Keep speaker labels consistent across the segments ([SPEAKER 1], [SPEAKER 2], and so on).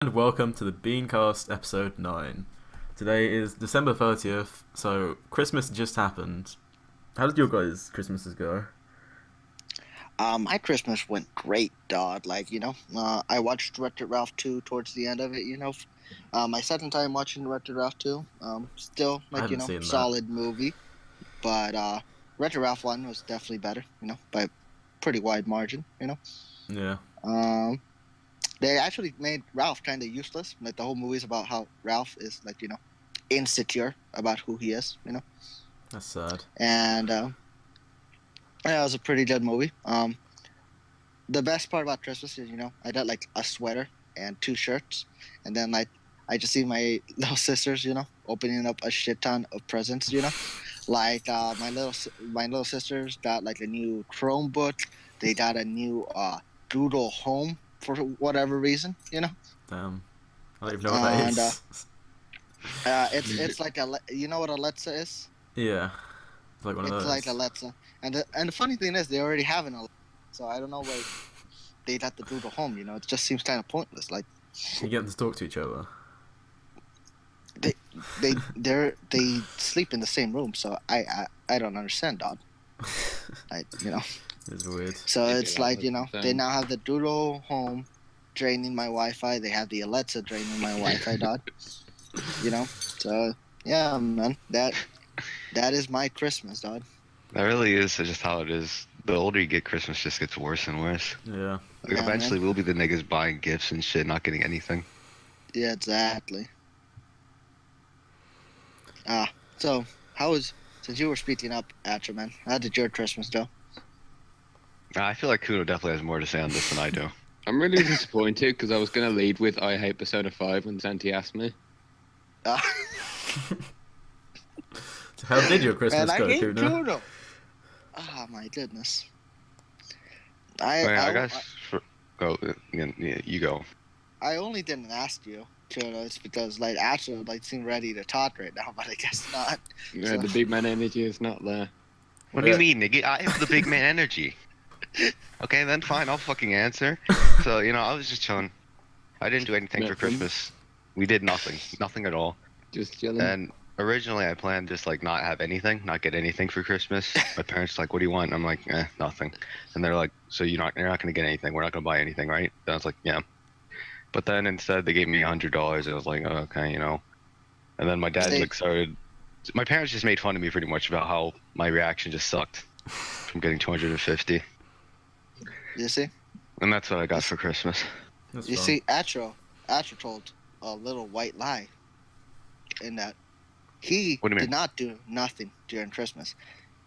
[SPEAKER 1] And welcome to the BeanCast episode 9. Today is December 30th, so Christmas just happened. How did your guys' Christmases go?
[SPEAKER 2] My Christmas went great, dog. I watched Wreck-It Ralph 2 towards the end of it. My second time watching Wreck-It Ralph 2. Still,
[SPEAKER 1] I haven't seen that.
[SPEAKER 2] solid movie. But Wreck-It Ralph 1 was definitely better, by a pretty wide margin.
[SPEAKER 1] Yeah.
[SPEAKER 2] Um, they actually made Ralph kind of useless. Like, the whole movie's about how Ralph is, insecure about who he is.
[SPEAKER 1] That's sad.
[SPEAKER 2] And, yeah, it was a pretty good movie. The best part about Christmas is, I got like a sweater and 2 shirts, and then I just see my little sisters, opening up a shit ton of presents. My little sisters got like a new Chromebook. They got a new Google Home for whatever reason.
[SPEAKER 1] Damn. I don't even know what that
[SPEAKER 2] And
[SPEAKER 1] is.
[SPEAKER 2] it's like you know what Alexa is?
[SPEAKER 1] Yeah. It's like one of
[SPEAKER 2] It's
[SPEAKER 1] those.
[SPEAKER 2] like Alexa, and the funny thing is they already have an Alexa, so I don't know why they got the Google Home. It just seems kind of pointless. Like,
[SPEAKER 1] You get them to talk to each other.
[SPEAKER 2] they sleep in the same room, so I don't understand, dog.
[SPEAKER 1] It's weird.
[SPEAKER 2] So
[SPEAKER 3] Maybe
[SPEAKER 2] it's
[SPEAKER 3] that
[SPEAKER 2] like,
[SPEAKER 3] was the
[SPEAKER 2] they
[SPEAKER 3] thing.
[SPEAKER 2] now have the Google Home draining my Wi-Fi. They have the Alexa draining my Wi-Fi, dog. So yeah, man, that is my Christmas, dog.
[SPEAKER 3] That really is just how it is. The older you get, Christmas just gets worse and worse.
[SPEAKER 1] Yeah.
[SPEAKER 3] Like,
[SPEAKER 2] Yeah,
[SPEAKER 3] eventually, we'll be the niggas buying gifts and shit, not getting anything.
[SPEAKER 2] Yeah, exactly. So since you were speaking up, Atcha, man, how did your Christmas go?
[SPEAKER 3] I feel like Kuno definitely has more to say on this than I do.
[SPEAKER 4] I'm really disappointed because I was going to lead with I hate Persona 5 when Santi asked me.
[SPEAKER 2] Uh,
[SPEAKER 1] So how did your Christmas
[SPEAKER 2] Man, I
[SPEAKER 1] go,
[SPEAKER 2] hate
[SPEAKER 1] Kuna?
[SPEAKER 2] Kuno. Oh my goodness.
[SPEAKER 3] I guess. Go, yeah, you go.
[SPEAKER 2] I only didn't ask you, Kuno. It's because Atcha seem ready to talk right now, but I guess not.
[SPEAKER 4] Yeah, the big man energy is not there.
[SPEAKER 3] What do you mean, nigga? I have the big man energy. Okay, then fine, I'll fucking answer. So, I was just chilling. I didn't do anything for
[SPEAKER 4] Nothing.
[SPEAKER 3] Christmas. We did nothing. Nothing at all.
[SPEAKER 4] Just chilling.
[SPEAKER 3] And originally I planned just not have anything, not get anything for Christmas. My parents were like, "What do you want?" And I'm like, nothing. And they're like, "So you're not gonna get anything. We're not gonna buy anything, right?" And I was like, "Yeah." But then instead they gave me $100. I was like, oh, okay, And then my dad
[SPEAKER 2] Hey.
[SPEAKER 3] started. My parents just made fun of me pretty much about how my reaction just sucked from getting 250,
[SPEAKER 2] You see?
[SPEAKER 3] and that's what I got for Christmas.
[SPEAKER 1] That's
[SPEAKER 2] You
[SPEAKER 1] fun.
[SPEAKER 2] see, Atcha told a little white lie in that he
[SPEAKER 3] What do you
[SPEAKER 2] did
[SPEAKER 3] mean?
[SPEAKER 2] not do nothing during Christmas.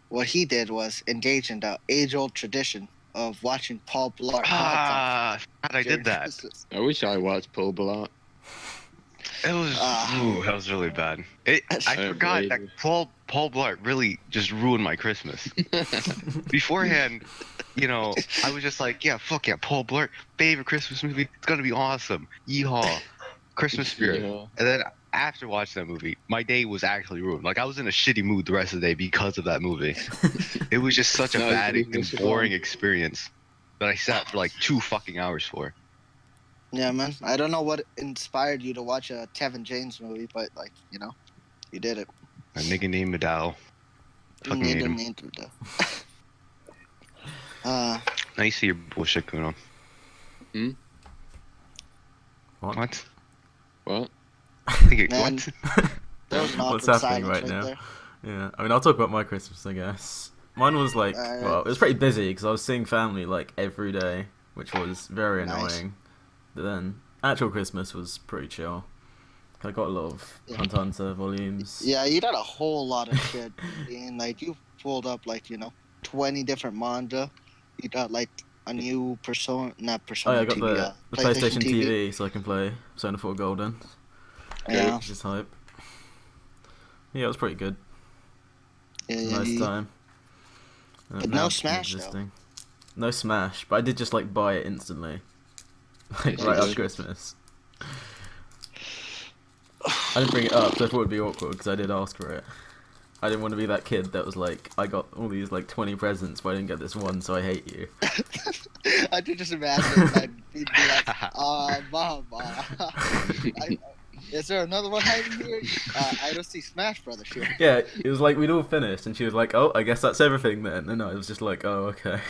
[SPEAKER 2] What he did was engage in the age-old tradition of watching Paul Blart
[SPEAKER 3] Ah, I
[SPEAKER 2] during
[SPEAKER 3] did that.
[SPEAKER 2] Christmas.
[SPEAKER 4] I wish I watched Paul Blart.
[SPEAKER 3] It was that was really bad. I forgot that
[SPEAKER 4] Outrageous.
[SPEAKER 3] Paul Blart really just ruined my Christmas. Beforehand, I was just like, yeah, fuck yeah, Paul Blart, favorite Christmas movie. It's gonna be awesome. Yeehaw, Christmas spirit.
[SPEAKER 4] Yeah.
[SPEAKER 3] And then after watching that movie, my day was actually ruined. Like, I was in a shitty mood the rest of the day because of that movie. It was just such a
[SPEAKER 4] No,
[SPEAKER 3] bad
[SPEAKER 4] you
[SPEAKER 3] and
[SPEAKER 4] missed it
[SPEAKER 3] boring
[SPEAKER 4] all.
[SPEAKER 3] experience that I sat for like 2 fucking hours for.
[SPEAKER 2] Yeah, man. I don't know what inspired you to watch a Kevin James movie, but you did it.
[SPEAKER 3] A nigga named Madal. Fucking hate him. Now you see your bullshit, Kuno.
[SPEAKER 1] What?
[SPEAKER 3] What?
[SPEAKER 4] What?
[SPEAKER 2] Man.
[SPEAKER 3] What?
[SPEAKER 2] There was an
[SPEAKER 1] What's
[SPEAKER 2] awkward
[SPEAKER 1] happening
[SPEAKER 2] silence
[SPEAKER 1] right now?
[SPEAKER 2] there.
[SPEAKER 1] Yeah, I mean, I'll talk about my Christmas, I guess. Mine was well, it was pretty busy because I was seeing family every day, which was very
[SPEAKER 2] Nice.
[SPEAKER 1] annoying. But then, actual Christmas was pretty chill. I got a lot of
[SPEAKER 2] Yeah.
[SPEAKER 1] Hunt Hunter volumes.
[SPEAKER 2] Yeah, you got a whole lot of shit. And you pulled up 20 different manga. You got a new not
[SPEAKER 1] Oh
[SPEAKER 2] Persona
[SPEAKER 1] yeah, I got
[SPEAKER 2] TV,
[SPEAKER 1] the PlayStation TV so I can play Persona 4 Golden,
[SPEAKER 2] Yeah,
[SPEAKER 1] which is hype. Yeah, it was pretty good.
[SPEAKER 2] yeah,
[SPEAKER 1] It was
[SPEAKER 2] yeah,
[SPEAKER 1] a nice
[SPEAKER 2] yeah.
[SPEAKER 1] time.
[SPEAKER 2] But
[SPEAKER 1] Now
[SPEAKER 2] no
[SPEAKER 1] it's
[SPEAKER 2] Smash, though.
[SPEAKER 1] existing. No Smash, but I did just buy it instantly,
[SPEAKER 4] Yes, you
[SPEAKER 1] right after
[SPEAKER 4] did.
[SPEAKER 1] Christmas. I didn't bring it up, so I thought it would be awkward because I did ask for it. I didn't want to be that kid that was like, I got all these like 20 presents, but I didn't get this one, so I hate you.
[SPEAKER 2] I could just imagine like he'd be like, Mom, is there another one hiding here? I don't see Smash Brothers here.
[SPEAKER 1] Yeah, it was like we'd all finished, and she was like, "Oh, I guess that's everything then." And I was just like, "Oh, okay."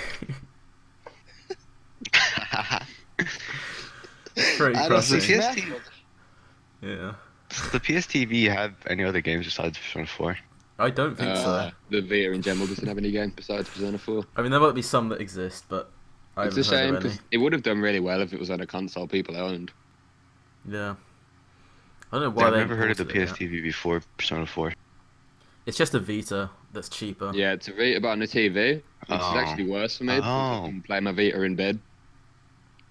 [SPEAKER 1] Pretty
[SPEAKER 2] I don't see
[SPEAKER 1] crushing.
[SPEAKER 2] Smash
[SPEAKER 3] PS
[SPEAKER 2] Brothers.
[SPEAKER 1] Yeah,
[SPEAKER 3] Does the PSTV have any other games besides Persona 4?
[SPEAKER 1] I don't think so.
[SPEAKER 4] The Vita in general doesn't have any games besides Persona 4.
[SPEAKER 1] I mean, there might be some that exist, but I
[SPEAKER 4] It's a
[SPEAKER 1] haven't heard
[SPEAKER 4] shame
[SPEAKER 1] of any.
[SPEAKER 4] because it would have done really well if it was on a console people owned.
[SPEAKER 1] Yeah, I don't know why
[SPEAKER 3] I've
[SPEAKER 1] they
[SPEAKER 3] never heard of the
[SPEAKER 1] ported it yet.
[SPEAKER 3] PSTV before Persona 4.
[SPEAKER 1] It's just a Vita that's cheaper.
[SPEAKER 4] Yeah, it's a Vita but on the TV, which is
[SPEAKER 3] Oh.
[SPEAKER 4] actually worse for me because I
[SPEAKER 3] Oh.
[SPEAKER 4] can play my Vita in bed.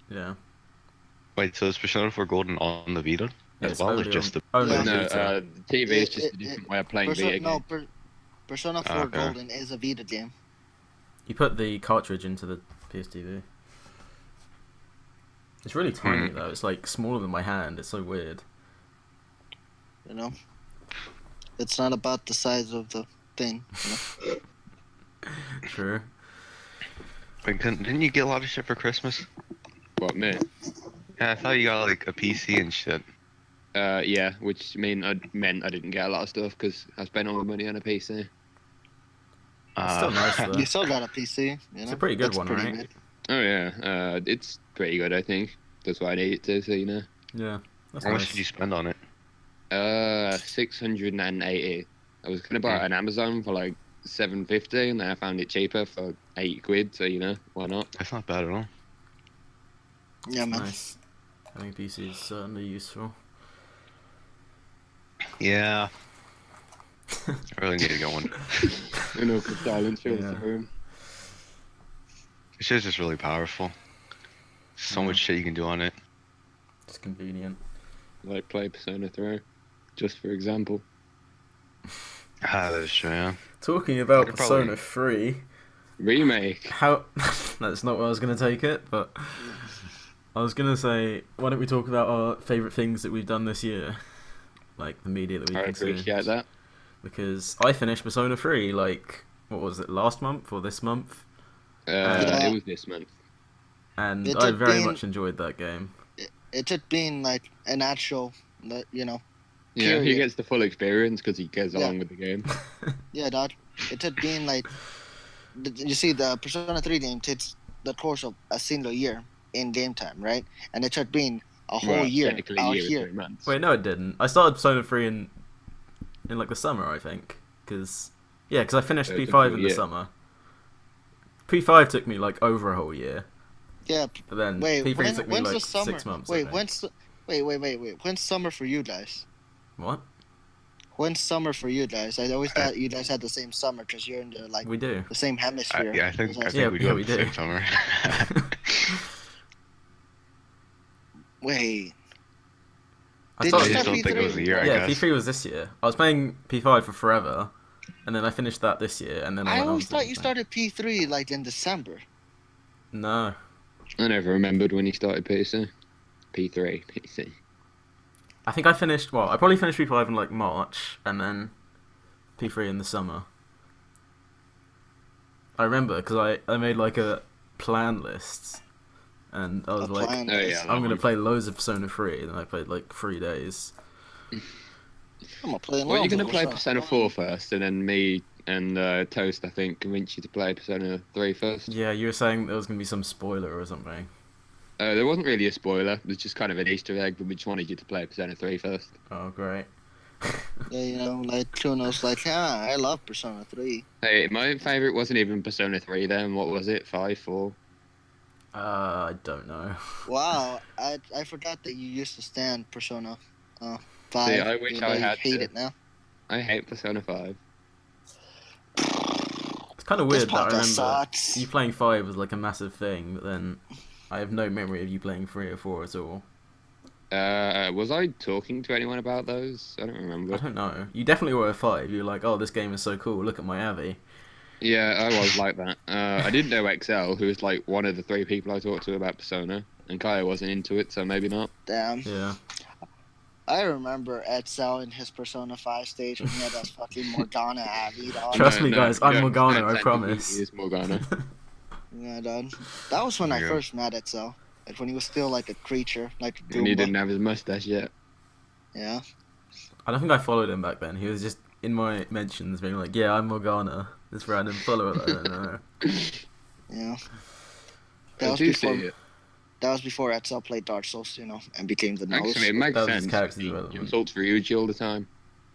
[SPEAKER 1] Yeah.
[SPEAKER 3] Wait, so is Persona 4 Golden on the Vita as
[SPEAKER 1] It's
[SPEAKER 3] well, or
[SPEAKER 1] only
[SPEAKER 3] just the...
[SPEAKER 1] Only
[SPEAKER 2] Yeah.
[SPEAKER 1] on
[SPEAKER 4] No,
[SPEAKER 1] Vita.
[SPEAKER 4] the TV is just a different way of playing Vita games.
[SPEAKER 2] Persona 4
[SPEAKER 3] Okay.
[SPEAKER 2] Golden is a Vita game.
[SPEAKER 1] You put the cartridge into the PSTV. It's really tiny though. It's like smaller than my hand. It's so weird.
[SPEAKER 2] You know, it's not about the size of the thing. You know?
[SPEAKER 1] True.
[SPEAKER 3] Wait, didn't you get a lot of shit for Christmas?
[SPEAKER 4] What, me?
[SPEAKER 3] Yeah, I thought you got like a PC and shit.
[SPEAKER 4] Yeah, which meant I didn't get a lot of stuff because I spent all my money on a PC.
[SPEAKER 1] It's still nice though.
[SPEAKER 2] You still got a PC. You know?
[SPEAKER 1] It's a pretty good
[SPEAKER 2] That's
[SPEAKER 1] one,
[SPEAKER 2] pretty
[SPEAKER 1] right?
[SPEAKER 2] good.
[SPEAKER 4] Oh yeah, it's pretty good. I think that's why I need it to. So you know,
[SPEAKER 1] Yeah. That's
[SPEAKER 3] How much
[SPEAKER 1] nice.
[SPEAKER 3] did you spend on it?
[SPEAKER 4] 680. I was gonna buy it on Amazon for like 750, and then I found it cheaper for 80 quid. So you know, why not?
[SPEAKER 3] That's not bad at all.
[SPEAKER 2] Yeah, man.
[SPEAKER 1] Nice. Having a PC is certainly useful.
[SPEAKER 3] Yeah. I really need to get one.
[SPEAKER 4] You know, because silence fills
[SPEAKER 1] Yeah.
[SPEAKER 4] the room.
[SPEAKER 3] This shit's just really powerful. So much shit you can do on it.
[SPEAKER 1] It's convenient.
[SPEAKER 4] Like play Persona 3, just for example.
[SPEAKER 3] Ah, that's true, yeah.
[SPEAKER 1] Talking about
[SPEAKER 3] could probably-
[SPEAKER 1] Persona 3,
[SPEAKER 4] Remake.
[SPEAKER 1] how... That's not where I was going to take it, but... I was going to say, why don't we talk about our favourite things that we've done this year? Like, the media that we've
[SPEAKER 4] I
[SPEAKER 1] consumed.
[SPEAKER 4] appreciate that.
[SPEAKER 1] Because I finished Persona 3, like, what was it, last month or this month?
[SPEAKER 2] Yeah.
[SPEAKER 4] It was this month.
[SPEAKER 1] And
[SPEAKER 2] It
[SPEAKER 1] I
[SPEAKER 2] took
[SPEAKER 1] very
[SPEAKER 2] being-
[SPEAKER 1] much enjoyed that game.
[SPEAKER 2] It took being like an actual, you know.
[SPEAKER 4] Yeah, he
[SPEAKER 2] Period.
[SPEAKER 4] gets the full experience because he goes
[SPEAKER 2] Yeah.
[SPEAKER 4] along with the game.
[SPEAKER 2] Yeah, dog. It took being like, you see, the Persona 3 game takes the course of a single year in game time, right? And it took being a whole
[SPEAKER 4] Well,
[SPEAKER 2] year
[SPEAKER 4] technically a
[SPEAKER 2] out
[SPEAKER 4] year and
[SPEAKER 2] here.
[SPEAKER 4] 3 months.
[SPEAKER 1] Wait, no, it didn't. I started Persona 3 in like the summer, I think. Because I finished
[SPEAKER 4] So it took
[SPEAKER 1] P5
[SPEAKER 4] you a
[SPEAKER 1] in the
[SPEAKER 4] year.
[SPEAKER 1] summer. P5 took me like over a whole year.
[SPEAKER 2] Yeah.
[SPEAKER 1] But then
[SPEAKER 2] Wait,
[SPEAKER 1] P3 took me
[SPEAKER 2] when's
[SPEAKER 1] like
[SPEAKER 2] the summer?
[SPEAKER 1] 6 months. I
[SPEAKER 2] Wait,
[SPEAKER 1] think.
[SPEAKER 2] wait. When's summer for you guys?
[SPEAKER 1] What?
[SPEAKER 2] When's summer for you guys? I always thought you guys had the same summer because you're in the like
[SPEAKER 1] We do.
[SPEAKER 2] the same hemisphere.
[SPEAKER 3] Yeah, I think
[SPEAKER 1] Yeah,
[SPEAKER 3] we do
[SPEAKER 1] yeah,
[SPEAKER 3] have
[SPEAKER 1] we
[SPEAKER 3] the
[SPEAKER 1] do.
[SPEAKER 3] same summer.
[SPEAKER 2] Wait.
[SPEAKER 1] I
[SPEAKER 2] Did
[SPEAKER 1] started
[SPEAKER 3] I
[SPEAKER 2] you
[SPEAKER 3] just
[SPEAKER 2] start
[SPEAKER 3] don't think it was a
[SPEAKER 2] P3?
[SPEAKER 3] year, I
[SPEAKER 1] Yeah,
[SPEAKER 3] guess.
[SPEAKER 1] P3 was this year. I was playing P5 for forever, and then I finished that this year, and then I
[SPEAKER 2] I
[SPEAKER 1] went on
[SPEAKER 2] always
[SPEAKER 1] to
[SPEAKER 2] thought
[SPEAKER 1] the
[SPEAKER 2] you
[SPEAKER 1] thing.
[SPEAKER 2] started P3 like in December.
[SPEAKER 1] No.
[SPEAKER 4] I never remembered when he started PC. P3, PC.
[SPEAKER 1] I think I finished, I probably finished P5 in like March, and then P3 in the summer. I remember, because I made like a plan list, and I was
[SPEAKER 2] A
[SPEAKER 1] like,
[SPEAKER 2] plan
[SPEAKER 4] Oh,
[SPEAKER 2] list.
[SPEAKER 4] yeah.
[SPEAKER 1] I'm going to play loads of Persona 3, and then I played like 3 days.
[SPEAKER 2] I'm gonna play
[SPEAKER 4] Well, you're
[SPEAKER 2] along,
[SPEAKER 4] going to
[SPEAKER 2] but
[SPEAKER 4] play
[SPEAKER 2] what's
[SPEAKER 4] Persona
[SPEAKER 2] up?
[SPEAKER 4] 4 first, and then me and Toast, I think, convinced you to play Persona 3 first.
[SPEAKER 1] Yeah, you were saying there was going to be some spoiler or something.
[SPEAKER 4] There wasn't really a spoiler. It was just kind of an Easter egg, but we just wanted you to play Persona 3 first.
[SPEAKER 1] Oh, great.
[SPEAKER 2] Yeah, you know, like Kuno's like, I love Persona 3.
[SPEAKER 4] Hey, my favourite wasn't even Persona 3 then. What was it? 5, 4?
[SPEAKER 1] I don't know.
[SPEAKER 2] Wow, I forgot that you used to stand Persona 5.
[SPEAKER 4] See, I wish
[SPEAKER 2] even
[SPEAKER 4] I
[SPEAKER 2] though you
[SPEAKER 4] had
[SPEAKER 2] hate
[SPEAKER 4] to.
[SPEAKER 2] it now.
[SPEAKER 4] I hate Persona 5.
[SPEAKER 1] It's kind of
[SPEAKER 2] This
[SPEAKER 1] weird that I
[SPEAKER 2] podcast
[SPEAKER 1] remember
[SPEAKER 2] sucks.
[SPEAKER 1] you playing 5 was like a massive thing, but then I have no memory of you playing 3 or 4 at all.
[SPEAKER 4] Was I talking to anyone about those? I don't
[SPEAKER 1] I
[SPEAKER 4] remember.
[SPEAKER 1] don't know. You definitely were a 5. You were like, oh, this game is so cool, look at my Avi.
[SPEAKER 4] Yeah, I was like that. I didn't know XL, who was like one of the 3 people I talked to about Persona, and Kaya wasn't into it, so maybe not.
[SPEAKER 2] Damn.
[SPEAKER 1] Yeah.
[SPEAKER 2] I remember Edsel in his Persona 5 stage when he had that fucking Morgana Abby, dog.
[SPEAKER 1] Trust me, guys, I'm
[SPEAKER 4] no,
[SPEAKER 1] Morgana,
[SPEAKER 4] no,
[SPEAKER 1] I
[SPEAKER 4] technically
[SPEAKER 1] promise.
[SPEAKER 4] He is Morgana.
[SPEAKER 2] Yeah, dog. That was when I
[SPEAKER 3] Yeah.
[SPEAKER 2] first met Edsel. Like when he was still like a creature, like a
[SPEAKER 4] And he
[SPEAKER 2] Goomba.
[SPEAKER 4] didn't have his mustache yet.
[SPEAKER 2] Yeah.
[SPEAKER 1] I don't think I followed him back then. He was just in my mentions being like, yeah, I'm Morgana. This random follower that I don't know.
[SPEAKER 2] Yeah.
[SPEAKER 4] I
[SPEAKER 2] That was
[SPEAKER 4] do
[SPEAKER 2] before.
[SPEAKER 4] see it.
[SPEAKER 2] That was before Edsel played Dark Souls, and became the nose.
[SPEAKER 4] Actually, it makes
[SPEAKER 1] That was his
[SPEAKER 4] sense.
[SPEAKER 1] character
[SPEAKER 4] He
[SPEAKER 1] development.
[SPEAKER 4] insults Ryuji all the time.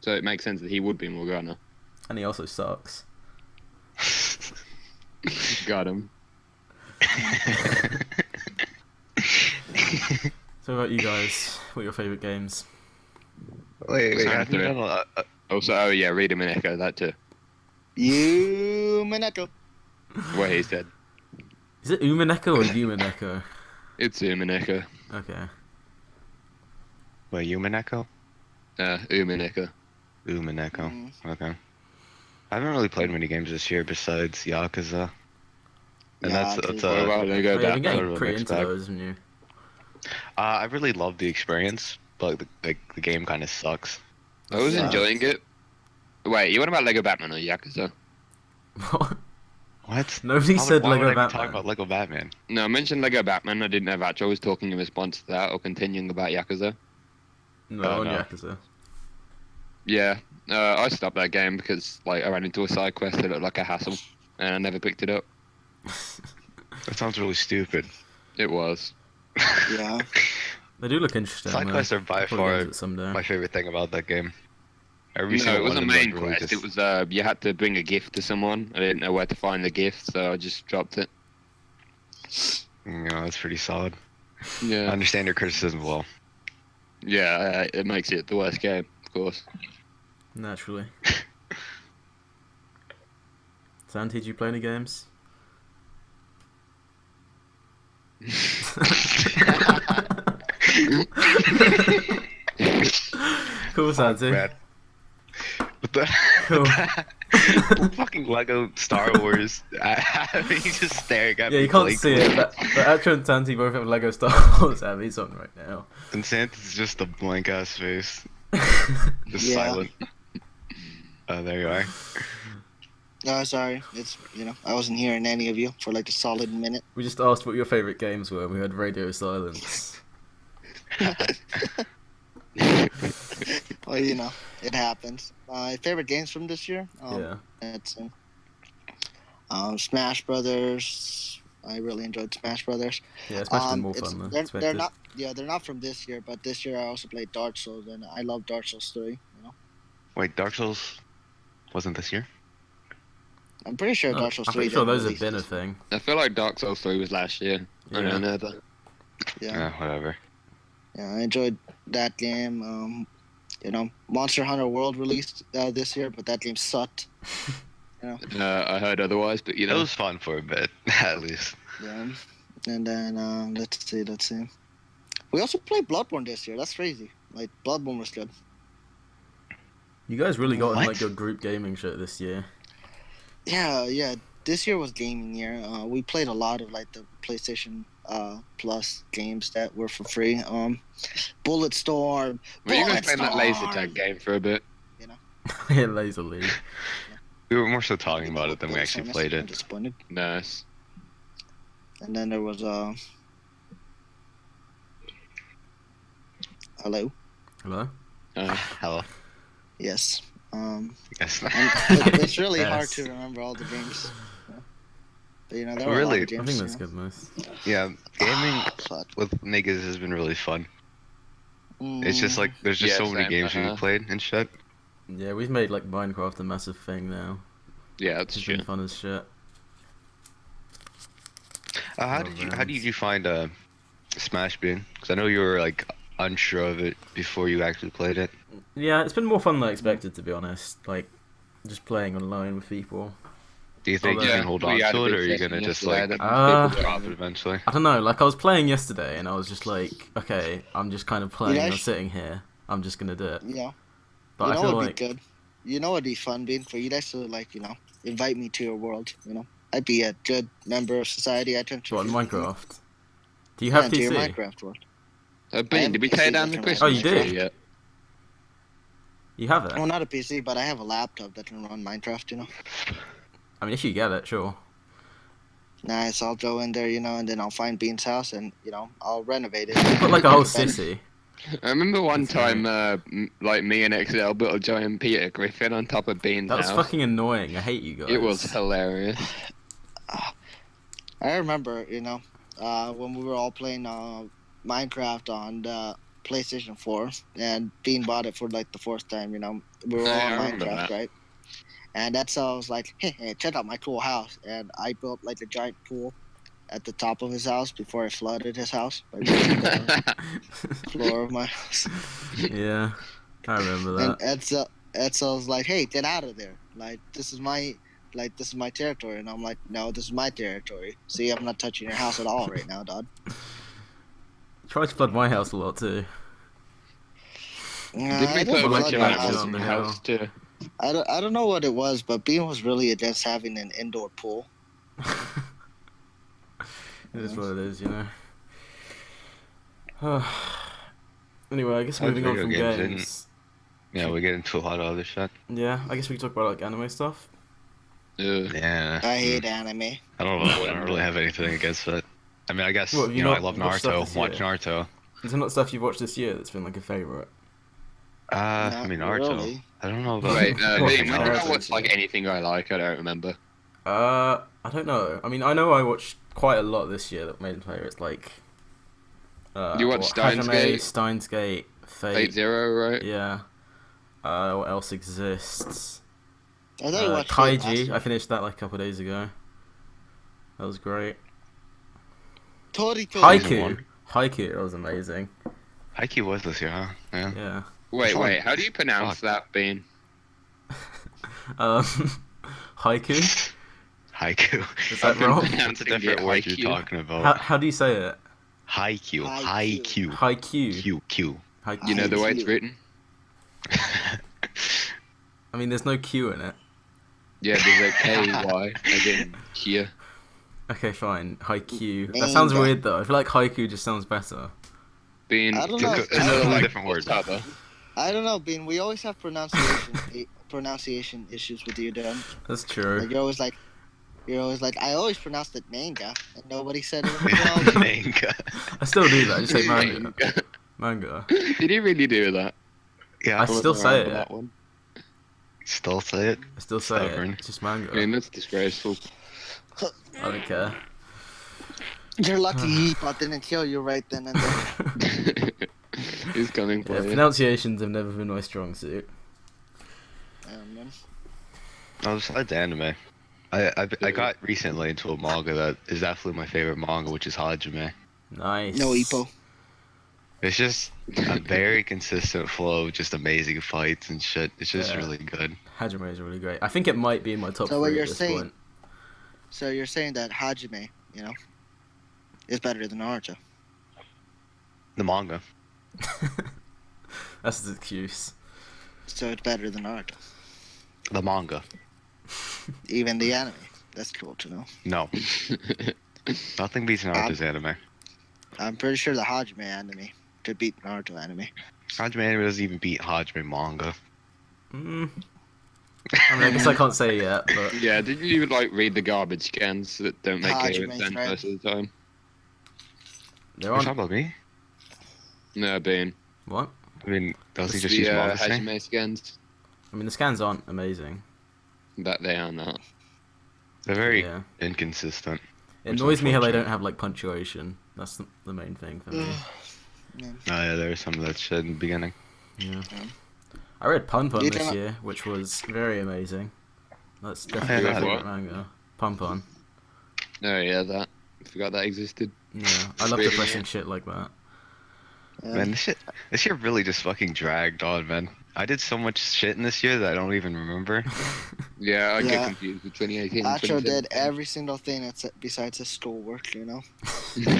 [SPEAKER 4] So it makes sense that he would be Morgana.
[SPEAKER 1] And he also sucks.
[SPEAKER 4] Got him.
[SPEAKER 1] So what about you guys? What are your favourite games?
[SPEAKER 3] wait,
[SPEAKER 4] Sounds
[SPEAKER 3] haven't you
[SPEAKER 4] good.
[SPEAKER 3] done
[SPEAKER 4] Also, oh yeah, read him and echo that too.
[SPEAKER 2] You Mineko.
[SPEAKER 4] What he said.
[SPEAKER 1] Is it Umaneko or Umaneko?
[SPEAKER 4] It's him and echo.
[SPEAKER 1] Okay.
[SPEAKER 3] Wait, Human Echo?
[SPEAKER 4] Umineko.
[SPEAKER 3] Human Echo.
[SPEAKER 2] Mm.
[SPEAKER 3] Okay. I haven't really played many games this year besides Yakuza. And
[SPEAKER 2] Yeah,
[SPEAKER 3] that's
[SPEAKER 2] dude.
[SPEAKER 4] What about Lego
[SPEAKER 1] Oh, yeah, you've been
[SPEAKER 4] Batman?
[SPEAKER 3] sort
[SPEAKER 1] getting
[SPEAKER 3] of a
[SPEAKER 1] pretty
[SPEAKER 3] mixed
[SPEAKER 1] into
[SPEAKER 3] bag.
[SPEAKER 1] those, haven't you?
[SPEAKER 3] I really love the experience, but the game kind of sucks.
[SPEAKER 4] I was
[SPEAKER 2] Yeah.
[SPEAKER 4] enjoying it. Wait, you want about Lego Batman or Yakuza?
[SPEAKER 1] What?
[SPEAKER 3] What?
[SPEAKER 1] Nobody said
[SPEAKER 3] Why would
[SPEAKER 1] Lego
[SPEAKER 3] I be talking
[SPEAKER 1] Batman.
[SPEAKER 3] about Lego Batman?
[SPEAKER 4] No, I mentioned Lego Batman. I didn't know if Acho was talking in response to that or continuing about Yakuza.
[SPEAKER 1] No, on
[SPEAKER 3] no.
[SPEAKER 1] Yakuza.
[SPEAKER 4] Yeah, I stopped that game because I ran into a side quest that looked like a hassle, and I never picked it up.
[SPEAKER 3] That sounds really stupid.
[SPEAKER 4] It was.
[SPEAKER 2] Yeah.
[SPEAKER 1] They do look interesting.
[SPEAKER 3] Side
[SPEAKER 1] though.
[SPEAKER 3] quests are by
[SPEAKER 1] I'll probably get
[SPEAKER 3] far
[SPEAKER 1] into it someday.
[SPEAKER 3] my favorite thing about that game. Every
[SPEAKER 4] No,
[SPEAKER 3] single
[SPEAKER 4] it wasn't a
[SPEAKER 3] one of them,
[SPEAKER 4] main
[SPEAKER 3] like, really
[SPEAKER 4] quest.
[SPEAKER 3] just-
[SPEAKER 4] It was you had to bring a gift to someone. I didn't know where to find the gift, so I just dropped it.
[SPEAKER 3] that's pretty solid. I
[SPEAKER 4] Yeah,
[SPEAKER 3] understand your criticism well.
[SPEAKER 4] yeah, it makes it the worst game, of course.
[SPEAKER 1] Naturally. Santi, did you play any games? Cool, Santi.
[SPEAKER 3] Man. What the?
[SPEAKER 1] Cool.
[SPEAKER 3] Fucking Lego Star Wars. He's just staring at
[SPEAKER 1] Yeah,
[SPEAKER 3] me.
[SPEAKER 1] you can't
[SPEAKER 3] blankly.
[SPEAKER 1] see it, but Atro and Santi both have Lego Star Wars Abby's on right now.
[SPEAKER 3] And Santa's just a blank ass face. Just
[SPEAKER 2] Yeah.
[SPEAKER 3] silent. Oh, there you are.
[SPEAKER 2] No, sorry. It's I wasn't hearing any of you for like a solid minute.
[SPEAKER 1] We just asked what your favourite games were, and we had radio silence.
[SPEAKER 2] Well, it happens. My favorite games from this year.
[SPEAKER 1] Yeah.
[SPEAKER 2] It's Smash Brothers. I really enjoyed Smash Brothers.
[SPEAKER 1] Yeah, it's much been more fun than
[SPEAKER 2] They're
[SPEAKER 1] expected.
[SPEAKER 2] not. Yeah, they're not from this year, but this year I also played Dark Souls, and I love Dark Souls 3.
[SPEAKER 3] Wait, Dark Souls wasn't this year?
[SPEAKER 2] I'm pretty sure
[SPEAKER 1] Oh,
[SPEAKER 2] Dark Souls
[SPEAKER 1] I'm
[SPEAKER 2] 3.
[SPEAKER 1] pretty sure
[SPEAKER 2] didn't
[SPEAKER 1] those have
[SPEAKER 2] release
[SPEAKER 1] been a
[SPEAKER 2] this-
[SPEAKER 1] thing.
[SPEAKER 4] I feel like Dark Souls 3 was last year. I
[SPEAKER 1] Yeah.
[SPEAKER 4] don't know that.
[SPEAKER 2] Yeah,
[SPEAKER 3] Whatever.
[SPEAKER 2] yeah, I enjoyed that game. Monster Hunter World released this year, but that game sucked.
[SPEAKER 4] I heard otherwise, but
[SPEAKER 3] It was fun for a bit, at least.
[SPEAKER 2] Yeah, and then let's see. We also played Bloodborne this year. That's crazy. Like Bloodborne was good.
[SPEAKER 1] You guys really got in
[SPEAKER 3] What?
[SPEAKER 1] like your group gaming shit this year.
[SPEAKER 2] Yeah. This year was gaming year. We played a lot of like the PlayStation Plus games that were for free. Bulletstorm.
[SPEAKER 4] Were you guys playing that laser
[SPEAKER 2] Bulletstorm!
[SPEAKER 4] tag game for a bit?
[SPEAKER 1] Yeah, Laser League.
[SPEAKER 3] We were more so talking about it than we
[SPEAKER 2] Bulletstorm,
[SPEAKER 3] actually
[SPEAKER 2] I'm
[SPEAKER 3] played it.
[SPEAKER 2] disappointed.
[SPEAKER 4] Nice.
[SPEAKER 2] And then there was hello.
[SPEAKER 1] Hello?
[SPEAKER 3] Hello.
[SPEAKER 2] Yes.
[SPEAKER 3] Yes.
[SPEAKER 2] It's really hard
[SPEAKER 1] Yes.
[SPEAKER 2] to remember all the games. But there were a lot
[SPEAKER 3] Really?
[SPEAKER 2] of
[SPEAKER 1] I
[SPEAKER 2] games,
[SPEAKER 1] think that's good, nice.
[SPEAKER 3] Yeah, gaming
[SPEAKER 2] Fuck.
[SPEAKER 3] with niggas has been really fun. It's just like there's just
[SPEAKER 4] Yeah,
[SPEAKER 3] so many
[SPEAKER 4] same,
[SPEAKER 3] games we've played and shit.
[SPEAKER 1] Yeah, we've made like Minecraft a massive thing now.
[SPEAKER 4] Yeah, that's
[SPEAKER 1] It's
[SPEAKER 4] true.
[SPEAKER 1] been fun as shit.
[SPEAKER 3] How
[SPEAKER 1] Oh,
[SPEAKER 3] did you find Smash being? Because I know you were like unsure of it before you actually played it.
[SPEAKER 1] Yeah, it's been more fun than I expected, to be honest. Like, just playing online with people.
[SPEAKER 3] Do you think
[SPEAKER 1] Oh,
[SPEAKER 3] you
[SPEAKER 1] yeah.
[SPEAKER 3] can hold
[SPEAKER 4] We
[SPEAKER 3] on
[SPEAKER 4] had a
[SPEAKER 3] to it,
[SPEAKER 4] big
[SPEAKER 3] or are you
[SPEAKER 4] session
[SPEAKER 3] gonna just
[SPEAKER 4] yesterday
[SPEAKER 3] like
[SPEAKER 4] that people
[SPEAKER 3] drop it
[SPEAKER 4] were-
[SPEAKER 3] eventually?
[SPEAKER 1] I don't know, like I was playing yesterday and I was just like, okay, I'm just kind of playing,
[SPEAKER 2] Yeah,
[SPEAKER 1] I'm sitting here, I'm just gonna do it.
[SPEAKER 2] Yeah.
[SPEAKER 1] But
[SPEAKER 2] you
[SPEAKER 1] I
[SPEAKER 2] know
[SPEAKER 1] feel
[SPEAKER 2] what'd
[SPEAKER 1] like,
[SPEAKER 2] be good? You know what'd be fun, Bean? For you guys to like, invite me to your world. I'd be a good member of society. I'd
[SPEAKER 1] what, in Minecraft? Do you have
[SPEAKER 2] to your
[SPEAKER 1] PC?
[SPEAKER 2] Minecraft world.
[SPEAKER 4] Ben, did we tear down the
[SPEAKER 2] Oh,
[SPEAKER 4] Christmas
[SPEAKER 1] you did?
[SPEAKER 4] tree yet?
[SPEAKER 1] You have it?
[SPEAKER 2] Well, not a PC, but I have a laptop that can run Minecraft, you know.
[SPEAKER 1] I mean, if you get it, sure.
[SPEAKER 2] Nice, I'll go in there, you know, and then I'll find Bean's house and, you know, I'll renovate it.
[SPEAKER 1] Put like a whole
[SPEAKER 2] Make it better.
[SPEAKER 1] city.
[SPEAKER 4] I remember one
[SPEAKER 1] That's
[SPEAKER 4] time, like me and XL built a giant Peter Griffin on top of Bean's
[SPEAKER 1] That was
[SPEAKER 4] house.
[SPEAKER 1] fucking annoying. I hate you guys.
[SPEAKER 4] It was hilarious.
[SPEAKER 2] I remember, you know, when we were all playing Minecraft on the PlayStation 4, and Bean bought it for like the fourth time, you know. We were all
[SPEAKER 4] Yeah, I
[SPEAKER 2] on
[SPEAKER 4] remember
[SPEAKER 2] Minecraft,
[SPEAKER 4] that.
[SPEAKER 2] right? And that's how I was like, hey, check out my cool house. And I built like a giant pool at the top of his house before I flooded his house by building the floor of my house.
[SPEAKER 1] Yeah, I remember
[SPEAKER 2] And
[SPEAKER 1] that.
[SPEAKER 2] Edsel was like, hey, get out of there. Like, this is my territory. And I'm like, no, this is my territory. See, I'm not touching your house at all right now, dog.
[SPEAKER 1] Tried to flood my house a lot too.
[SPEAKER 2] Nah,
[SPEAKER 4] Did we
[SPEAKER 2] I
[SPEAKER 4] put
[SPEAKER 2] didn't
[SPEAKER 4] a
[SPEAKER 1] like
[SPEAKER 4] bunch
[SPEAKER 2] flood
[SPEAKER 4] of
[SPEAKER 2] my
[SPEAKER 1] that
[SPEAKER 4] animals
[SPEAKER 2] house.
[SPEAKER 1] on
[SPEAKER 4] in
[SPEAKER 1] the
[SPEAKER 4] your
[SPEAKER 1] hill.
[SPEAKER 4] house too?
[SPEAKER 2] I don't know what it was, but Bean was really against having an indoor pool.
[SPEAKER 1] It is what it is, you know. Anyway, I guess moving on
[SPEAKER 3] video
[SPEAKER 1] from
[SPEAKER 3] games,
[SPEAKER 1] games.
[SPEAKER 3] Yeah, we get into a lot of other shit.
[SPEAKER 1] Yeah, I guess we can talk about like anime stuff.
[SPEAKER 3] Yeah.
[SPEAKER 2] I hate anime.
[SPEAKER 3] I don't know. I don't really have anything against it. I mean, I guess
[SPEAKER 1] What, have you
[SPEAKER 3] you know I
[SPEAKER 1] not
[SPEAKER 3] love
[SPEAKER 1] watched stuff
[SPEAKER 3] Naruto.
[SPEAKER 1] this
[SPEAKER 3] Watch
[SPEAKER 1] year?
[SPEAKER 3] Naruto.
[SPEAKER 1] Is there not stuff you've watched this year that's been like a favorite?
[SPEAKER 3] I mean Naruto.
[SPEAKER 2] Really.
[SPEAKER 3] I don't know about.
[SPEAKER 4] Wait,
[SPEAKER 1] Well,
[SPEAKER 4] Bean, when did I
[SPEAKER 1] Naruto,
[SPEAKER 4] watch like anything I like? I don't remember.
[SPEAKER 1] I don't know. I mean, I know I watched quite a lot this year that made me favorites. Like,
[SPEAKER 4] You watched Steins Gate?
[SPEAKER 1] Steins Gate,
[SPEAKER 4] Fate
[SPEAKER 1] Fate.
[SPEAKER 4] Zero, right?
[SPEAKER 1] Yeah. What else exists?
[SPEAKER 2] I thought you watched Fate last
[SPEAKER 1] Kaiji.
[SPEAKER 2] year.
[SPEAKER 1] I finished that like a couple of days ago. That was great.
[SPEAKER 2] Toriko.
[SPEAKER 3] Season
[SPEAKER 1] Haiku.
[SPEAKER 3] one.
[SPEAKER 1] Haiku. That was amazing.
[SPEAKER 3] Haikyuu was this year, huh? Yeah.
[SPEAKER 1] Yeah.
[SPEAKER 4] Wait,
[SPEAKER 3] Which one?
[SPEAKER 4] how do you pronounce that, Bean?
[SPEAKER 1] Um, Haiku.
[SPEAKER 3] Haiku.
[SPEAKER 1] Is that
[SPEAKER 4] I've been
[SPEAKER 1] wrong?
[SPEAKER 3] What's the
[SPEAKER 4] pronouncing
[SPEAKER 3] different
[SPEAKER 4] it
[SPEAKER 3] word
[SPEAKER 4] Haikyuu.
[SPEAKER 3] you're talking about?
[SPEAKER 1] How do you say it?
[SPEAKER 3] Haikyuu.
[SPEAKER 2] Haikyuu.
[SPEAKER 3] Haikyuu.
[SPEAKER 1] Haiku.
[SPEAKER 3] Q.
[SPEAKER 1] Haiku.
[SPEAKER 4] You know the way it's
[SPEAKER 2] Haikyuu.
[SPEAKER 4] written?
[SPEAKER 1] I mean, there's no Q in it.
[SPEAKER 4] Yeah, there's a K-Y, as in Kia.
[SPEAKER 1] Okay, fine. Haiku. That
[SPEAKER 2] Manga.
[SPEAKER 1] sounds weird though. I feel like haiku just sounds better.
[SPEAKER 4] Bean,
[SPEAKER 2] I don't know.
[SPEAKER 3] It's
[SPEAKER 2] I
[SPEAKER 3] a
[SPEAKER 2] don't know.
[SPEAKER 3] different word.
[SPEAKER 2] I don't know, Bean. We always have pronunciation issues with you, Dan.
[SPEAKER 1] That's true.
[SPEAKER 2] Like, you're always like, I always pronounced it manga, and nobody said it was wrong.
[SPEAKER 3] Manga.
[SPEAKER 1] I still do that. I just say manga. Manga.
[SPEAKER 4] Did he really do that?
[SPEAKER 3] Yeah,
[SPEAKER 1] I still say
[SPEAKER 4] remember
[SPEAKER 1] it.
[SPEAKER 4] that one.
[SPEAKER 3] still say it.
[SPEAKER 1] I still say
[SPEAKER 3] Stubborn.
[SPEAKER 1] it. It's just manga.
[SPEAKER 4] I mean, that's disgraceful.
[SPEAKER 1] I don't care.
[SPEAKER 2] You're lucky Yeepaw didn't kill you right then and there.
[SPEAKER 4] He's coming for
[SPEAKER 1] Yeah,
[SPEAKER 4] you.
[SPEAKER 1] pronunciations have never been my strong suit.
[SPEAKER 2] Man.
[SPEAKER 3] Oh, besides anime, I got recently into a manga that is definitely my favorite manga, which is Hajime.
[SPEAKER 1] Nice.
[SPEAKER 2] No Ippo.
[SPEAKER 3] It's just a very consistent flow, just amazing fights and shit. It's just
[SPEAKER 1] Yeah.
[SPEAKER 3] really good.
[SPEAKER 1] Hajime is really great. I think it might be in my top
[SPEAKER 2] So what
[SPEAKER 1] 3
[SPEAKER 2] you're
[SPEAKER 1] at this
[SPEAKER 2] saying-
[SPEAKER 1] point.
[SPEAKER 2] So you're saying that Hajime, you know, is better than Naruto?
[SPEAKER 3] The manga.
[SPEAKER 1] That's his excuse.
[SPEAKER 2] So it's better than Naruto.
[SPEAKER 3] The manga.
[SPEAKER 2] Even the anime. That's cool to know.
[SPEAKER 3] No. Nothing beats Naruto's anime.
[SPEAKER 2] I'm pretty sure the Hajime anime could beat Naruto anime.
[SPEAKER 3] Hajime anime doesn't even beat Hajime manga.
[SPEAKER 1] Mm. I mean, I guess I can't say yet, but
[SPEAKER 4] Yeah, did you like read the garbage cans that don't make any
[SPEAKER 2] Hajime's
[SPEAKER 4] sense
[SPEAKER 2] right.
[SPEAKER 4] most of the time?
[SPEAKER 1] they're
[SPEAKER 3] You're
[SPEAKER 1] on.
[SPEAKER 3] talking about me?
[SPEAKER 4] No, Bean.
[SPEAKER 1] What?
[SPEAKER 3] I mean, does he
[SPEAKER 4] It's
[SPEAKER 3] just
[SPEAKER 4] the
[SPEAKER 3] use manga thing?
[SPEAKER 4] Hajime scans.
[SPEAKER 1] I mean, the scans aren't amazing.
[SPEAKER 4] But they are not.
[SPEAKER 3] They're very
[SPEAKER 1] Yeah.
[SPEAKER 3] inconsistent.
[SPEAKER 1] It
[SPEAKER 3] Which
[SPEAKER 1] annoys me how they
[SPEAKER 3] unfortunate.
[SPEAKER 1] don't have like punctuation. That's the main thing for me.
[SPEAKER 2] Man.
[SPEAKER 3] Oh yeah, there's some of that shit in the beginning.
[SPEAKER 1] Yeah. I read Pun Pun
[SPEAKER 2] You
[SPEAKER 1] this
[SPEAKER 2] cannot-
[SPEAKER 1] year, which was very amazing. That's
[SPEAKER 3] yeah,
[SPEAKER 1] definitely my
[SPEAKER 3] that-
[SPEAKER 1] favorite manga. Pun Pun.
[SPEAKER 4] Oh yeah, that. I forgot that existed.
[SPEAKER 1] Yeah, I love
[SPEAKER 4] Really?
[SPEAKER 1] depressing shit like that.
[SPEAKER 3] Man, this year really just fucking dragged on, man. I did so much shit in this year that I don't even remember.
[SPEAKER 4] Yeah, I
[SPEAKER 2] Yeah.
[SPEAKER 4] get confused with 2018 and
[SPEAKER 2] Acho did
[SPEAKER 4] 2017.
[SPEAKER 2] every single thing that's besides his schoolwork, you know?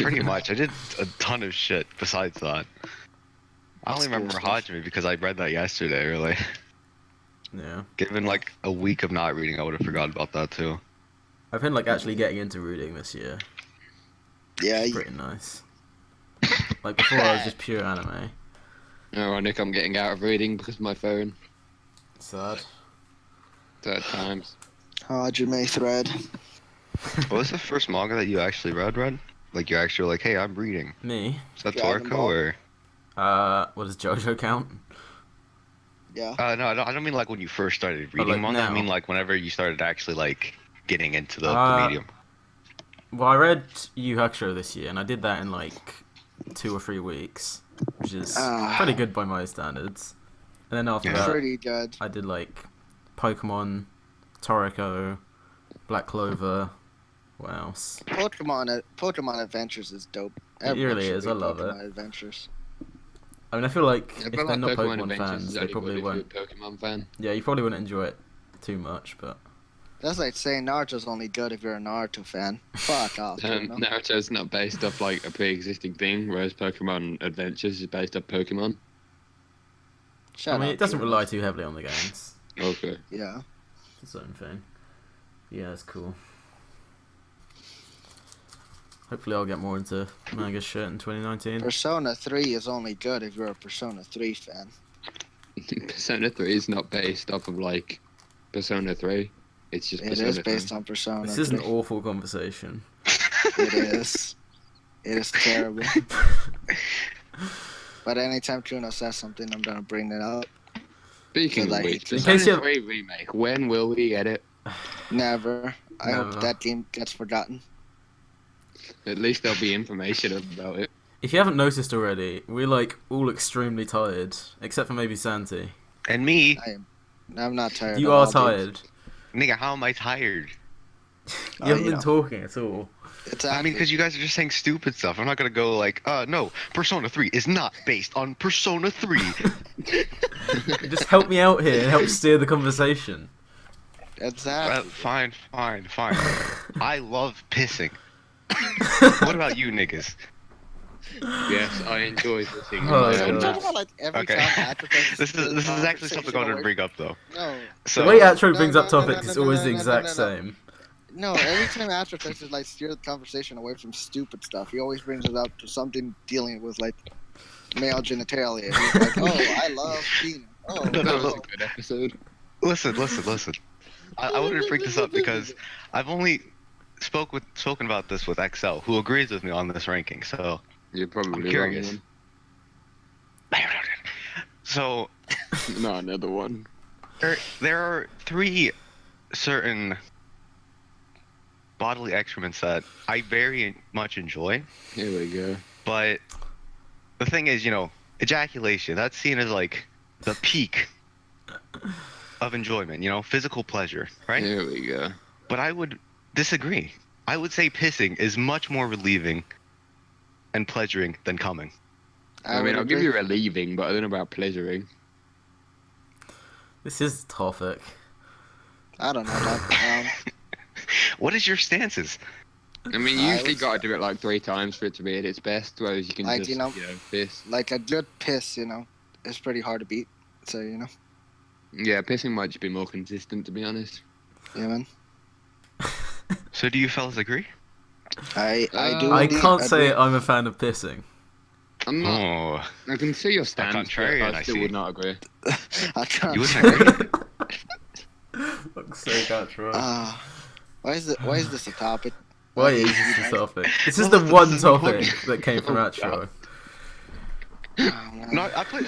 [SPEAKER 3] Pretty much. I did a ton of shit besides that. I only
[SPEAKER 2] That's
[SPEAKER 3] remember
[SPEAKER 2] cool stuff.
[SPEAKER 3] Hajime because I read that yesterday, really.
[SPEAKER 1] Yeah.
[SPEAKER 3] Given like a week of not reading, I would have forgot about that too.
[SPEAKER 1] I've been like actually getting into reading this year.
[SPEAKER 2] Yeah,
[SPEAKER 1] It's pretty nice. Like before I was just pure anime.
[SPEAKER 4] Ironic, I'm getting out of reading because of my phone.
[SPEAKER 1] sad.
[SPEAKER 4] Third times.
[SPEAKER 2] Hajime thread.
[SPEAKER 3] What was the first manga that you actually read? Like you actually were like, hey, I'm reading.
[SPEAKER 1] Me?
[SPEAKER 3] Is that
[SPEAKER 2] Dragon
[SPEAKER 3] Toriko
[SPEAKER 2] Ball.
[SPEAKER 3] or?
[SPEAKER 1] What does JoJo count?
[SPEAKER 2] Yeah.
[SPEAKER 3] No, I don't mean like when you first started
[SPEAKER 1] Oh,
[SPEAKER 3] reading
[SPEAKER 1] like
[SPEAKER 3] manga. I
[SPEAKER 1] now?
[SPEAKER 3] mean like whenever you started actually like getting into the
[SPEAKER 1] Uh,
[SPEAKER 3] medium.
[SPEAKER 1] Well, I read Yu Hakusho this year, and I did that in like 2 or 3 weeks, which is pretty good by my standards. And then after
[SPEAKER 3] Yeah.
[SPEAKER 1] that,
[SPEAKER 2] Pretty good.
[SPEAKER 1] I did like Pokemon, Toriko, Black Clover. What else?
[SPEAKER 2] Pokemon Adventures is dope.
[SPEAKER 1] It
[SPEAKER 2] Everyone
[SPEAKER 1] really
[SPEAKER 2] should
[SPEAKER 1] is,
[SPEAKER 2] read
[SPEAKER 1] I love it.
[SPEAKER 2] Pokemon Adventures.
[SPEAKER 1] I mean, I feel like
[SPEAKER 4] Yeah,
[SPEAKER 1] if
[SPEAKER 4] but
[SPEAKER 1] they're
[SPEAKER 4] like
[SPEAKER 1] not
[SPEAKER 4] Pokemon
[SPEAKER 1] Pokemon
[SPEAKER 4] Adventures
[SPEAKER 1] fans,
[SPEAKER 4] is
[SPEAKER 1] they
[SPEAKER 4] only
[SPEAKER 1] probably
[SPEAKER 4] good if
[SPEAKER 1] won't.
[SPEAKER 4] you're a Pokemon fan.
[SPEAKER 1] Yeah, you probably wouldn't enjoy it too much, but
[SPEAKER 2] That's like saying Naruto's only good if you're a Naruto fan. Fuck off. Bruno.
[SPEAKER 4] Naruto's not based off like a pre-existing thing, whereas Pokemon Adventures is based off Pokemon.
[SPEAKER 2] Shut
[SPEAKER 1] I mean,
[SPEAKER 2] up,
[SPEAKER 1] it doesn't
[SPEAKER 2] Bruno.
[SPEAKER 1] rely too heavily on the games.
[SPEAKER 4] Okay.
[SPEAKER 2] Yeah.
[SPEAKER 1] It's its own thing. Yeah, it's cool. Hopefully, I'll get more into manga shit in 2019.
[SPEAKER 2] Persona 3 is only good if you're a Persona 3 fan.
[SPEAKER 4] Persona 3 is not based off of like Persona 3. It's just
[SPEAKER 2] It
[SPEAKER 4] Persona
[SPEAKER 2] is
[SPEAKER 4] 3.
[SPEAKER 2] based on Persona
[SPEAKER 1] This
[SPEAKER 2] 3.
[SPEAKER 1] is an awful conversation.
[SPEAKER 2] It is. It is terrible. But anytime Juno says something, I'm gonna bring it up.
[SPEAKER 4] Speaking
[SPEAKER 2] But,
[SPEAKER 4] of
[SPEAKER 2] like,
[SPEAKER 4] which,
[SPEAKER 2] in
[SPEAKER 1] case
[SPEAKER 4] Persona
[SPEAKER 1] you-
[SPEAKER 4] 3 remake. When will we get it?
[SPEAKER 2] Never. I
[SPEAKER 1] Never.
[SPEAKER 2] hope that game gets forgotten.
[SPEAKER 4] At least there'll be information about it.
[SPEAKER 1] If you haven't noticed already, we're like all extremely tired, except for maybe Santi.
[SPEAKER 3] And me,
[SPEAKER 2] I'm not tired.
[SPEAKER 1] You
[SPEAKER 2] of
[SPEAKER 1] are
[SPEAKER 2] all
[SPEAKER 1] tired.
[SPEAKER 3] nigga, how am I tired?
[SPEAKER 1] You haven't
[SPEAKER 2] you
[SPEAKER 1] been
[SPEAKER 2] know.
[SPEAKER 1] talking at all.
[SPEAKER 2] Exactly.
[SPEAKER 3] I mean, because you guys are just saying stupid stuff. I'm not gonna go like, no, Persona 3 is not based on Persona 3.
[SPEAKER 1] Just help me out here and help steer the conversation.
[SPEAKER 2] Exactly.
[SPEAKER 3] Fine. I love pissing. What about you niggas?
[SPEAKER 4] Yes, I enjoy this thing.
[SPEAKER 1] Oh,
[SPEAKER 2] I'm
[SPEAKER 1] God.
[SPEAKER 2] talking about like every
[SPEAKER 3] Okay.
[SPEAKER 2] time Atropos
[SPEAKER 3] This is actually something I wanted to bring up though.
[SPEAKER 2] No,
[SPEAKER 3] So
[SPEAKER 1] The way Atro
[SPEAKER 2] No,
[SPEAKER 1] brings
[SPEAKER 2] no,
[SPEAKER 1] up
[SPEAKER 2] no,
[SPEAKER 1] topics
[SPEAKER 2] no,
[SPEAKER 1] is
[SPEAKER 2] no,
[SPEAKER 1] always
[SPEAKER 2] no,
[SPEAKER 1] the
[SPEAKER 2] no,
[SPEAKER 1] exact
[SPEAKER 2] no, no.
[SPEAKER 1] same.
[SPEAKER 2] no. Every time Atropos is like steer the conversation away from stupid stuff, he always brings it up to something dealing with like male genitalia. He's like, "Oh, I love penis." Oh,
[SPEAKER 3] No,
[SPEAKER 4] That was
[SPEAKER 3] no.
[SPEAKER 4] a good episode.
[SPEAKER 3] listen. I wanted to bring this up because I've only spoken about this with XL, who agrees with me on this ranking. So
[SPEAKER 4] You're probably
[SPEAKER 3] I'm curious.
[SPEAKER 4] wrong
[SPEAKER 3] So
[SPEAKER 4] one. No, another one.
[SPEAKER 3] there are 3 certain bodily excrements that I very much enjoy,
[SPEAKER 4] Here we go.
[SPEAKER 3] but the thing is, ejaculation, that's seen as like the peak of enjoyment, physical pleasure, right?
[SPEAKER 4] Here we go.
[SPEAKER 3] But I would disagree. I would say pissing is much more relieving and pleasuring than coming.
[SPEAKER 4] I mean, I'll give you relieving, but I don't know about pleasuring.
[SPEAKER 1] This is the topic.
[SPEAKER 2] I don't know. That,
[SPEAKER 3] What is your stances?
[SPEAKER 4] I mean, you
[SPEAKER 2] I
[SPEAKER 4] usually
[SPEAKER 2] was-
[SPEAKER 4] gotta do it like 3 times for it to be at its best, whereas you can
[SPEAKER 2] Like,
[SPEAKER 4] just,
[SPEAKER 2] you know-
[SPEAKER 4] piss.
[SPEAKER 2] like a good piss, is pretty hard to beat. So
[SPEAKER 4] Yeah, pissing might just be more consistent, to be honest.
[SPEAKER 2] yeah, man.
[SPEAKER 3] So do you fellas agree?
[SPEAKER 2] I do.
[SPEAKER 1] I
[SPEAKER 2] indeed
[SPEAKER 1] can't say
[SPEAKER 2] agree.
[SPEAKER 1] I'm a fan of pissing.
[SPEAKER 4] I'm not.
[SPEAKER 3] Oh,
[SPEAKER 4] I can see your stance,
[SPEAKER 3] contrarian,
[SPEAKER 4] but I
[SPEAKER 3] I
[SPEAKER 4] still
[SPEAKER 3] see.
[SPEAKER 4] would not agree.
[SPEAKER 2] I can't.
[SPEAKER 3] you wouldn't agree?
[SPEAKER 1] Fuck's sake, Atro.
[SPEAKER 2] Why is this a topic?
[SPEAKER 1] Why is this the topic? This is the one topic that came from
[SPEAKER 4] Oh,
[SPEAKER 1] Atro.
[SPEAKER 2] Oh, man.
[SPEAKER 3] No, I put.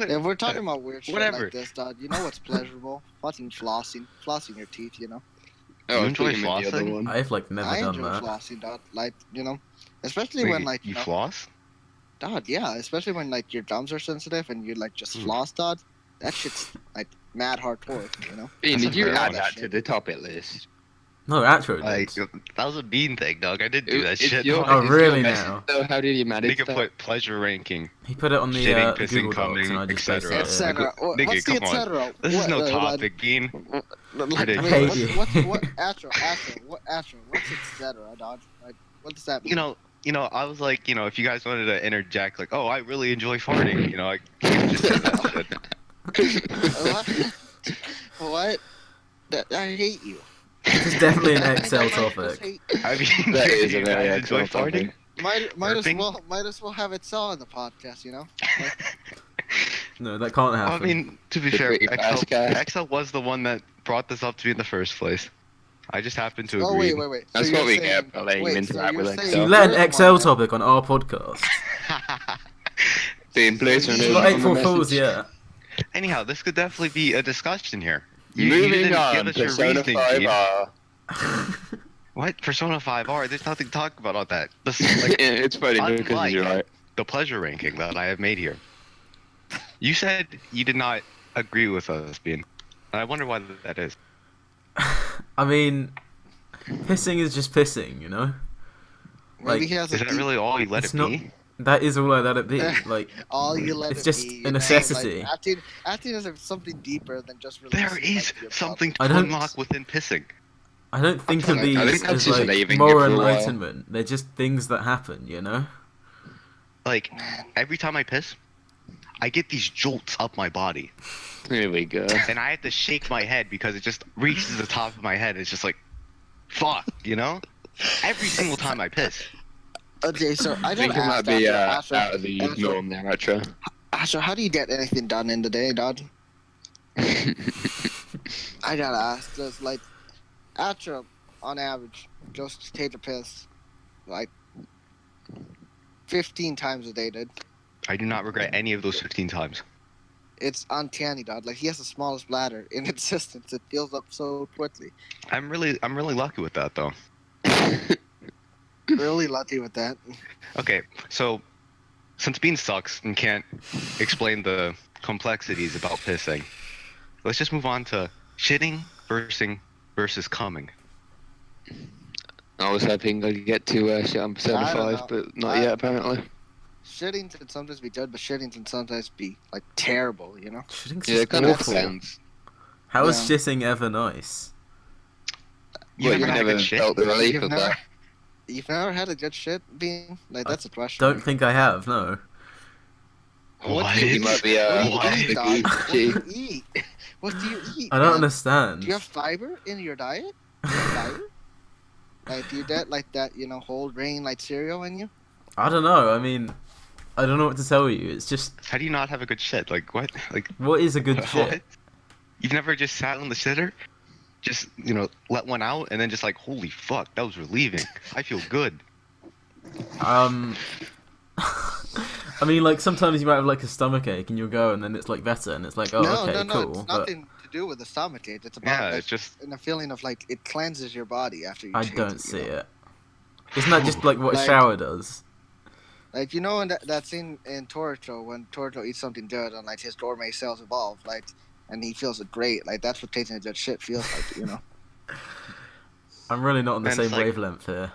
[SPEAKER 2] If we're talking about weird shit
[SPEAKER 3] whatever.
[SPEAKER 2] like this, dog, you know what's pleasurable? Fucking flossing your teeth.
[SPEAKER 4] Oh, I
[SPEAKER 3] enjoy
[SPEAKER 4] thought you meant the other
[SPEAKER 3] flossing?
[SPEAKER 4] one.
[SPEAKER 1] I've like never
[SPEAKER 2] I
[SPEAKER 1] done
[SPEAKER 2] enjoy
[SPEAKER 1] that.
[SPEAKER 2] flossing, dog. Like especially
[SPEAKER 3] Wait,
[SPEAKER 2] when like
[SPEAKER 3] you floss?
[SPEAKER 2] dog, yeah, especially when like your gums are sensitive and you like just floss, dog. That shit's like mad hardcore.
[SPEAKER 4] Bean,
[SPEAKER 3] That's
[SPEAKER 4] did you
[SPEAKER 3] a fair
[SPEAKER 4] add
[SPEAKER 3] one.
[SPEAKER 4] that to the topic list?
[SPEAKER 1] No, Atro did.
[SPEAKER 3] Like that was a Bean thing, dog. I did do that
[SPEAKER 4] It's
[SPEAKER 3] shit.
[SPEAKER 4] your-
[SPEAKER 1] Oh,
[SPEAKER 4] it's your
[SPEAKER 1] really
[SPEAKER 4] message,
[SPEAKER 1] now?
[SPEAKER 4] So how did you manage
[SPEAKER 3] Nigga
[SPEAKER 4] that?
[SPEAKER 3] put pleasure ranking.
[SPEAKER 1] He put it on the
[SPEAKER 3] Shitting, pissing,
[SPEAKER 1] Google Docs, and I
[SPEAKER 3] coming,
[SPEAKER 1] just
[SPEAKER 3] etc.
[SPEAKER 1] based it.
[SPEAKER 2] etc.
[SPEAKER 3] Nigga,
[SPEAKER 2] What's the
[SPEAKER 3] come on.
[SPEAKER 2] etc.?
[SPEAKER 3] This is no
[SPEAKER 2] What,
[SPEAKER 3] topic, Bean.
[SPEAKER 2] Like,
[SPEAKER 3] Ridiculous.
[SPEAKER 2] wait, what Astro? What's etc. Dog? Like, what does that mean?
[SPEAKER 3] I was like, if you guys wanted to interject, like, oh, I really enjoy farting, I just said that shit.
[SPEAKER 2] What? I hate you.
[SPEAKER 1] This is definitely an
[SPEAKER 2] I
[SPEAKER 1] Excel
[SPEAKER 2] might just
[SPEAKER 1] topic.
[SPEAKER 2] hate-
[SPEAKER 3] I mean,
[SPEAKER 4] That is a
[SPEAKER 3] you
[SPEAKER 4] very
[SPEAKER 3] guys enjoy
[SPEAKER 4] excellent
[SPEAKER 3] farting?
[SPEAKER 4] topic.
[SPEAKER 2] Might
[SPEAKER 3] Burping?
[SPEAKER 2] as well have it all on the podcast, Like,
[SPEAKER 1] No, that can't
[SPEAKER 3] I
[SPEAKER 1] happen.
[SPEAKER 3] mean, to be
[SPEAKER 4] The
[SPEAKER 3] fair,
[SPEAKER 4] pretty fast guy.
[SPEAKER 3] XL was the one that brought this up to me in the first place. I just happened to
[SPEAKER 2] Oh
[SPEAKER 3] agree.
[SPEAKER 2] wait. So
[SPEAKER 4] That's
[SPEAKER 2] you're
[SPEAKER 4] what we
[SPEAKER 2] saying,
[SPEAKER 4] get for letting him interact with
[SPEAKER 2] saying
[SPEAKER 1] So you
[SPEAKER 4] Excel.
[SPEAKER 1] let
[SPEAKER 2] you're
[SPEAKER 1] an
[SPEAKER 2] the
[SPEAKER 1] XL
[SPEAKER 2] one that-
[SPEAKER 1] topic on our podcast.
[SPEAKER 4] Being placed
[SPEAKER 2] So
[SPEAKER 4] on
[SPEAKER 2] you-
[SPEAKER 1] It's
[SPEAKER 4] his
[SPEAKER 1] not April
[SPEAKER 4] message.
[SPEAKER 1] Fool's yet.
[SPEAKER 3] Anyhow, this could definitely be a discussion here. You
[SPEAKER 4] Moving
[SPEAKER 3] didn't
[SPEAKER 4] on,
[SPEAKER 3] give us your
[SPEAKER 4] Persona
[SPEAKER 3] reasoning,
[SPEAKER 4] 5
[SPEAKER 3] Gene.
[SPEAKER 4] R.
[SPEAKER 3] What? Persona 5R? There's nothing to talk about on that. Like,
[SPEAKER 4] It's funny because
[SPEAKER 3] unlike
[SPEAKER 4] you're right.
[SPEAKER 3] the pleasure ranking that I have made here. You said you did not agree with us, Bean. I wonder why that is.
[SPEAKER 1] I mean, pissing is just pissing, you know?
[SPEAKER 2] Maybe
[SPEAKER 1] Like,
[SPEAKER 2] he has
[SPEAKER 3] Is
[SPEAKER 2] a
[SPEAKER 3] that
[SPEAKER 2] deep,
[SPEAKER 3] really all you let
[SPEAKER 1] it's
[SPEAKER 3] it
[SPEAKER 1] not-
[SPEAKER 3] be?
[SPEAKER 1] That is all I let it be. Like,
[SPEAKER 2] all you let
[SPEAKER 1] it's
[SPEAKER 2] it
[SPEAKER 1] just
[SPEAKER 2] be.
[SPEAKER 1] a
[SPEAKER 2] You know?
[SPEAKER 1] necessity.
[SPEAKER 2] Like, acting is something deeper than just
[SPEAKER 3] There
[SPEAKER 2] releasing,
[SPEAKER 3] is
[SPEAKER 2] like, your
[SPEAKER 3] something
[SPEAKER 1] I
[SPEAKER 3] to
[SPEAKER 1] don't-
[SPEAKER 3] unlock within pissing.
[SPEAKER 1] I don't think
[SPEAKER 3] I'm
[SPEAKER 1] of
[SPEAKER 3] telling you, I
[SPEAKER 1] these
[SPEAKER 3] think
[SPEAKER 4] that's
[SPEAKER 1] as
[SPEAKER 4] just
[SPEAKER 1] like
[SPEAKER 4] leaving
[SPEAKER 1] moral
[SPEAKER 4] it for a while.
[SPEAKER 1] enlightenment. They're just things that happen, you know?
[SPEAKER 3] Like, every time I piss, I get these jolts up my body.
[SPEAKER 4] Here we go.
[SPEAKER 3] And I have to shake my head because it just reaches the top of my head. It's just like, fuck, you know? Every single time I piss.
[SPEAKER 2] Okay, so I
[SPEAKER 4] I
[SPEAKER 2] don't
[SPEAKER 4] think it might
[SPEAKER 2] ask
[SPEAKER 4] be
[SPEAKER 2] Asher,
[SPEAKER 4] out of the
[SPEAKER 2] Asher,
[SPEAKER 4] norm there, Retro.
[SPEAKER 2] Asher, how do you get anything done in the day, dog? I gotta ask, just like, Asher, on average, just take a piss, like, 15 times a day, dude.
[SPEAKER 3] I do not regret any of those 15 times.
[SPEAKER 2] It's uncanny, dog. Like, he has the smallest bladder in existence. It fills up so quickly.
[SPEAKER 3] I'm really lucky with that, though.
[SPEAKER 2] Really lucky with that.
[SPEAKER 3] Okay, so since Bean sucks and can't explain the complexities about pissing, let's just move on to shitting versus coming.
[SPEAKER 4] I was hoping I'd get to shit on Persona
[SPEAKER 2] I don't
[SPEAKER 4] 5,
[SPEAKER 2] know.
[SPEAKER 4] but not yet, apparently.
[SPEAKER 2] Shitting can sometimes be good, but shitting can sometimes be, like, terrible, you know?
[SPEAKER 1] Shitting's
[SPEAKER 4] Yeah,
[SPEAKER 1] just
[SPEAKER 4] it kind of
[SPEAKER 1] awful.
[SPEAKER 4] depends.
[SPEAKER 1] How is
[SPEAKER 2] Yeah.
[SPEAKER 1] shitting ever nice?
[SPEAKER 3] You
[SPEAKER 4] Well,
[SPEAKER 3] never
[SPEAKER 4] you've
[SPEAKER 3] had a
[SPEAKER 4] never
[SPEAKER 3] good shit?
[SPEAKER 4] felt the relief
[SPEAKER 2] You've
[SPEAKER 4] of
[SPEAKER 2] never,
[SPEAKER 4] that.
[SPEAKER 2] you've never had a good shit, Bean? Like, that's a question.
[SPEAKER 1] Don't think I have, no.
[SPEAKER 2] What do you
[SPEAKER 4] You
[SPEAKER 2] eat?
[SPEAKER 4] might be
[SPEAKER 2] What do you
[SPEAKER 3] What?
[SPEAKER 2] eat, dog? What do
[SPEAKER 4] Gee.
[SPEAKER 2] you eat? What do you eat?
[SPEAKER 1] I don't
[SPEAKER 2] man?
[SPEAKER 1] understand.
[SPEAKER 2] Do you have fiber in your diet? Do you have fiber? Like, do you get, like, that, you know, whole grain, like, cereal in you?
[SPEAKER 1] I don't know. I mean, I don't know what to tell you. It's just,
[SPEAKER 3] How do you not have a good shit? Like, what? Like,
[SPEAKER 1] what is a good
[SPEAKER 3] what?
[SPEAKER 1] shit?
[SPEAKER 3] You've never just sat on the shitter? Just, you know, let one out and then just like, holy fuck, that was relieving. I feel good.
[SPEAKER 1] I mean, like, sometimes you might have, like, a stomachache and you'll go and then it's, like, better and it's like, oh,
[SPEAKER 2] no,
[SPEAKER 1] okay,
[SPEAKER 2] no,
[SPEAKER 1] cool.
[SPEAKER 2] It's
[SPEAKER 1] But
[SPEAKER 2] nothing to do with the stomach ache. It's about,
[SPEAKER 3] Yeah,
[SPEAKER 2] like,
[SPEAKER 3] it's just,
[SPEAKER 2] and the feeling of, like, it cleanses your body after you
[SPEAKER 1] I
[SPEAKER 2] take
[SPEAKER 1] don't
[SPEAKER 2] it,
[SPEAKER 1] see
[SPEAKER 2] you know?
[SPEAKER 1] it. Isn't that just, like, what a
[SPEAKER 2] Like-
[SPEAKER 1] shower does?
[SPEAKER 2] Like, you know, in that scene in Torito, when Torito eats something good and, like, his gourmet cells evolve, like, and he feels great, like, that's what taking a good shit feels like, you know?
[SPEAKER 1] I'm really not on the
[SPEAKER 3] Man,
[SPEAKER 1] same
[SPEAKER 3] it's like-
[SPEAKER 1] wavelength here.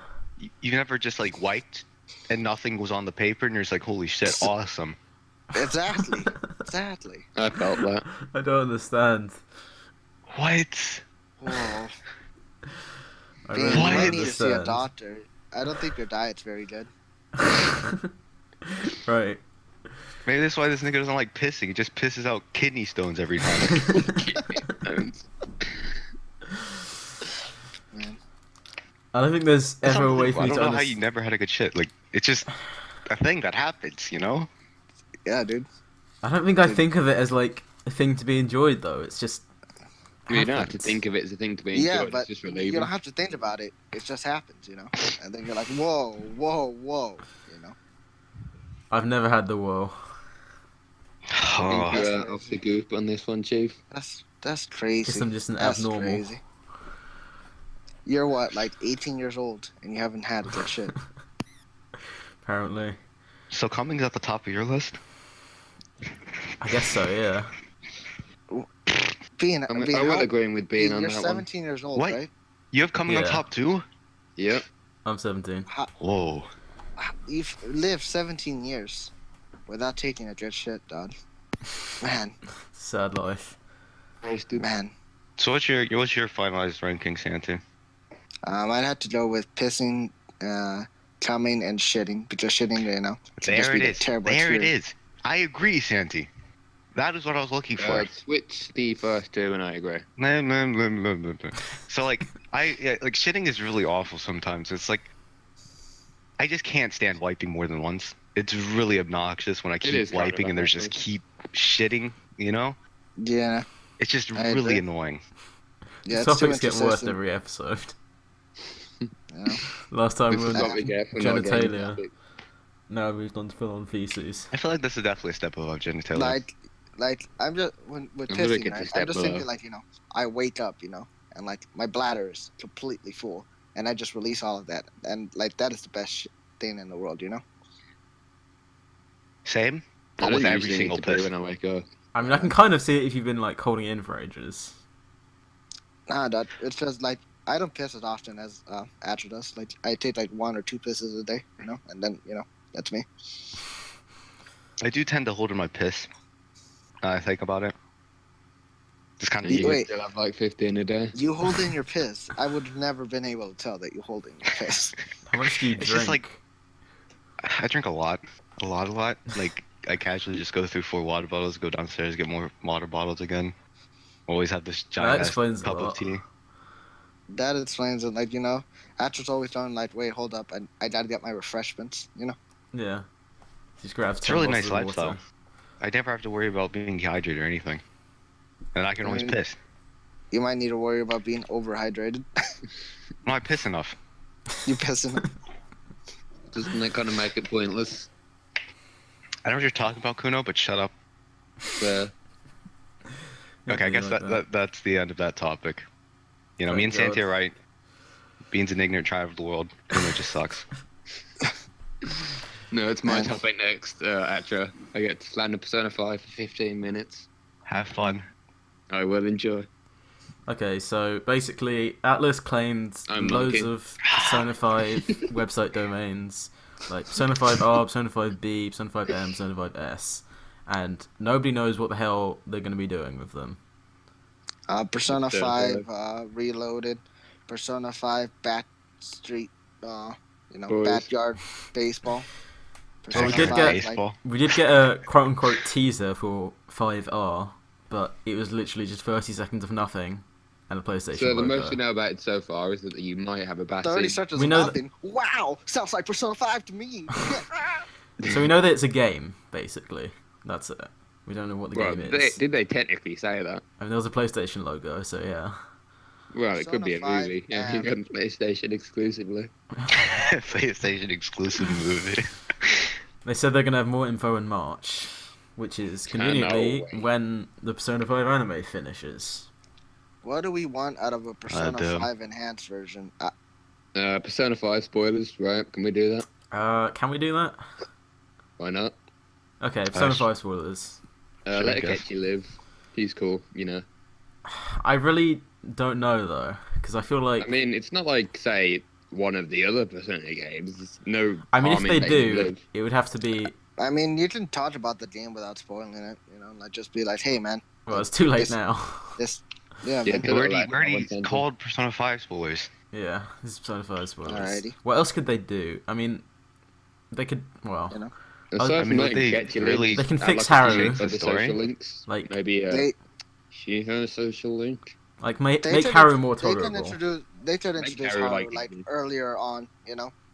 [SPEAKER 3] you never just like wiped and nothing was on the paper and you're just like, holy shit, awesome.
[SPEAKER 2] Exactly. Exactly.
[SPEAKER 4] I felt that.
[SPEAKER 1] I don't understand.
[SPEAKER 3] What?
[SPEAKER 2] Whoa.
[SPEAKER 1] I
[SPEAKER 2] Bean,
[SPEAKER 1] really
[SPEAKER 2] you
[SPEAKER 3] What?
[SPEAKER 2] might
[SPEAKER 1] don't
[SPEAKER 2] need to see a
[SPEAKER 1] understand.
[SPEAKER 2] doctor. I don't think your diet's very good.
[SPEAKER 1] Right.
[SPEAKER 3] Maybe that's why this nigga doesn't like pissing. He just pisses out kidney stones every time.
[SPEAKER 2] Man.
[SPEAKER 1] I don't think there's
[SPEAKER 3] It's
[SPEAKER 1] ever a way for
[SPEAKER 3] unbelievable. I
[SPEAKER 1] me
[SPEAKER 3] don't
[SPEAKER 1] to
[SPEAKER 3] know how you
[SPEAKER 1] understand.
[SPEAKER 3] never had a good shit. Like, it's just a thing that happens, you know?
[SPEAKER 2] Yeah, dude.
[SPEAKER 1] I don't think I think of it as, like, a thing to be enjoyed, though. It's just.
[SPEAKER 4] You don't have to
[SPEAKER 1] happens.
[SPEAKER 4] think of it as a thing to be
[SPEAKER 2] Yeah,
[SPEAKER 4] enjoyed.
[SPEAKER 2] but
[SPEAKER 4] It's just
[SPEAKER 2] you
[SPEAKER 4] relieving.
[SPEAKER 2] don't have to think about it. It just happens, you know? And then you're like, whoa, whoa, whoa, you know?
[SPEAKER 1] I've never had the woe.
[SPEAKER 4] I think
[SPEAKER 3] Oh,
[SPEAKER 4] you're off the goop on this one, Chief.
[SPEAKER 2] That's crazy.
[SPEAKER 1] Guess I'm just an
[SPEAKER 2] That's
[SPEAKER 1] abnormal.
[SPEAKER 2] crazy. You're what, like 18 years old, and you haven't had a good shit.
[SPEAKER 1] Apparently.
[SPEAKER 3] so coming's at the top of your list?
[SPEAKER 1] I guess so, yeah.
[SPEAKER 2] Being,
[SPEAKER 4] I
[SPEAKER 2] being
[SPEAKER 4] will agree with being on
[SPEAKER 2] you're
[SPEAKER 4] that
[SPEAKER 2] 17 years old,
[SPEAKER 3] What?
[SPEAKER 2] right?
[SPEAKER 3] You have coming on
[SPEAKER 1] Yeah.
[SPEAKER 3] top too?
[SPEAKER 4] one. Yep.
[SPEAKER 1] I'm 17.
[SPEAKER 3] Whoa.
[SPEAKER 2] You've lived 17 years without taking a good shit, dog. Man,
[SPEAKER 1] Sad life.
[SPEAKER 2] man.
[SPEAKER 3] So what's your finalized ranking, Santa?
[SPEAKER 2] I'd have to go with pissing, coming, and shitting, because shitting, you know, can just
[SPEAKER 3] There it
[SPEAKER 2] be a
[SPEAKER 3] is.
[SPEAKER 2] terrible
[SPEAKER 3] There it
[SPEAKER 2] experience.
[SPEAKER 3] is. I agree, Santi. That is what I was looking for.
[SPEAKER 4] Switch the first two, and I agree.
[SPEAKER 3] So like like shitting is really awful sometimes. It's like I just can't stand wiping more than once. It's really obnoxious when I keep
[SPEAKER 4] is kind of
[SPEAKER 3] wiping and there's just
[SPEAKER 4] obnoxious.
[SPEAKER 3] keep shitting, you know?
[SPEAKER 2] Yeah.
[SPEAKER 3] It's just
[SPEAKER 2] I
[SPEAKER 3] really
[SPEAKER 2] agree.
[SPEAKER 3] annoying.
[SPEAKER 2] Yeah,
[SPEAKER 1] These
[SPEAKER 2] it's too
[SPEAKER 1] topics get worse
[SPEAKER 2] inconsistent.
[SPEAKER 1] every episode.
[SPEAKER 2] You know?
[SPEAKER 1] Last time
[SPEAKER 4] This
[SPEAKER 1] we
[SPEAKER 4] is
[SPEAKER 1] were
[SPEAKER 4] what we get for not getting
[SPEAKER 1] genitalia.
[SPEAKER 4] topic.
[SPEAKER 1] Now we've done full on feces.
[SPEAKER 3] I feel like this is definitely a step above genitalia.
[SPEAKER 2] Like I'm just with
[SPEAKER 4] I'm gonna
[SPEAKER 2] pissing,
[SPEAKER 4] get
[SPEAKER 2] right?
[SPEAKER 4] to step
[SPEAKER 2] I'm just
[SPEAKER 4] below.
[SPEAKER 2] thinking like, I wake up, and like my bladder is completely full, and I just release all of that, and like that is the best thing in the world,
[SPEAKER 3] Same,
[SPEAKER 4] I
[SPEAKER 3] but
[SPEAKER 4] don't
[SPEAKER 3] with every
[SPEAKER 4] usually
[SPEAKER 3] single
[SPEAKER 4] need to pee
[SPEAKER 3] piss.
[SPEAKER 4] when I wake up.
[SPEAKER 1] I mean, I can kind of see it if you've been like holding it in for ages.
[SPEAKER 2] Nah, that it feels like I don't piss as often as Atra does. Like I take like 1 or 2 pisses a day, and then that's me.
[SPEAKER 3] I do tend to hold in my piss. I think about it. Just kind of
[SPEAKER 4] And you
[SPEAKER 2] Wait.
[SPEAKER 4] still have like 15 a day.
[SPEAKER 2] You hold in your piss. I would have never been able to tell that you hold in your piss.
[SPEAKER 1] How much do you
[SPEAKER 3] It's
[SPEAKER 1] drink?
[SPEAKER 3] just like I drink a lot. Like I casually just go through 4 water bottles, go downstairs, get more water bottles again. Always have this giant ass
[SPEAKER 1] explains a
[SPEAKER 3] cup
[SPEAKER 1] lot.
[SPEAKER 3] of tea.
[SPEAKER 2] That explains it. Like Atra's always done like, wait, hold up, I gotta get my refreshments.
[SPEAKER 1] Yeah. Just grabs
[SPEAKER 3] It's
[SPEAKER 1] 10
[SPEAKER 3] a really
[SPEAKER 1] bottles
[SPEAKER 3] nice
[SPEAKER 1] of
[SPEAKER 3] lifestyle.
[SPEAKER 1] water.
[SPEAKER 3] I never have to worry about being dehydrated or anything. And I can always piss.
[SPEAKER 2] You might need to worry about being overhydrated.
[SPEAKER 3] No, I piss enough.
[SPEAKER 2] You pissing.
[SPEAKER 4] Doesn't that kind of make it pointless?
[SPEAKER 3] I know what you're talking about, Kuno, but shut up.
[SPEAKER 4] But
[SPEAKER 3] Okay, I guess that's the end of that topic. Me
[SPEAKER 1] Thank
[SPEAKER 3] and Santi
[SPEAKER 1] God.
[SPEAKER 3] are right. Bean's an ignorant child of the world. Kuno just sucks.
[SPEAKER 4] no, it's my
[SPEAKER 2] Man.
[SPEAKER 4] topic next, Atra. I get to slander Persona 5 for 15 minutes.
[SPEAKER 3] Have fun.
[SPEAKER 4] I will enjoy.
[SPEAKER 1] Okay, so basically, Atlas claimed
[SPEAKER 4] I'm
[SPEAKER 1] loads
[SPEAKER 4] monkey.
[SPEAKER 1] of Persona 5 website domains, like Persona 5R, Persona 5B, Persona 5M, Persona 5S, and nobody knows what the hell they're going to be doing with them.
[SPEAKER 2] Persona
[SPEAKER 4] Persona
[SPEAKER 2] 5 Reloaded, Persona 5 Backstreet,
[SPEAKER 4] Boys.
[SPEAKER 2] Backyard Baseball.
[SPEAKER 1] Well, we
[SPEAKER 3] Backyard
[SPEAKER 1] did get-
[SPEAKER 3] baseball.
[SPEAKER 1] We did get a quote-unquote teaser for 5R, but it was literally just 30 seconds of nothing, and a PlayStation
[SPEAKER 4] So the
[SPEAKER 1] logo.
[SPEAKER 4] most we know about it so far is that you might have a
[SPEAKER 2] 30
[SPEAKER 4] batting.
[SPEAKER 2] seconds
[SPEAKER 1] We
[SPEAKER 2] of
[SPEAKER 1] know
[SPEAKER 2] nothing. Wow, sounds like Persona 5 to me.
[SPEAKER 1] So we know that it's a game, basically. That's it. We don't know what the
[SPEAKER 4] Well,
[SPEAKER 1] game is.
[SPEAKER 4] did they technically say that?
[SPEAKER 1] I mean, there was a PlayStation logo, so yeah.
[SPEAKER 4] Well, it could be a
[SPEAKER 2] Persona 5
[SPEAKER 4] movie. Yeah,
[SPEAKER 2] and-
[SPEAKER 4] you got PlayStation exclusively.
[SPEAKER 3] PlayStation exclusive movie.
[SPEAKER 1] They said they're going to have more info in March, which is conveniently
[SPEAKER 4] way.
[SPEAKER 1] when the Persona 5 anime finishes.
[SPEAKER 2] What do we want out of a Persona
[SPEAKER 3] do.
[SPEAKER 2] 5 enhanced version?
[SPEAKER 4] Persona 5 spoilers, right? Can we do that?
[SPEAKER 1] Can we do that?
[SPEAKER 4] Why not?
[SPEAKER 1] Okay, Persona
[SPEAKER 3] Sure.
[SPEAKER 1] 5 spoilers.
[SPEAKER 3] Sure,
[SPEAKER 4] Let
[SPEAKER 3] I guess.
[SPEAKER 4] Akechi live. He's cool,
[SPEAKER 1] I really don't know, though, because I feel like...
[SPEAKER 4] I mean, it's not like, say, one of the other Persona games. There's no
[SPEAKER 1] I mean, if
[SPEAKER 4] harm
[SPEAKER 1] they
[SPEAKER 4] in letting him
[SPEAKER 1] do,
[SPEAKER 4] live.
[SPEAKER 1] it would have to be...
[SPEAKER 2] I mean, you can talk about the game without spoiling it, like just be like, hey man,
[SPEAKER 1] Well, it's too late
[SPEAKER 2] This-
[SPEAKER 1] now.
[SPEAKER 2] this, yeah,
[SPEAKER 4] Yeah,
[SPEAKER 2] man.
[SPEAKER 4] do it.
[SPEAKER 3] We already
[SPEAKER 4] One
[SPEAKER 3] called Persona 5 spoilers.
[SPEAKER 1] Yeah, this is Persona 5 spoilers.
[SPEAKER 2] Alrighty.
[SPEAKER 1] What else could they do? I mean, they could... Well...
[SPEAKER 2] You know?
[SPEAKER 4] Aside
[SPEAKER 1] I
[SPEAKER 4] from
[SPEAKER 3] mean,
[SPEAKER 4] letting
[SPEAKER 3] they
[SPEAKER 4] Akechi
[SPEAKER 3] really-
[SPEAKER 4] live,
[SPEAKER 1] They can
[SPEAKER 4] add,
[SPEAKER 1] fix
[SPEAKER 4] like, a
[SPEAKER 1] Haru.
[SPEAKER 4] few other
[SPEAKER 3] Story.
[SPEAKER 4] social links.
[SPEAKER 1] Like-
[SPEAKER 4] Maybe
[SPEAKER 2] They
[SPEAKER 4] she has a social link.
[SPEAKER 1] Like, make
[SPEAKER 2] they
[SPEAKER 1] Haru more
[SPEAKER 2] They
[SPEAKER 1] tolerable.
[SPEAKER 2] can introduce
[SPEAKER 4] Haru,
[SPEAKER 2] Haru
[SPEAKER 4] like-
[SPEAKER 2] earlier on,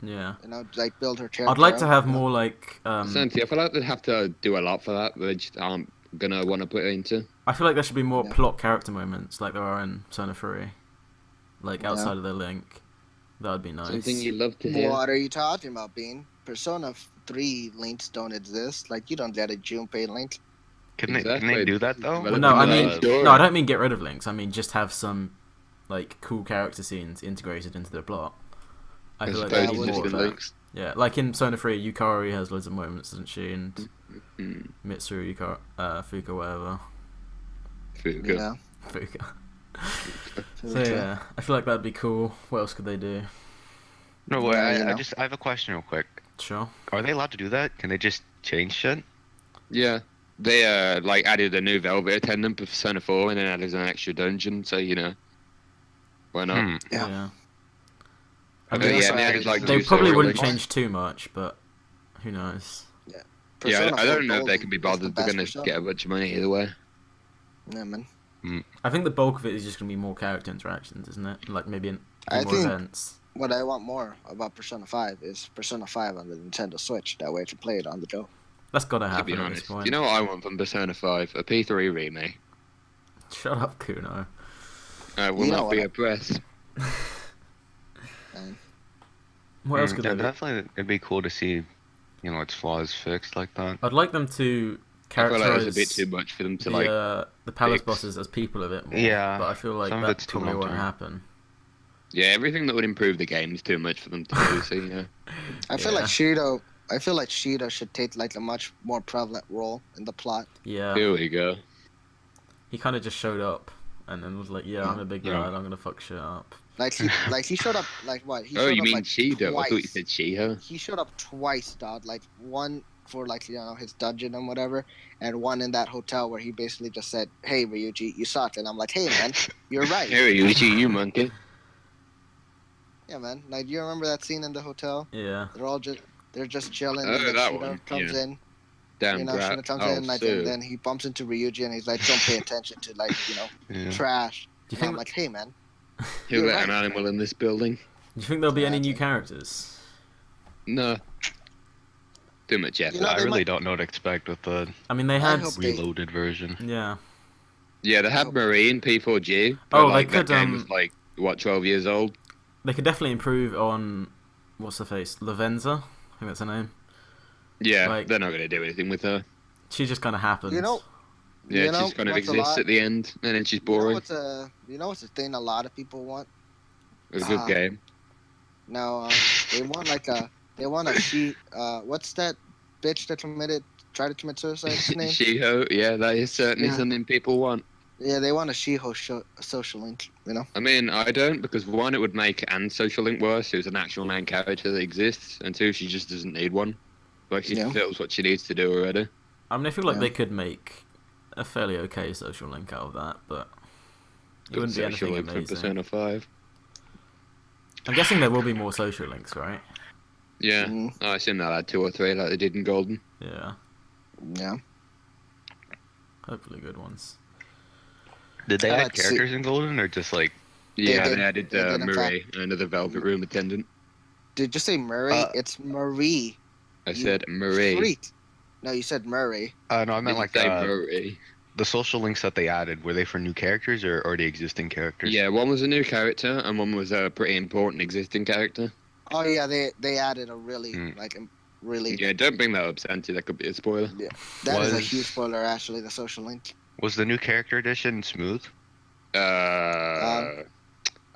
[SPEAKER 1] Yeah.
[SPEAKER 2] like build her character.
[SPEAKER 1] I'd like to
[SPEAKER 2] up,
[SPEAKER 1] have
[SPEAKER 2] you know?
[SPEAKER 1] more, like...
[SPEAKER 4] Santi, I feel like they'd have to do a lot for that. They just aren't gonna want to put it into.
[SPEAKER 1] I feel like there should be more
[SPEAKER 2] Yeah.
[SPEAKER 1] plot character moments, like there are in Persona 3. Like,
[SPEAKER 2] Yeah.
[SPEAKER 1] outside of the link. That would be nice.
[SPEAKER 4] Something you love to hear.
[SPEAKER 2] What are you talking about, Bean? Persona 3 links don't exist. Like, you don't get a Junpei link.
[SPEAKER 3] Can they
[SPEAKER 4] Exactly.
[SPEAKER 3] do that though?
[SPEAKER 4] Well,
[SPEAKER 1] Well, no, I
[SPEAKER 4] Relevant
[SPEAKER 1] mean...
[SPEAKER 4] story.
[SPEAKER 1] No, I don't mean get rid of links. I mean, just have some, like, cool character scenes integrated into the plot. I
[SPEAKER 4] As
[SPEAKER 1] feel like
[SPEAKER 4] opposed
[SPEAKER 1] they
[SPEAKER 4] to
[SPEAKER 1] need
[SPEAKER 4] just
[SPEAKER 1] more
[SPEAKER 4] the
[SPEAKER 1] of that.
[SPEAKER 4] links.
[SPEAKER 1] Yeah, like in Persona 3, Yukari has loads of moments, doesn't she? And
[SPEAKER 4] Mm.
[SPEAKER 1] Mitsuru, Fuka, whatever.
[SPEAKER 4] Fuka.
[SPEAKER 2] Yeah.
[SPEAKER 1] Fuka. So yeah, I feel like that'd be cool. What else could they do?
[SPEAKER 3] No, wait,
[SPEAKER 2] Yeah, you
[SPEAKER 3] I
[SPEAKER 2] know.
[SPEAKER 3] have a question real quick.
[SPEAKER 1] Sure.
[SPEAKER 3] Are they allowed to do that? Can they just change shit?
[SPEAKER 4] Yeah. They like added a new Velvet attendant for Persona 4 and then added an extra dungeon, so why not?
[SPEAKER 3] Hmm.
[SPEAKER 2] Yeah.
[SPEAKER 1] I
[SPEAKER 4] Okay,
[SPEAKER 1] mean,
[SPEAKER 4] yeah,
[SPEAKER 2] also
[SPEAKER 4] and they
[SPEAKER 2] added
[SPEAKER 4] added, like,
[SPEAKER 2] some-
[SPEAKER 1] they
[SPEAKER 4] two
[SPEAKER 1] probably
[SPEAKER 4] social
[SPEAKER 1] wouldn't
[SPEAKER 4] links.
[SPEAKER 1] change too much, but who knows?
[SPEAKER 2] Persona
[SPEAKER 4] I
[SPEAKER 2] 4
[SPEAKER 4] don't know if they can be
[SPEAKER 2] Golden is
[SPEAKER 4] bothered.
[SPEAKER 2] the
[SPEAKER 4] They're
[SPEAKER 2] best
[SPEAKER 4] gonna
[SPEAKER 2] Persona.
[SPEAKER 4] get a bunch of money either way.
[SPEAKER 2] Yeah, man.
[SPEAKER 1] I think the bulk of it is just gonna be more character interactions, isn't it? Like maybe
[SPEAKER 2] I
[SPEAKER 1] more
[SPEAKER 2] think-
[SPEAKER 1] events.
[SPEAKER 2] What I want more about Persona 5 is Persona 5 on the Nintendo Switch. That way I can play it on the go.
[SPEAKER 1] That's gotta
[SPEAKER 4] To be
[SPEAKER 1] happen at this
[SPEAKER 4] honest,
[SPEAKER 1] point.
[SPEAKER 4] you know what I want from Persona 5? A P3 remake.
[SPEAKER 1] Shut up, Kuno.
[SPEAKER 4] I will
[SPEAKER 2] You know
[SPEAKER 4] not
[SPEAKER 2] what
[SPEAKER 4] be
[SPEAKER 2] I-
[SPEAKER 4] oppressed.
[SPEAKER 1] What else could
[SPEAKER 3] yeah,
[SPEAKER 1] they do?
[SPEAKER 3] definitely, it'd be cool to see, its flaws fixed like that.
[SPEAKER 1] I'd like them to
[SPEAKER 4] I feel like
[SPEAKER 1] characterize
[SPEAKER 4] it's a bit too much for them to like.
[SPEAKER 1] the palace
[SPEAKER 4] fix.
[SPEAKER 1] bosses as people a bit more.
[SPEAKER 3] Yeah,
[SPEAKER 1] But I feel like
[SPEAKER 3] some of
[SPEAKER 1] that
[SPEAKER 3] it's too
[SPEAKER 1] probably won't
[SPEAKER 3] long-term.
[SPEAKER 1] happen.
[SPEAKER 4] Yeah, everything that would improve the game is too much for them to do. So
[SPEAKER 2] I feel
[SPEAKER 1] Yeah.
[SPEAKER 2] like Shido. I feel like Shido should take like a much more prevalent role in the plot.
[SPEAKER 1] Yeah.
[SPEAKER 4] here we go.
[SPEAKER 1] He kind of just showed up and then was like, "Yeah, I'm a big
[SPEAKER 3] Yeah.
[SPEAKER 1] lad. I'm gonna fuck shit up."
[SPEAKER 2] Like he showed up like what? He
[SPEAKER 4] Oh,
[SPEAKER 2] showed
[SPEAKER 4] you
[SPEAKER 2] up
[SPEAKER 4] mean
[SPEAKER 2] like
[SPEAKER 4] Shido? I thought you
[SPEAKER 2] twice.
[SPEAKER 4] said Shiho.
[SPEAKER 2] He showed up twice, dog. Like one for like his dungeon and whatever, and one in that hotel where he basically just said, "Hey Ryuji, you suck," and I'm like, "Hey man, you're right."
[SPEAKER 4] Here you you monkey.
[SPEAKER 2] Yeah, man. Like, do you remember that scene in the hotel?
[SPEAKER 1] Yeah.
[SPEAKER 2] They're just chilling,
[SPEAKER 4] Oh,
[SPEAKER 2] and then
[SPEAKER 4] that
[SPEAKER 2] Shido
[SPEAKER 4] one,
[SPEAKER 2] comes
[SPEAKER 4] yeah.
[SPEAKER 2] in.
[SPEAKER 4] Damn brat.
[SPEAKER 2] Shido comes
[SPEAKER 4] Oh,
[SPEAKER 2] in, like,
[SPEAKER 4] so.
[SPEAKER 2] and then he bumps into Ryuji, and he's like, "Don't pay attention to
[SPEAKER 3] Yeah.
[SPEAKER 2] trash."
[SPEAKER 1] Do you
[SPEAKER 2] And
[SPEAKER 1] think?
[SPEAKER 2] I'm like, "Hey man,
[SPEAKER 4] Who
[SPEAKER 2] you're
[SPEAKER 4] let an
[SPEAKER 2] right."
[SPEAKER 4] animal in this building?
[SPEAKER 1] Do you think there'll be any new
[SPEAKER 2] Exactly.
[SPEAKER 1] characters?
[SPEAKER 4] No. Too much effort.
[SPEAKER 2] You know,
[SPEAKER 3] I
[SPEAKER 2] they
[SPEAKER 3] really
[SPEAKER 2] might-
[SPEAKER 3] don't know what to expect with the
[SPEAKER 1] I mean, they
[SPEAKER 2] I
[SPEAKER 1] had.
[SPEAKER 2] hope they-
[SPEAKER 3] reloaded version.
[SPEAKER 1] Yeah.
[SPEAKER 4] Yeah, they had Marie in P4G. But,
[SPEAKER 1] Oh, they
[SPEAKER 4] like,
[SPEAKER 1] could,
[SPEAKER 4] that game was like what 12 years old.
[SPEAKER 1] They could definitely improve on what's her face, Lavenza. I think that's her name.
[SPEAKER 4] Yeah,
[SPEAKER 1] Like-
[SPEAKER 4] they're not gonna do anything with her.
[SPEAKER 1] She just kind of happened.
[SPEAKER 2] You know,
[SPEAKER 4] Yeah,
[SPEAKER 2] you know
[SPEAKER 4] she's kind of
[SPEAKER 2] what's a
[SPEAKER 4] exists
[SPEAKER 2] lot-
[SPEAKER 4] at the end, and then she's
[SPEAKER 2] You know
[SPEAKER 4] boring.
[SPEAKER 2] what's a thing a lot of people want?
[SPEAKER 4] It was a good game.
[SPEAKER 2] No, they want they want a what's that bitch that tried to commit suicide? What's her name?
[SPEAKER 4] Shiho, yeah, that is certainly
[SPEAKER 2] Yeah.
[SPEAKER 4] something people want.
[SPEAKER 2] Yeah, they want a Shiho social link. You know.
[SPEAKER 4] I mean, I don't, because one, it would make Anne's social link worse. Who's an actual main character that exists, and two, she just doesn't need one. Like, she
[SPEAKER 2] Yeah.
[SPEAKER 4] fulfills what she needs to do already.
[SPEAKER 1] I mean, I feel like
[SPEAKER 2] Yeah.
[SPEAKER 1] they could make a fairly okay social link out of that, but it wouldn't be
[SPEAKER 4] Social
[SPEAKER 1] anything
[SPEAKER 4] link from
[SPEAKER 1] amazing.
[SPEAKER 4] Persona 5.
[SPEAKER 1] I'm guessing there will be more social links, right?
[SPEAKER 4] Yeah,
[SPEAKER 2] Mm,
[SPEAKER 4] I assume they'll add 2 or 3 like they did in Golden.
[SPEAKER 1] Yeah.
[SPEAKER 2] yeah.
[SPEAKER 1] Hopefully good ones.
[SPEAKER 3] Did they
[SPEAKER 2] I'd
[SPEAKER 3] add
[SPEAKER 2] like to see-
[SPEAKER 3] characters in Golden or just like?
[SPEAKER 4] Yeah,
[SPEAKER 2] did.
[SPEAKER 4] they added
[SPEAKER 2] They did, in
[SPEAKER 4] Marie, another Velvet Room attendant.
[SPEAKER 2] Did you say Murray? It's Marie.
[SPEAKER 4] I
[SPEAKER 2] You
[SPEAKER 4] said Marie.
[SPEAKER 2] Freak. No, you said Murray.
[SPEAKER 3] No, I
[SPEAKER 4] Didn't
[SPEAKER 3] meant like
[SPEAKER 4] say Marie.
[SPEAKER 3] the social links that they added. Were they for new characters or already existing characters?
[SPEAKER 4] Yeah, one was a new character, and one was a pretty important existing character.
[SPEAKER 2] Oh yeah, they added a really
[SPEAKER 3] Hmm.
[SPEAKER 2] really.
[SPEAKER 4] Yeah, don't bring that up, Santi. That could be a spoiler.
[SPEAKER 2] That is a
[SPEAKER 3] Was-
[SPEAKER 2] huge spoiler, actually. The social link.
[SPEAKER 3] Was the new character edition smooth?
[SPEAKER 4] A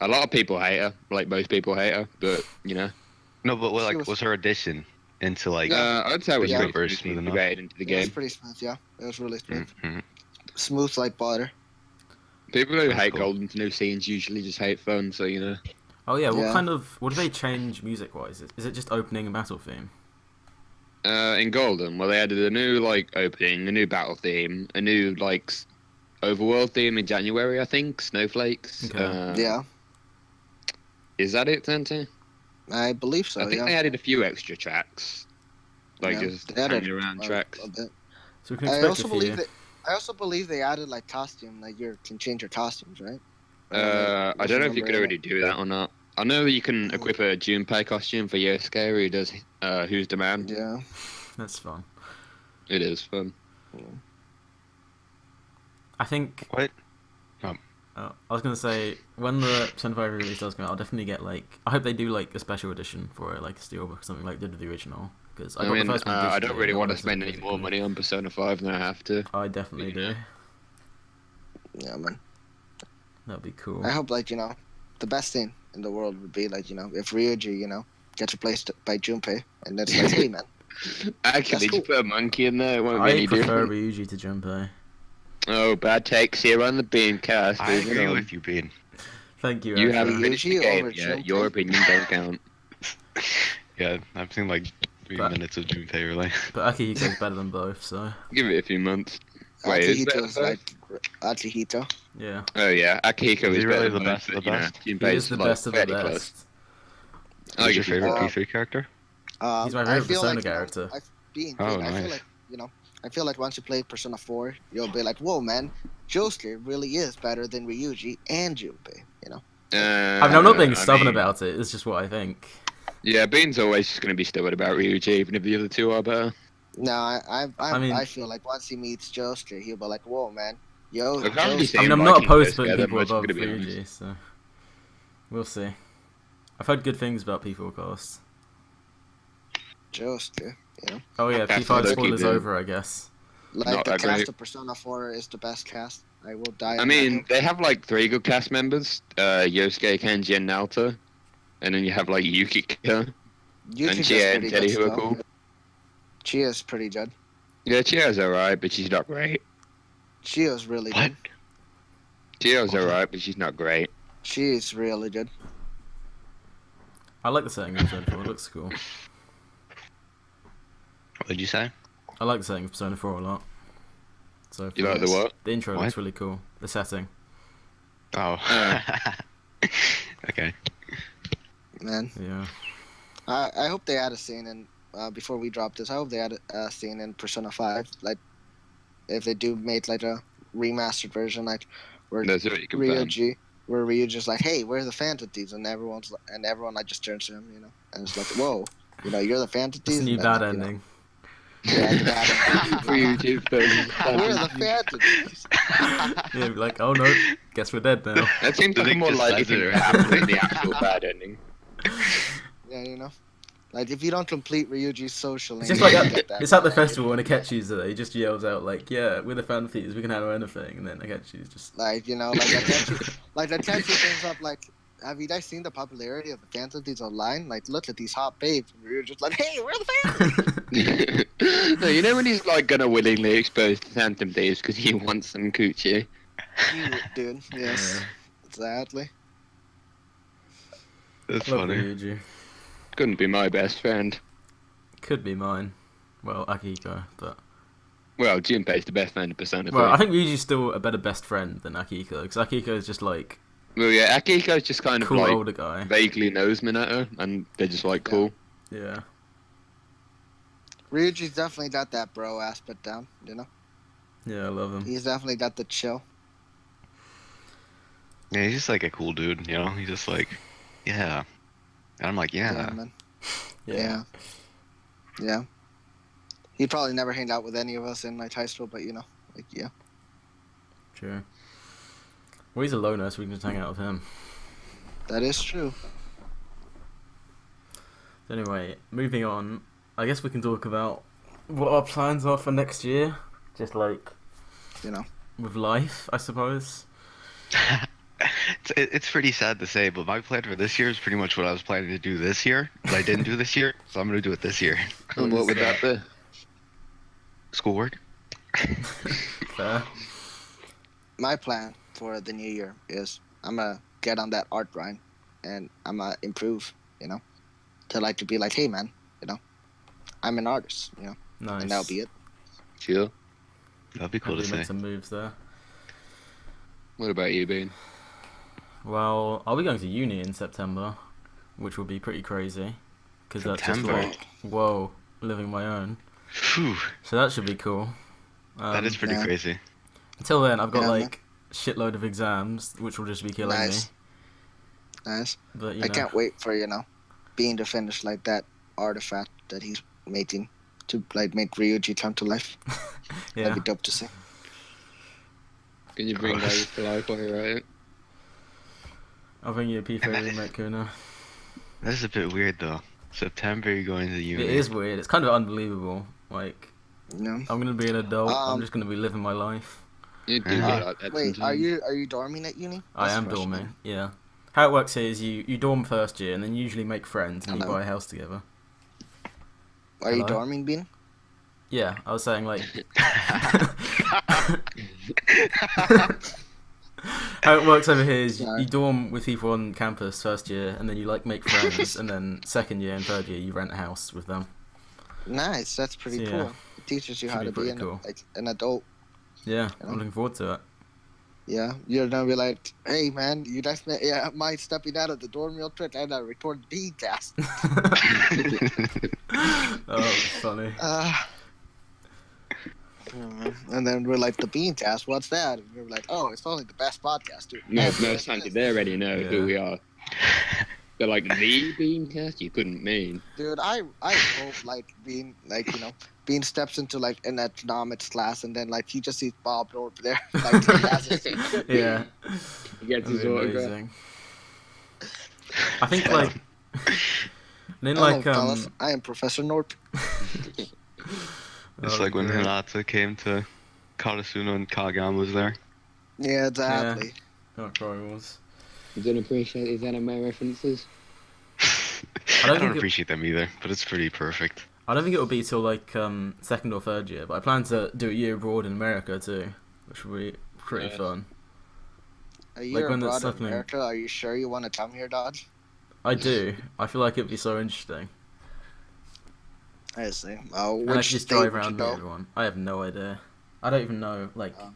[SPEAKER 4] lot of people hate her. Like, most people hate her, but,
[SPEAKER 3] No, but
[SPEAKER 2] She was-
[SPEAKER 3] was her addition into like?
[SPEAKER 4] I'd say it was
[SPEAKER 2] Yeah.
[SPEAKER 4] pretty
[SPEAKER 3] Universe
[SPEAKER 4] smoothly
[SPEAKER 3] smooth enough.
[SPEAKER 4] integrated into the
[SPEAKER 2] It was
[SPEAKER 4] game.
[SPEAKER 2] pretty smooth. Yeah, it was really smooth.
[SPEAKER 3] Mhm.
[SPEAKER 2] Smooth like butter.
[SPEAKER 4] People who
[SPEAKER 3] That's
[SPEAKER 4] hate
[SPEAKER 3] cool.
[SPEAKER 4] Golden's new scenes usually just hate fun, so,
[SPEAKER 1] Oh yeah,
[SPEAKER 2] Yeah.
[SPEAKER 1] what do they change music wise? Is it just opening and battle theme?
[SPEAKER 4] In Golden, well, they added a new, opening, a new battle theme, a new, overworld theme in January, I think, Snowflakes.
[SPEAKER 1] Okay.
[SPEAKER 2] Yeah,
[SPEAKER 4] Is that it, Santi?
[SPEAKER 2] I believe so.
[SPEAKER 4] I think
[SPEAKER 2] yeah.
[SPEAKER 4] they added a few extra tracks.
[SPEAKER 2] Yeah,
[SPEAKER 4] just
[SPEAKER 2] they added
[SPEAKER 4] hanging around
[SPEAKER 2] a
[SPEAKER 4] tracks.
[SPEAKER 2] bit.
[SPEAKER 1] So we can
[SPEAKER 2] I
[SPEAKER 1] expect
[SPEAKER 2] also
[SPEAKER 1] a few.
[SPEAKER 2] believe that. I also believe they added costume, you can change your costumes, right?
[SPEAKER 4] I don't know if you could already do that or not. I know you can equip a Junpei costume for Yosuke, who does Who's the Man.
[SPEAKER 2] Yeah.
[SPEAKER 1] That's fun.
[SPEAKER 4] It is fun.
[SPEAKER 1] I think.
[SPEAKER 3] What?
[SPEAKER 1] I was gonna say when the Persona 5 release does come out, I'll definitely get I hope they do a special edition for it, like a steelbook or something like they did with the original. Because
[SPEAKER 4] I
[SPEAKER 1] got
[SPEAKER 4] mean,
[SPEAKER 1] the first one
[SPEAKER 4] I
[SPEAKER 1] digitally,
[SPEAKER 4] don't really
[SPEAKER 1] and
[SPEAKER 4] want to
[SPEAKER 1] wanted
[SPEAKER 4] spend any more
[SPEAKER 1] physically.
[SPEAKER 4] money on Persona 5 than I have to.
[SPEAKER 1] I definitely do.
[SPEAKER 2] Yeah, man.
[SPEAKER 1] That'd be cool.
[SPEAKER 2] I hope the best thing in the world would be if Ryuji gets replaced by Junpei, and that's hey man.
[SPEAKER 4] Actually,
[SPEAKER 2] cool.
[SPEAKER 4] just put a monkey in there. It won't be
[SPEAKER 1] I
[SPEAKER 4] any
[SPEAKER 1] prefer
[SPEAKER 4] different.
[SPEAKER 1] Ryuji to Junpei.
[SPEAKER 4] Oh, bad takes here on the BeanCast.
[SPEAKER 3] I
[SPEAKER 4] moving
[SPEAKER 3] agree
[SPEAKER 4] on.
[SPEAKER 3] with you, Bean.
[SPEAKER 1] Thank you.
[SPEAKER 4] You
[SPEAKER 1] Ashley.
[SPEAKER 4] haven't finished the
[SPEAKER 2] Ryuji
[SPEAKER 4] game
[SPEAKER 2] over
[SPEAKER 4] yet.
[SPEAKER 2] Junpei?
[SPEAKER 4] Your opinion don't count.
[SPEAKER 3] Yeah, I've seen like 3
[SPEAKER 1] But-
[SPEAKER 3] minutes of Junpei really.
[SPEAKER 1] But Akihiko's better than both, so
[SPEAKER 4] Give it a few months. Wait, is it
[SPEAKER 2] Akihito's
[SPEAKER 4] better?
[SPEAKER 2] Akihito.
[SPEAKER 1] yeah.
[SPEAKER 4] Oh yeah, Akihiko
[SPEAKER 3] Is
[SPEAKER 4] is
[SPEAKER 3] he
[SPEAKER 4] better
[SPEAKER 3] really
[SPEAKER 4] than
[SPEAKER 3] the
[SPEAKER 4] both,
[SPEAKER 3] best of
[SPEAKER 4] but,
[SPEAKER 3] the best?
[SPEAKER 1] He
[SPEAKER 4] Junpei's,
[SPEAKER 1] is the best of the
[SPEAKER 4] fairly
[SPEAKER 1] best.
[SPEAKER 4] close. I'll
[SPEAKER 3] Who's your
[SPEAKER 4] give you
[SPEAKER 3] favorite
[SPEAKER 2] that.
[SPEAKER 3] P3 character?
[SPEAKER 1] He's my
[SPEAKER 2] I
[SPEAKER 1] favorite
[SPEAKER 2] feel
[SPEAKER 1] Persona character.
[SPEAKER 2] Being,
[SPEAKER 3] Oh,
[SPEAKER 2] I feel
[SPEAKER 3] nice.
[SPEAKER 2] I feel like once you play Persona 4, you'll be like, whoa, man, Josuke really is better than Ryuji and Junpei.
[SPEAKER 1] I mean, I'm not being
[SPEAKER 4] I
[SPEAKER 1] stubborn
[SPEAKER 4] mean,
[SPEAKER 1] about it. It's just what I think.
[SPEAKER 4] Yeah, Bean's always just going to be stubborn about Ryuji, even if the other two are better.
[SPEAKER 2] No,
[SPEAKER 1] I mean-
[SPEAKER 2] I feel like once he meets Josuke, he'll be like, "Whoa, man, yo,
[SPEAKER 4] I can't really
[SPEAKER 2] Josuke."
[SPEAKER 4] see
[SPEAKER 1] I mean,
[SPEAKER 4] him
[SPEAKER 1] I'm not
[SPEAKER 4] liking
[SPEAKER 1] opposed to
[SPEAKER 4] Josuke
[SPEAKER 1] putting
[SPEAKER 4] that
[SPEAKER 1] people
[SPEAKER 4] much, I'm
[SPEAKER 1] above
[SPEAKER 4] gonna be honest.
[SPEAKER 1] Ryuji, so we'll see. I've heard good things about People Cast.
[SPEAKER 2] Josuke, you know,
[SPEAKER 1] Oh yeah,
[SPEAKER 4] That's
[SPEAKER 1] P5
[SPEAKER 4] low-key
[SPEAKER 1] spoilers
[SPEAKER 4] good.
[SPEAKER 1] over, I guess.
[SPEAKER 2] like
[SPEAKER 4] Not
[SPEAKER 2] the
[SPEAKER 4] that
[SPEAKER 2] cast
[SPEAKER 4] great.
[SPEAKER 2] of Persona 4 is the best cast. I will die.
[SPEAKER 4] I
[SPEAKER 2] on
[SPEAKER 4] mean,
[SPEAKER 2] that
[SPEAKER 4] they have like 3 good cast members: Yosuke, Kenji, and Naoto. And then you have like Yukiko
[SPEAKER 2] hill.
[SPEAKER 4] and
[SPEAKER 2] Yuki's
[SPEAKER 4] Chia and
[SPEAKER 2] pretty
[SPEAKER 4] Teddy,
[SPEAKER 2] good
[SPEAKER 4] who are
[SPEAKER 2] still.
[SPEAKER 4] cool.
[SPEAKER 2] Chia's pretty good.
[SPEAKER 4] Yeah, Chia's alright, but she's not great.
[SPEAKER 2] Chia's really
[SPEAKER 3] What?
[SPEAKER 2] good.
[SPEAKER 4] Chia's
[SPEAKER 3] What?
[SPEAKER 4] alright, but she's not great.
[SPEAKER 2] She's really good.
[SPEAKER 1] I like the setting of Persona 4. It looks cool.
[SPEAKER 3] What did you say?
[SPEAKER 1] I like the setting of Persona 4 a lot. So
[SPEAKER 4] You like the what?
[SPEAKER 1] the intro
[SPEAKER 3] What?
[SPEAKER 1] looks really cool. The setting.
[SPEAKER 3] Oh. Okay.
[SPEAKER 2] Man,
[SPEAKER 1] Yeah.
[SPEAKER 2] I hope they add a scene in before we drop this. I hope they add a scene in Persona 5. Like, if they do make like a remastered version, like where
[SPEAKER 4] That's what you can plan.
[SPEAKER 2] Ryuji's like, "Hey, where are the Phantasy?" and everyone like just turns to him, you know, and it's like, "Whoa, you know, you're the Phantasy."
[SPEAKER 1] It's a new bad ending.
[SPEAKER 2] Yeah, the bad ending.
[SPEAKER 4] For YouTube films.
[SPEAKER 2] We're the Phantasy.
[SPEAKER 1] Yeah, be like, oh no, guess we're dead now.
[SPEAKER 4] That seems
[SPEAKER 3] The
[SPEAKER 4] like a
[SPEAKER 3] Nick
[SPEAKER 4] more
[SPEAKER 3] just
[SPEAKER 4] likely
[SPEAKER 3] says
[SPEAKER 4] thing
[SPEAKER 3] it,
[SPEAKER 4] to
[SPEAKER 3] right?
[SPEAKER 4] happen than the actual bad ending.
[SPEAKER 2] Yeah, you know, like if you don't complete Ryuji's social,
[SPEAKER 1] It's
[SPEAKER 2] link,
[SPEAKER 1] just like
[SPEAKER 2] you get that
[SPEAKER 1] it's at the
[SPEAKER 2] bad ending.
[SPEAKER 1] festival when Akechi's there. He just yells out like, "Yeah, we're the fan thieves. We can handle anything." And then Akechi's just
[SPEAKER 2] Like, you know, like Akechi brings up like, have you guys seen the popularity of the Phantasy online? Like, look at these hot babes. And we're just like, hey, we're the Phantasy.
[SPEAKER 4] No, you know when he's like gonna willingly expose the Phantom Thieves because he wants some coochie?
[SPEAKER 2] Dude, yes, exactly.
[SPEAKER 3] That's
[SPEAKER 1] love
[SPEAKER 3] funny.
[SPEAKER 1] Ryuji.
[SPEAKER 4] Couldn't be my best friend.
[SPEAKER 1] Could be mine. Well, Akihiko, but
[SPEAKER 4] Well, Junpei's the best friend of Persona 3.
[SPEAKER 1] well, I think Ryuji's still a better best friend than Akihiko because Akihiko is just like
[SPEAKER 4] Well, yeah, Akihiko's just kind of
[SPEAKER 1] cool
[SPEAKER 4] like
[SPEAKER 1] older guy.
[SPEAKER 4] vaguely knows Minato, and they're just like cool.
[SPEAKER 1] Yeah.
[SPEAKER 2] Ryuji's definitely got that bro aspect down, you know?
[SPEAKER 1] Yeah, I love him.
[SPEAKER 2] He's definitely got the chill.
[SPEAKER 3] Yeah, he's just like a cool dude, you know? He's just like, yeah. And I'm like, yeah.
[SPEAKER 2] Man. Yeah. He'd probably never hang out with any of us in like high school, but you know, like, yeah.
[SPEAKER 1] Sure. Well, he's a loner, so we can just hang out with him.
[SPEAKER 2] That is true.
[SPEAKER 1] Anyway, moving on. I guess we can talk about what our plans are for next year. Just like,
[SPEAKER 2] You know.
[SPEAKER 1] with life, I suppose.
[SPEAKER 3] It's pretty sad to say, but my plan for this year is pretty much what I was planning to do this year, but I didn't do this year, so I'm going to do it this year.
[SPEAKER 4] And what would that be?
[SPEAKER 3] Schoolwork?
[SPEAKER 1] Fair.
[SPEAKER 2] My plan for the new year is I'm gonna get on that art grind and I'm gonna improve, you know, to like to be like, hey man, you know, I'm an artist, you know,
[SPEAKER 1] Nice.
[SPEAKER 2] and that'll be it.
[SPEAKER 4] Sure.
[SPEAKER 3] That'd be cool to
[SPEAKER 1] Hopefully
[SPEAKER 3] say.
[SPEAKER 1] make some moves there.
[SPEAKER 4] What about you, Bean?
[SPEAKER 1] Well, I'll be going to uni in September, which will be pretty crazy. Because that's just
[SPEAKER 3] September?
[SPEAKER 1] like, whoa, living my own.
[SPEAKER 3] Phew,
[SPEAKER 1] So that should be cool.
[SPEAKER 3] that is pretty
[SPEAKER 2] yeah.
[SPEAKER 3] crazy.
[SPEAKER 1] Until then, I've got
[SPEAKER 2] Yeah, man.
[SPEAKER 1] like shitload of exams, which will just be killing
[SPEAKER 2] Nice.
[SPEAKER 1] me.
[SPEAKER 2] Nice.
[SPEAKER 1] But you
[SPEAKER 2] I
[SPEAKER 1] know,
[SPEAKER 2] can't wait for, you know, being to finish like that artifact that he's making to like make Ryuji come to life.
[SPEAKER 1] yeah.
[SPEAKER 2] That'd be dope to see.
[SPEAKER 4] Can you bring those to life while you're at it?
[SPEAKER 1] I'll bring you a P remake, Kuna.
[SPEAKER 3] That is a bit weird though. September, you're going to the uni.
[SPEAKER 1] It is weird. It's kind of unbelievable. Like,
[SPEAKER 2] You know.
[SPEAKER 1] I'm gonna be an adult. I'm
[SPEAKER 2] Um,
[SPEAKER 1] just gonna be living my life.
[SPEAKER 4] You do
[SPEAKER 3] Uh,
[SPEAKER 4] like that
[SPEAKER 2] Wait,
[SPEAKER 4] sometimes.
[SPEAKER 2] are you dorming at uni?
[SPEAKER 1] I
[SPEAKER 2] That's
[SPEAKER 1] am
[SPEAKER 2] the question.
[SPEAKER 1] dorming. Yeah. How it works here is you dorm first year, and then you usually make friends and you
[SPEAKER 2] Hello.
[SPEAKER 1] buy a house together.
[SPEAKER 2] Are you
[SPEAKER 1] Hello?
[SPEAKER 2] dorming, Bean?
[SPEAKER 1] Yeah, I was saying like. How it works over here is
[SPEAKER 2] Sorry.
[SPEAKER 1] you dorm with people on campus first year, and then you like make friends, and then second year and third year you rent a house with them.
[SPEAKER 2] Nice. That's pretty
[SPEAKER 1] So, yeah.
[SPEAKER 2] cool. It teaches you
[SPEAKER 1] Should
[SPEAKER 2] how
[SPEAKER 1] be
[SPEAKER 2] to be
[SPEAKER 1] pretty cool.
[SPEAKER 2] like an adult.
[SPEAKER 1] Yeah,
[SPEAKER 2] Yeah.
[SPEAKER 1] I'm looking forward to it.
[SPEAKER 2] Yeah, you're gonna be like, hey man, you guys, mind stepping out of the dorm real quick and I record the TheBeanCast.
[SPEAKER 1] Oh, it's funny.
[SPEAKER 2] And then we're like, the TheBeanCast, what's that? And we're like, oh, it's only the best podcast, dude.
[SPEAKER 4] No,
[SPEAKER 2] And
[SPEAKER 4] no,
[SPEAKER 2] we're like
[SPEAKER 4] Sandy,
[SPEAKER 2] this.
[SPEAKER 4] they already know
[SPEAKER 1] Yeah.
[SPEAKER 4] who we are. They're like the Beancast. You couldn't mean.
[SPEAKER 2] Dude, I hope like Bean steps into like an economics class and then like he just sees Bob over there like he has a secret.
[SPEAKER 1] Yeah.
[SPEAKER 4] He gets
[SPEAKER 1] That'd
[SPEAKER 4] his
[SPEAKER 1] be
[SPEAKER 4] autograph.
[SPEAKER 1] amazing. I think
[SPEAKER 3] Yeah.
[SPEAKER 1] like then
[SPEAKER 2] Hello,
[SPEAKER 1] like
[SPEAKER 2] fellas. I am Professor Norp.
[SPEAKER 3] It's
[SPEAKER 1] oh,
[SPEAKER 3] like when
[SPEAKER 1] great.
[SPEAKER 3] Hinata came to Karasuno and Kagami was there.
[SPEAKER 2] Yeah, exactly.
[SPEAKER 1] Oh, probably was.
[SPEAKER 4] You don't appreciate these anime references.
[SPEAKER 3] I
[SPEAKER 1] don't
[SPEAKER 3] don't
[SPEAKER 1] think it-
[SPEAKER 3] appreciate them either, but it's pretty perfect.
[SPEAKER 1] I don't think it will be till like second or third year, but I plan to do a year abroad in America too, which will be pretty
[SPEAKER 4] Yeah.
[SPEAKER 1] fun.
[SPEAKER 2] A year
[SPEAKER 1] when it's
[SPEAKER 2] abroad in
[SPEAKER 1] happening-
[SPEAKER 2] America. Are you sure you want to come here, Dodge?
[SPEAKER 1] I do. I feel like it'd be so interesting.
[SPEAKER 2] I see.
[SPEAKER 1] And I
[SPEAKER 2] Which
[SPEAKER 1] could just
[SPEAKER 2] state
[SPEAKER 1] drive
[SPEAKER 2] would you
[SPEAKER 1] around with
[SPEAKER 2] go?
[SPEAKER 1] everyone. I have no idea. I don't even know. Like,
[SPEAKER 2] Oh.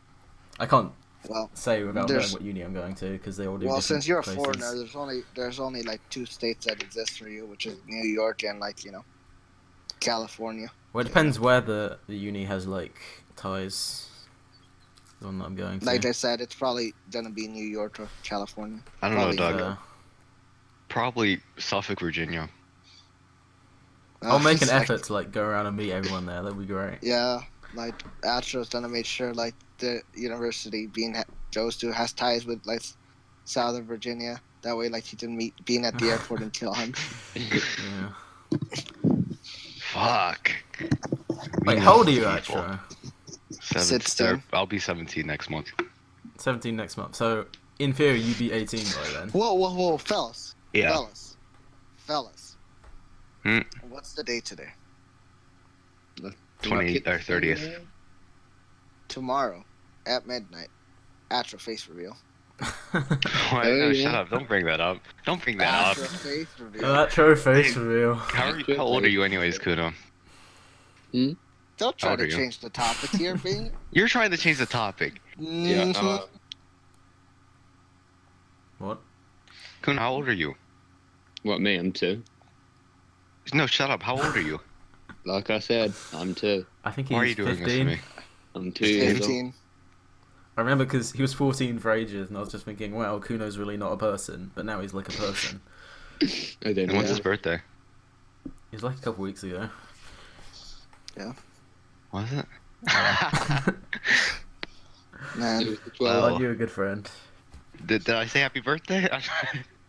[SPEAKER 1] I can't
[SPEAKER 2] Well,
[SPEAKER 1] say without knowing
[SPEAKER 2] there's-
[SPEAKER 1] what uni I'm going to because they all do.
[SPEAKER 2] well,
[SPEAKER 1] different
[SPEAKER 2] since you're a
[SPEAKER 1] places.
[SPEAKER 2] foreigner, there's only like 2 states that exist for you, which is New York and like California.
[SPEAKER 1] Well, it depends where the uni has like ties. The one that I'm going to.
[SPEAKER 2] Like I said, it's probably gonna be New York or California.
[SPEAKER 3] I don't know,
[SPEAKER 2] Probably,
[SPEAKER 3] Doug.
[SPEAKER 1] Yeah.
[SPEAKER 3] Probably Suffolk, Virginia.
[SPEAKER 1] I'll make an
[SPEAKER 2] It's like-
[SPEAKER 1] effort to like go around and meet everyone there. That'd be great.
[SPEAKER 2] Yeah, like Astro's gonna make sure like the university Bean goes to has ties with like Southern Virginia. That way, like he can meet Bean at the airport and kill him.
[SPEAKER 1] Yeah.
[SPEAKER 3] Fuck.
[SPEAKER 1] Wait,
[SPEAKER 3] We
[SPEAKER 1] how old are
[SPEAKER 3] need
[SPEAKER 1] you,
[SPEAKER 3] people.
[SPEAKER 1] actually?
[SPEAKER 2] 16.
[SPEAKER 3] I'll be 17 next month.
[SPEAKER 1] 17 next month. So in theory, you'd be 18 by then.
[SPEAKER 2] Whoa, fellas,
[SPEAKER 3] Yeah.
[SPEAKER 2] fellas.
[SPEAKER 3] Hmm.
[SPEAKER 2] What's the date today?
[SPEAKER 3] 28th or 30th.
[SPEAKER 2] Tomorrow, at midnight. Astro face reveal.
[SPEAKER 3] Why? No,
[SPEAKER 4] yeah.
[SPEAKER 3] shut up. Don't bring that up. Don't bring that
[SPEAKER 2] Astro
[SPEAKER 3] up.
[SPEAKER 2] face reveal.
[SPEAKER 1] Oh, that true face reveal.
[SPEAKER 3] How old are you anyways, Kudo?
[SPEAKER 2] Don't try
[SPEAKER 3] How old
[SPEAKER 2] to
[SPEAKER 3] are you?
[SPEAKER 2] change the topic here, Bean.
[SPEAKER 3] You're trying to change the topic.
[SPEAKER 4] Yeah.
[SPEAKER 2] Mhm.
[SPEAKER 1] What?
[SPEAKER 3] Kun, how old are you?
[SPEAKER 4] What, me? I'm 2.
[SPEAKER 3] No, shut up. How old are you?
[SPEAKER 4] Like I said, I'm 2.
[SPEAKER 1] I think he's
[SPEAKER 3] Why are you doing
[SPEAKER 1] 15.
[SPEAKER 3] this to me?
[SPEAKER 4] I'm 2 years old.
[SPEAKER 2] 15.
[SPEAKER 1] I remember because he was 14 for ages, and I was just thinking, well, Kuno's really not a person, but now he's like a person.
[SPEAKER 4] I don't
[SPEAKER 3] And
[SPEAKER 4] know.
[SPEAKER 3] when's his birthday?
[SPEAKER 1] He's like a couple weeks ago.
[SPEAKER 3] Was it?
[SPEAKER 2] Man.
[SPEAKER 4] It was the 12th.
[SPEAKER 3] Well,
[SPEAKER 1] Aren't you a good friend?
[SPEAKER 3] Did I say happy birthday?
[SPEAKER 4] I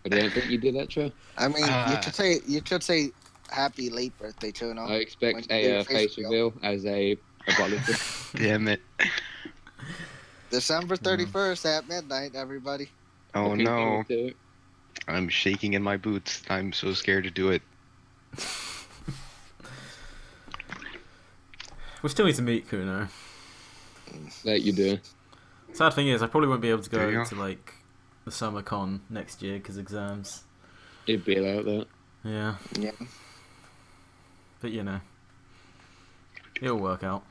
[SPEAKER 4] don't think you did that, Joe.
[SPEAKER 2] I mean,
[SPEAKER 3] Ah.
[SPEAKER 2] you could say happy late birthday too, no?
[SPEAKER 4] I expect
[SPEAKER 2] When you do
[SPEAKER 4] a
[SPEAKER 2] your
[SPEAKER 4] face reveal as a apology.
[SPEAKER 3] Damn it.
[SPEAKER 2] December 31st at midnight, everybody.
[SPEAKER 3] Oh
[SPEAKER 4] Looking
[SPEAKER 3] no.
[SPEAKER 4] forward to it.
[SPEAKER 3] I'm shaking in my boots. I'm so scared to do it.
[SPEAKER 1] We still need to meet Kuno.
[SPEAKER 4] That you do.
[SPEAKER 1] Sad thing is, I probably won't be able to
[SPEAKER 3] Do
[SPEAKER 1] go
[SPEAKER 3] you?
[SPEAKER 1] to like the summer con next year because exams.
[SPEAKER 4] It'd be like that.
[SPEAKER 1] Yeah,
[SPEAKER 2] Yeah.
[SPEAKER 1] but you know, it'll work out.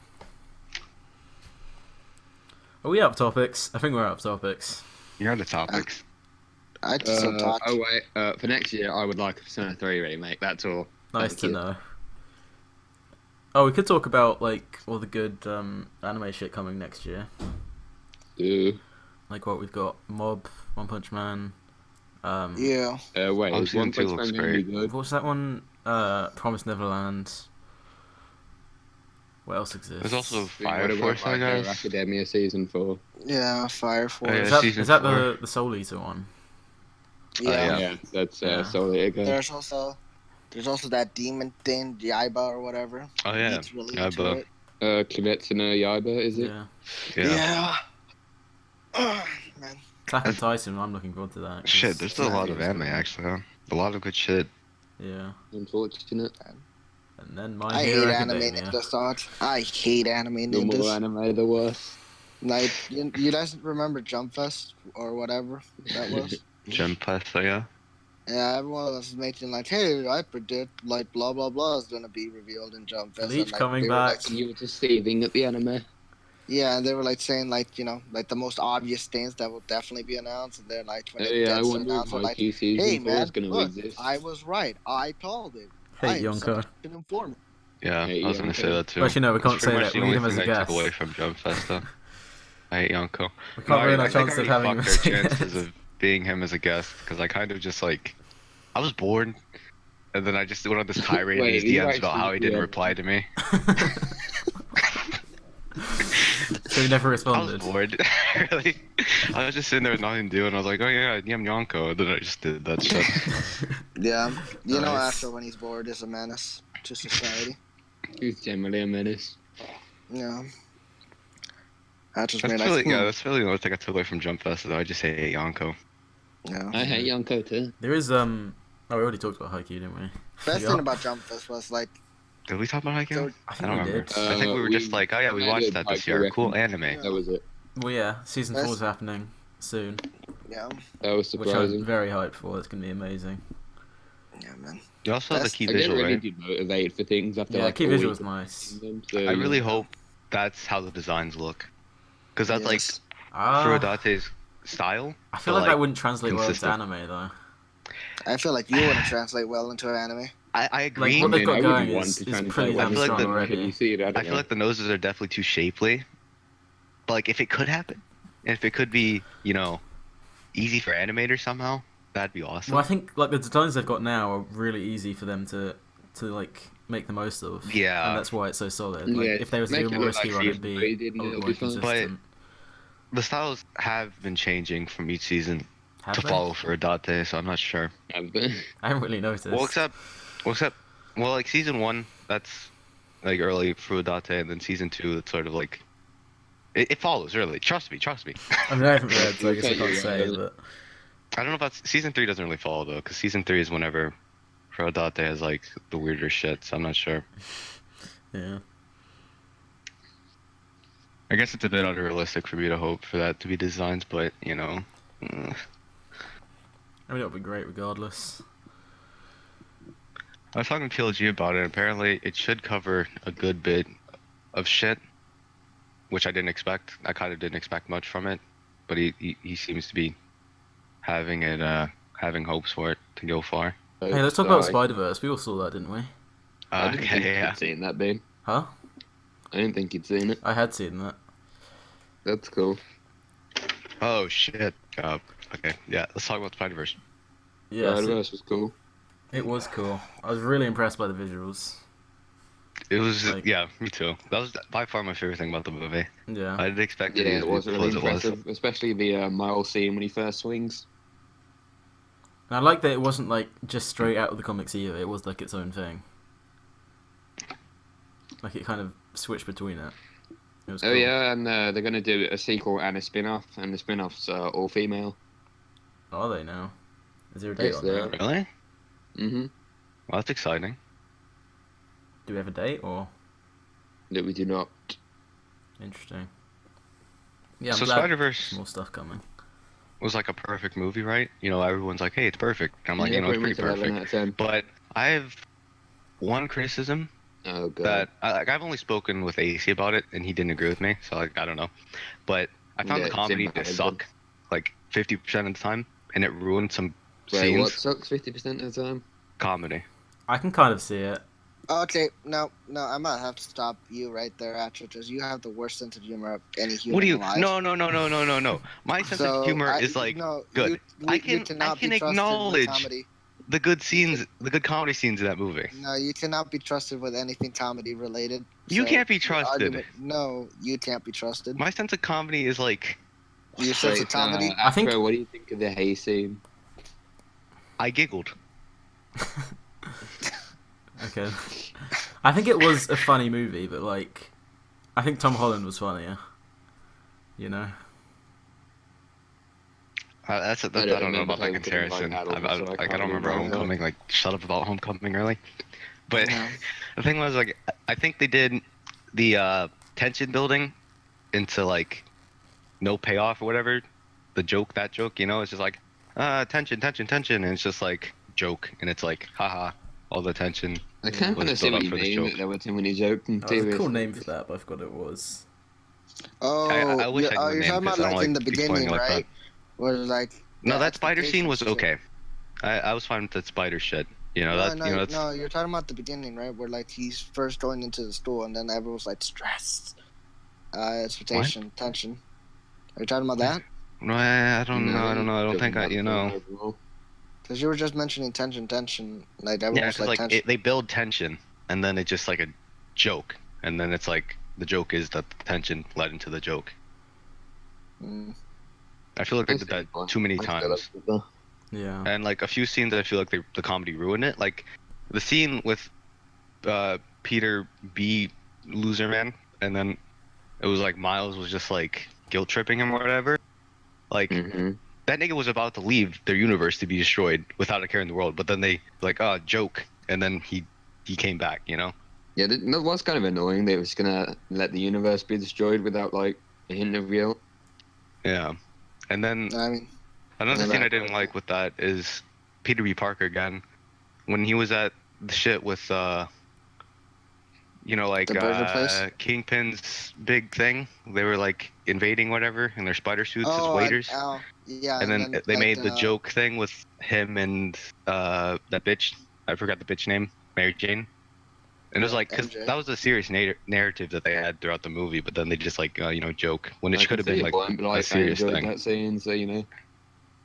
[SPEAKER 1] Are we out of topics? I think we're out of topics.
[SPEAKER 3] You're on the topics.
[SPEAKER 2] I just still talk.
[SPEAKER 4] Oh wait, for next year I would like a Persona 3 remake. That's all.
[SPEAKER 1] Nice
[SPEAKER 4] Thank
[SPEAKER 1] to
[SPEAKER 4] you.
[SPEAKER 1] know. Oh, we could talk about like all the good anime shit coming next year.
[SPEAKER 4] Ooh.
[SPEAKER 1] Like what we've got: Mob, One Punch Man.
[SPEAKER 2] Yeah.
[SPEAKER 4] Wait,
[SPEAKER 3] Oh,
[SPEAKER 4] is
[SPEAKER 3] season
[SPEAKER 4] One
[SPEAKER 3] two
[SPEAKER 4] Punch
[SPEAKER 3] looks
[SPEAKER 4] Man gonna be
[SPEAKER 3] great.
[SPEAKER 4] good?
[SPEAKER 1] What's that one? Promised Neverland. What else exists?
[SPEAKER 3] There's also Fire
[SPEAKER 4] What about
[SPEAKER 3] Force, I
[SPEAKER 4] My Hero
[SPEAKER 3] guess.
[SPEAKER 4] Academia season 4?
[SPEAKER 2] Yeah, Fire Force.
[SPEAKER 3] Oh, yeah.
[SPEAKER 1] Is that,
[SPEAKER 3] season
[SPEAKER 1] is that
[SPEAKER 3] 4.
[SPEAKER 1] the Soul Eater one?
[SPEAKER 2] Yeah.
[SPEAKER 3] yeah.
[SPEAKER 4] That's
[SPEAKER 1] Yeah.
[SPEAKER 4] solely a go.
[SPEAKER 2] There's also that demon thing, Yaiba or whatever.
[SPEAKER 3] Oh yeah.
[SPEAKER 2] He's really
[SPEAKER 3] Yaiba.
[SPEAKER 2] into it.
[SPEAKER 4] Kimetsu no Yaiba, is it?
[SPEAKER 1] Yeah.
[SPEAKER 3] Yeah.
[SPEAKER 2] Man.
[SPEAKER 1] Attack on Titan. I'm looking forward to that. 'cause
[SPEAKER 3] Shit, there's still a lot of
[SPEAKER 1] it's
[SPEAKER 3] anime
[SPEAKER 1] great.
[SPEAKER 3] actually. Huh? A lot of good shit.
[SPEAKER 1] Yeah.
[SPEAKER 4] Unfortunate.
[SPEAKER 1] And then My
[SPEAKER 2] I
[SPEAKER 1] Hero
[SPEAKER 2] hate anime
[SPEAKER 1] Academia.
[SPEAKER 2] ninja thoughts. I hate anime
[SPEAKER 4] The more
[SPEAKER 2] ninjas.
[SPEAKER 4] anime, the worse.
[SPEAKER 2] Like, you guys remember Jump Fest or whatever that was?
[SPEAKER 3] Gem Plus, so yeah.
[SPEAKER 2] Yeah, everyone was making like, hey, I predict like blah blah blah is gonna be revealed in Jump Fest.
[SPEAKER 1] Bleach
[SPEAKER 2] and, like,
[SPEAKER 1] coming
[SPEAKER 2] they were,
[SPEAKER 1] back.
[SPEAKER 2] like,
[SPEAKER 4] You were just seething at the anime.
[SPEAKER 2] yeah, and they were like saying like like the most obvious things that will definitely be announced, and they're like when it
[SPEAKER 4] Yeah, I
[SPEAKER 2] gets
[SPEAKER 4] wonder if
[SPEAKER 2] announced, they're like,
[SPEAKER 4] Haikyuu season
[SPEAKER 2] hey
[SPEAKER 4] 4
[SPEAKER 2] man,
[SPEAKER 4] is going to
[SPEAKER 2] look,
[SPEAKER 4] exist.
[SPEAKER 2] I was right. I called it. I
[SPEAKER 1] Hate
[SPEAKER 2] am
[SPEAKER 1] Yonko.
[SPEAKER 2] such an informant.
[SPEAKER 3] Yeah,
[SPEAKER 4] Hey,
[SPEAKER 3] I was gonna
[SPEAKER 4] Yonko.
[SPEAKER 3] say that too.
[SPEAKER 1] Actually, no, we can't
[SPEAKER 3] That's pretty
[SPEAKER 1] say
[SPEAKER 3] much
[SPEAKER 1] that.
[SPEAKER 3] the
[SPEAKER 1] We need
[SPEAKER 3] only
[SPEAKER 1] him as a
[SPEAKER 3] thing I took
[SPEAKER 1] guest.
[SPEAKER 3] away from Jump Fest though. I hate Yonko.
[SPEAKER 1] We can't ruin
[SPEAKER 3] I
[SPEAKER 1] our
[SPEAKER 3] think I
[SPEAKER 1] chance of
[SPEAKER 3] already
[SPEAKER 1] having him
[SPEAKER 3] fucked
[SPEAKER 1] as
[SPEAKER 3] our
[SPEAKER 1] a
[SPEAKER 3] chances
[SPEAKER 1] guest.
[SPEAKER 3] of being him as a guest because I kind of just like I was bored, and then I just went on this tirade in
[SPEAKER 4] Wait,
[SPEAKER 3] his
[SPEAKER 4] you
[SPEAKER 3] DMs about how he didn't
[SPEAKER 4] actually-
[SPEAKER 3] reply to me.
[SPEAKER 1] So he never
[SPEAKER 3] I was
[SPEAKER 1] responded.
[SPEAKER 3] bored. Really. I was just sitting there with nothing to do, and I was like, oh yeah, I DM Yonko. And then I just did that shit.
[SPEAKER 2] Yeah, you know,
[SPEAKER 1] Nice.
[SPEAKER 2] Astro when he's bored is a menace to society.
[SPEAKER 4] He's generally a menace.
[SPEAKER 2] Yeah. Astro's
[SPEAKER 3] That's
[SPEAKER 2] made
[SPEAKER 3] really,
[SPEAKER 2] like,
[SPEAKER 3] yeah, that's really the only thing I took away from Jump Fest, though. I just hate Yonko.
[SPEAKER 2] yeah.
[SPEAKER 4] I hate Yonko too.
[SPEAKER 1] There is Oh, we already talked about Haikyuu, didn't we?
[SPEAKER 2] Best
[SPEAKER 1] Yeah.
[SPEAKER 2] thing about Jump Fest was like,
[SPEAKER 3] Did we talk about Haikyuu?
[SPEAKER 2] So-
[SPEAKER 1] I
[SPEAKER 3] I
[SPEAKER 1] think
[SPEAKER 3] don't
[SPEAKER 1] we
[SPEAKER 3] remember.
[SPEAKER 1] did.
[SPEAKER 3] I think we were just like, oh yeah, we watched that this year. Cool anime.
[SPEAKER 4] That was it.
[SPEAKER 1] Well, yeah, season
[SPEAKER 2] Best-
[SPEAKER 1] 4 is happening soon,
[SPEAKER 2] yeah,
[SPEAKER 4] That was
[SPEAKER 1] which I'm
[SPEAKER 4] surprising.
[SPEAKER 1] very hyped for. It's gonna be amazing.
[SPEAKER 2] yeah, man.
[SPEAKER 3] You also have the
[SPEAKER 2] That's-
[SPEAKER 3] key
[SPEAKER 4] I get
[SPEAKER 3] visual,
[SPEAKER 4] really
[SPEAKER 3] right?
[SPEAKER 4] demotivated for things after
[SPEAKER 1] Yeah,
[SPEAKER 4] like
[SPEAKER 1] key
[SPEAKER 4] a
[SPEAKER 1] visual
[SPEAKER 4] week
[SPEAKER 1] is nice.
[SPEAKER 4] of them, so,
[SPEAKER 3] I really
[SPEAKER 4] yeah.
[SPEAKER 3] hope that's how the designs look. Because that's like
[SPEAKER 2] Yes.
[SPEAKER 3] Furudate's style.
[SPEAKER 1] I feel
[SPEAKER 3] but,
[SPEAKER 1] like that wouldn't translate well into
[SPEAKER 3] consistent.
[SPEAKER 1] anime though.
[SPEAKER 2] I feel like you wouldn't translate well into anime.
[SPEAKER 3] I agree.
[SPEAKER 1] what they've got
[SPEAKER 4] I
[SPEAKER 1] going
[SPEAKER 4] wouldn't want
[SPEAKER 1] is
[SPEAKER 4] to
[SPEAKER 1] pretty
[SPEAKER 4] translate
[SPEAKER 1] damn
[SPEAKER 3] I feel like
[SPEAKER 1] strong
[SPEAKER 3] the-
[SPEAKER 1] already.
[SPEAKER 4] You see it,
[SPEAKER 3] I feel like the noses are definitely too shapely. But like, if it could happen, and if it could be, you know, easy for animators somehow, that'd be awesome.
[SPEAKER 1] Well, I think like the designs they've got now are really easy for them to like make the most of.
[SPEAKER 3] Yeah.
[SPEAKER 1] and that's why it's so solid. Like
[SPEAKER 4] Yeah,
[SPEAKER 1] if they was to
[SPEAKER 4] make
[SPEAKER 1] do a
[SPEAKER 4] it
[SPEAKER 1] more
[SPEAKER 4] look
[SPEAKER 1] risky
[SPEAKER 4] like
[SPEAKER 1] run, it'd
[SPEAKER 4] season
[SPEAKER 1] be
[SPEAKER 4] three did,
[SPEAKER 1] a
[SPEAKER 4] and
[SPEAKER 1] lot
[SPEAKER 4] it'll
[SPEAKER 1] more
[SPEAKER 4] be fun.
[SPEAKER 1] consistent.
[SPEAKER 3] The styles have been changing from each season
[SPEAKER 1] Have
[SPEAKER 3] to
[SPEAKER 1] they?
[SPEAKER 3] follow Furudate, so I'm not sure.
[SPEAKER 4] But
[SPEAKER 1] I haven't really noticed.
[SPEAKER 3] Well, except, like season 1, that's like early Furudate, and then season 2, it's sort of like, it follows really. Trust me.
[SPEAKER 1] I mean, I haven't read, so I guess I
[SPEAKER 4] Okay,
[SPEAKER 1] can't
[SPEAKER 4] you're
[SPEAKER 1] say.
[SPEAKER 4] right.
[SPEAKER 1] But
[SPEAKER 3] I don't know about season 3 doesn't really follow though, because season 3 is whenever Furudate has like the weirder shit, so I'm not sure.
[SPEAKER 1] yeah,
[SPEAKER 3] I guess it's a bit unrealistic for me to hope for that to be designs, but you know.
[SPEAKER 1] I mean, it'll be great regardless.
[SPEAKER 3] I was talking to PLG about it. Apparently, it should cover a good bit of shit, which I didn't expect. I kind of didn't expect much from it, but he seems to be having hopes for it to go far.
[SPEAKER 1] Hey, let's talk about Spider-Verse. We all saw that, didn't we?
[SPEAKER 4] I didn't think
[SPEAKER 3] Yeah.
[SPEAKER 4] you'd seen that, Bean.
[SPEAKER 1] Huh?
[SPEAKER 4] I didn't think you'd seen it.
[SPEAKER 1] I had seen that.
[SPEAKER 4] That's cool.
[SPEAKER 3] Oh shit. Okay. Yeah. Let's talk about Spider-Verse.
[SPEAKER 1] Yeah,
[SPEAKER 4] Spider-Verse was cool.
[SPEAKER 1] it was cool. I was really impressed by the visuals.
[SPEAKER 3] It was
[SPEAKER 1] Like-
[SPEAKER 3] yeah, me too. That was by far my favorite thing about the movie.
[SPEAKER 1] Yeah.
[SPEAKER 3] I didn't expect
[SPEAKER 4] Yeah,
[SPEAKER 3] it
[SPEAKER 4] it
[SPEAKER 3] to be
[SPEAKER 4] was
[SPEAKER 3] as
[SPEAKER 4] really
[SPEAKER 3] cool as it was.
[SPEAKER 4] impressive, especially the Miles scene when he first swings.
[SPEAKER 1] And I like that it wasn't like just straight out of the comics either. It was like its own thing. Like it kind of switched between it. It was
[SPEAKER 4] Oh
[SPEAKER 1] cool.
[SPEAKER 4] yeah, and they're gonna do a sequel and a spin-off, and the spin-offs are all female.
[SPEAKER 1] Are they now? Is there a date
[SPEAKER 4] Yes,
[SPEAKER 1] on
[SPEAKER 4] they
[SPEAKER 1] that?
[SPEAKER 4] are.
[SPEAKER 3] Really?
[SPEAKER 4] Mm-hmm.
[SPEAKER 3] Well, that's exciting.
[SPEAKER 1] Do we have a date or
[SPEAKER 4] That we do not.
[SPEAKER 1] interesting? Yeah, I'm
[SPEAKER 3] So
[SPEAKER 1] glad
[SPEAKER 3] Spider-Verse
[SPEAKER 1] there's more stuff coming.
[SPEAKER 3] was like a perfect movie, right? You know, everyone's like, "Hey, it's perfect." I'm like,
[SPEAKER 4] Yeah,
[SPEAKER 3] you know, it's pretty
[SPEAKER 4] 11
[SPEAKER 3] perfect.
[SPEAKER 4] out of 10.
[SPEAKER 3] But I have one criticism
[SPEAKER 4] Oh god.
[SPEAKER 3] that I've only spoken with AC about it, and he didn't agree with me. So like, I don't know. But I found
[SPEAKER 4] Yeah,
[SPEAKER 3] the
[SPEAKER 4] it's
[SPEAKER 3] comedy to
[SPEAKER 4] invalid.
[SPEAKER 3] suck like 50% of the time, and it ruined some
[SPEAKER 4] Wait, what
[SPEAKER 3] scenes.
[SPEAKER 4] sucks 50% of the time?
[SPEAKER 3] Comedy.
[SPEAKER 1] I can kind of see it.
[SPEAKER 2] Okay, no, I might have to stop you right there, Astro, because you have the worst sense of humor of any human
[SPEAKER 3] What do you?
[SPEAKER 2] alive.
[SPEAKER 3] No. My sense of humor is like
[SPEAKER 2] no,
[SPEAKER 3] good. I
[SPEAKER 2] You
[SPEAKER 3] can
[SPEAKER 2] cannot be trusted
[SPEAKER 3] acknowledge
[SPEAKER 2] with comedy.
[SPEAKER 3] the good scenes, the good comedy scenes in that movie.
[SPEAKER 2] No, you cannot be trusted with anything comedy related.
[SPEAKER 3] You
[SPEAKER 2] So,
[SPEAKER 3] can't be
[SPEAKER 2] your
[SPEAKER 3] trusted.
[SPEAKER 2] argument- no, you can't be trusted.
[SPEAKER 3] My sense of comedy is like
[SPEAKER 2] Your sense of comedy.
[SPEAKER 1] I think-
[SPEAKER 4] Astro, what do you think of the hay scene?
[SPEAKER 3] I giggled.
[SPEAKER 1] Okay. I think it was a funny movie, but like, I think Tom Holland was funnier. You know.
[SPEAKER 3] I don't know about that comparison. I don't remember Homecoming. Like, shut up about Homecoming, really. But
[SPEAKER 2] No.
[SPEAKER 3] the thing was, like, I think they did the tension building into like no payoff or whatever. That joke, you know, it's just like tension, and it's just like joke, and it's like haha, all the tension.
[SPEAKER 4] I can't
[SPEAKER 3] Was
[SPEAKER 4] kind of see
[SPEAKER 3] built
[SPEAKER 4] what
[SPEAKER 3] up
[SPEAKER 4] you
[SPEAKER 3] for this
[SPEAKER 4] mean,
[SPEAKER 3] joke.
[SPEAKER 4] that there were too many jokes in
[SPEAKER 1] Oh, there's a
[SPEAKER 4] TV.
[SPEAKER 1] cool name for that, but I forgot it was.
[SPEAKER 2] Oh,
[SPEAKER 3] I wish I knew the
[SPEAKER 2] you're
[SPEAKER 3] name,
[SPEAKER 2] talking
[SPEAKER 3] 'cause
[SPEAKER 2] about
[SPEAKER 3] I don't
[SPEAKER 2] like in the
[SPEAKER 3] like explaining
[SPEAKER 2] beginning,
[SPEAKER 3] like that.
[SPEAKER 2] right? Where like
[SPEAKER 3] No,
[SPEAKER 2] the
[SPEAKER 3] that spider scene was
[SPEAKER 2] expectations
[SPEAKER 3] okay. I was fine with that spider shit. You know,
[SPEAKER 2] No,
[SPEAKER 3] that
[SPEAKER 2] no,
[SPEAKER 3] you know that's
[SPEAKER 2] no, you're talking about the beginning, right? Where like he's first going into the store, and then everyone's like stressed, expectation, tension. Are you talking about that?
[SPEAKER 3] no, I don't know. I don't think I, you know.
[SPEAKER 2] Because you were just mentioning tension. Like everyone
[SPEAKER 3] Yeah,
[SPEAKER 2] was
[SPEAKER 3] because
[SPEAKER 2] like tension.
[SPEAKER 3] they build tension, and then it's just like a joke, and then it's like the joke is that the tension led into the joke.
[SPEAKER 2] Mm.
[SPEAKER 3] I feel like they did that too many times.
[SPEAKER 1] Yeah.
[SPEAKER 3] And like a few scenes, I feel like the comedy ruined it. Like the scene with Peter B. Loser Man, and then it was like Miles was just like guilt tripping him or whatever. Like that nigga was about to leave their universe to be destroyed without a care in the world, but then they like joke, and then he came back, you know.
[SPEAKER 4] Yeah, that was kind of annoying. They was gonna let the universe be destroyed without like a hint of guilt.
[SPEAKER 3] Yeah, and then
[SPEAKER 2] I mean,
[SPEAKER 3] another
[SPEAKER 4] Yeah,
[SPEAKER 3] thing I
[SPEAKER 4] that-
[SPEAKER 3] didn't like with that is Peter B. Parker again, when he was at the shit with you know, like
[SPEAKER 2] the burger place.
[SPEAKER 3] Kingpin's big thing. They were like invading whatever in their spider suits as
[SPEAKER 2] Oh,
[SPEAKER 3] waiters.
[SPEAKER 2] yeah,
[SPEAKER 3] And then
[SPEAKER 2] then
[SPEAKER 3] they
[SPEAKER 2] like
[SPEAKER 3] made the joke thing with him and that bitch. I forgot the bitch name, Mary Jane. And it was like, because
[SPEAKER 2] MJ.
[SPEAKER 3] that was a serious narrative that they had throughout the movie, but then they just like, you know, joke when it
[SPEAKER 4] I
[SPEAKER 3] should
[SPEAKER 4] can
[SPEAKER 3] have
[SPEAKER 4] see
[SPEAKER 3] been
[SPEAKER 4] your
[SPEAKER 3] like
[SPEAKER 4] point, but,
[SPEAKER 3] a
[SPEAKER 4] I
[SPEAKER 3] serious
[SPEAKER 4] enjoyed
[SPEAKER 3] thing.
[SPEAKER 4] that scene, so you know.